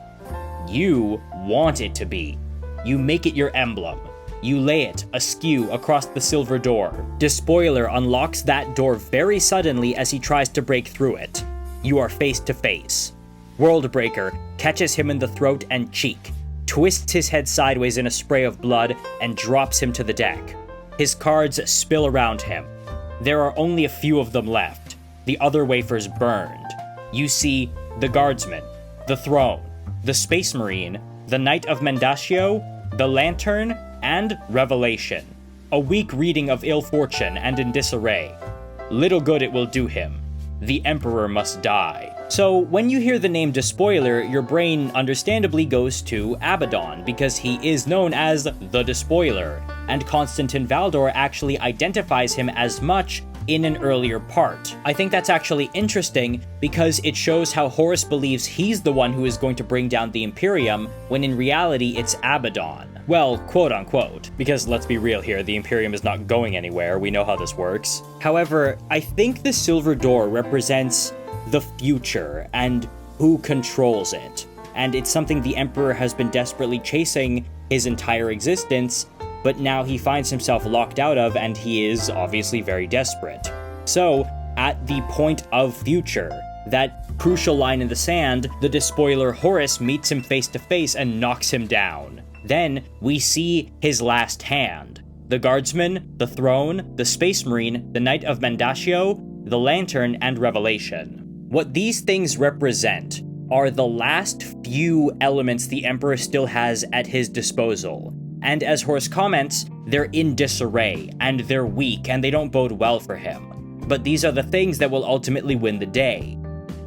You want it to be. You make it your emblem. You lay it askew across the silver door. Despoiler unlocks that door very suddenly as he tries to break through it. You are face to face. Worldbreaker catches him in the throat and cheek, twists his head sideways in a spray of blood, and drops him to the deck. His cards spill around him. There are only a few of them left. The other wafers burned. You see the Guardsman, the Throne, the Space Marine, the Knight of Mendacio, the Lantern, and Revelation. A weak reading of ill fortune and in disarray. Little good it will do him. The Emperor must die. So when you hear the name Despoiler, your brain understandably goes to Abaddon, because he is known as the Despoiler, and Constantin Valdor actually identifies him as much in an earlier part. I think that's actually interesting because it shows how Horus believes he's the one who is going to bring down the Imperium, when in reality it's Abaddon. Well, quote-unquote, because let's be real here, the Imperium is not going anywhere, we know how this works. However, I think the Silver Door represents the future and who controls it, and it's something the Emperor has been desperately chasing his entire existence, but now he finds himself locked out of, and he is obviously very desperate. So, at the point of future, that crucial line in the sand, the Despoiler Horus meets him face to face and knocks him down. Then, we see his last hand. The Guardsman, the Throne, the Space Marine, the Knight of Mendacio, the Lantern, and Revelation. What these things represent are the last few elements the Emperor still has at his disposal. And as Horus comments, they're in disarray, and they're weak, and they don't bode well for him. But these are the things that will ultimately win the day.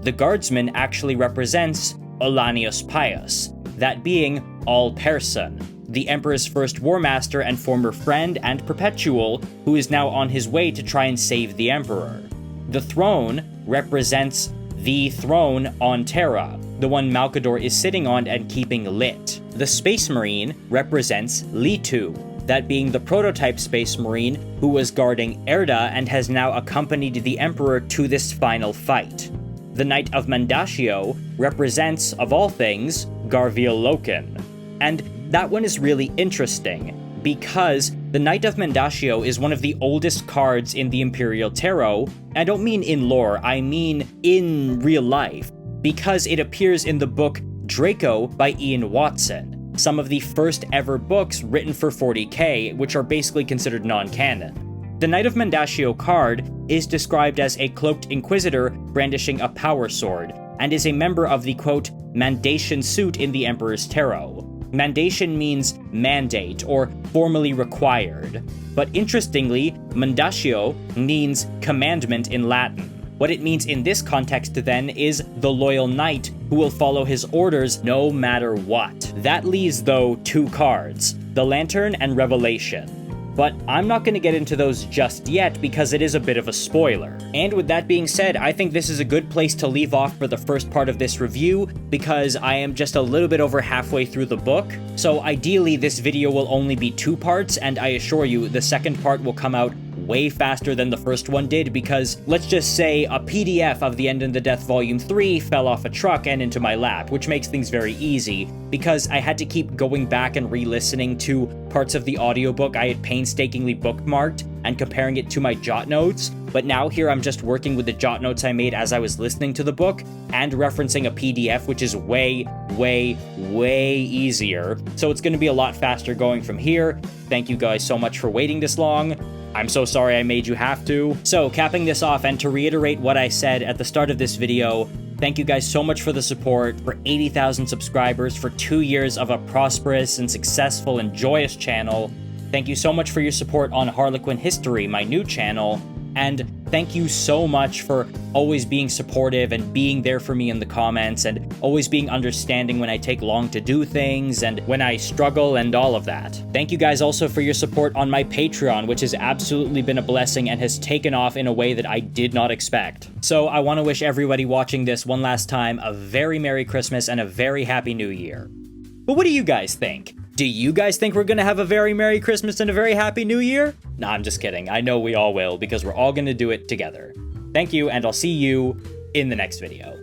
The Guardsman actually represents Olanios Pius, that being All-Person, the Emperor's first War Master and former friend and perpetual, who is now on his way to try and save the Emperor. The Throne represents the throne on Terra, the one Malkador is sitting on and keeping lit. The Space Marine represents Litu, that being the prototype Space Marine who was guarding Erda and has now accompanied the Emperor to this final fight. The Knight of Mendacio represents, of all things, Garviel Loken. And that one is really interesting, because the Knight of Mendacio is one of the oldest cards in the Imperial Tarot. I don't mean in lore, I mean in real life, because it appears in the book Draco by Ian Watson. some of the first ever books written for 40k, which are basically considered non-canon. The Knight of Mandashio card is described as a cloaked inquisitor brandishing a power sword, and is a member of the, quote, Mandation suit in the Emperor's Tarot. Mandation means mandate, or formally required. But interestingly, Mandashio means commandment in Latin. What it means in this context, then, is the loyal knight who will follow his orders no matter what. That leaves, though, 2 cards, the Lantern and Revelation. But I'm not going to get into those just yet because it is a bit of a spoiler. And with that being said, I think this is a good place to leave off for the first part of this review because I am just a little bit over halfway through the book. So ideally, this video will only be 2 parts, and I assure you the second part will come out way faster than the first one did because, let's just say, a PDF of The End in the Death Volume 3 fell off a truck and into my lap, which makes things very easy, because I had to keep going back and re-listening to parts of the audiobook I had painstakingly bookmarked and comparing it to my jot notes, but now here I'm just working with the jot notes I made as I was listening to the book and referencing a PDF, which is way easier, so it's going to be a lot faster going from here. Thank you guys so much for waiting this long. I'm so sorry I made you have to. So, capping this off, and to reiterate what I said at the start of this video, thank you guys so much for the support, for 80,000 subscribers, for 2 years of a prosperous and successful and joyous channel. Thank you so much for your support on Harlequin History, my new channel, and thank you so much for always being supportive and being there for me in the comments and always being understanding when I take long to do things and when I struggle and all of that. Thank you guys also for your support on my Patreon, which has absolutely been a blessing and has taken off in a way that I did not expect. So I want to wish everybody watching this one last time a very Merry Christmas and a very Happy New Year. But what do you guys think? Do you guys think we're gonna have a very Merry Christmas and a very Happy New Year? Nah, I'm just kidding. I know we all will, because we're all gonna do it together. Thank you, and I'll see you in the next video.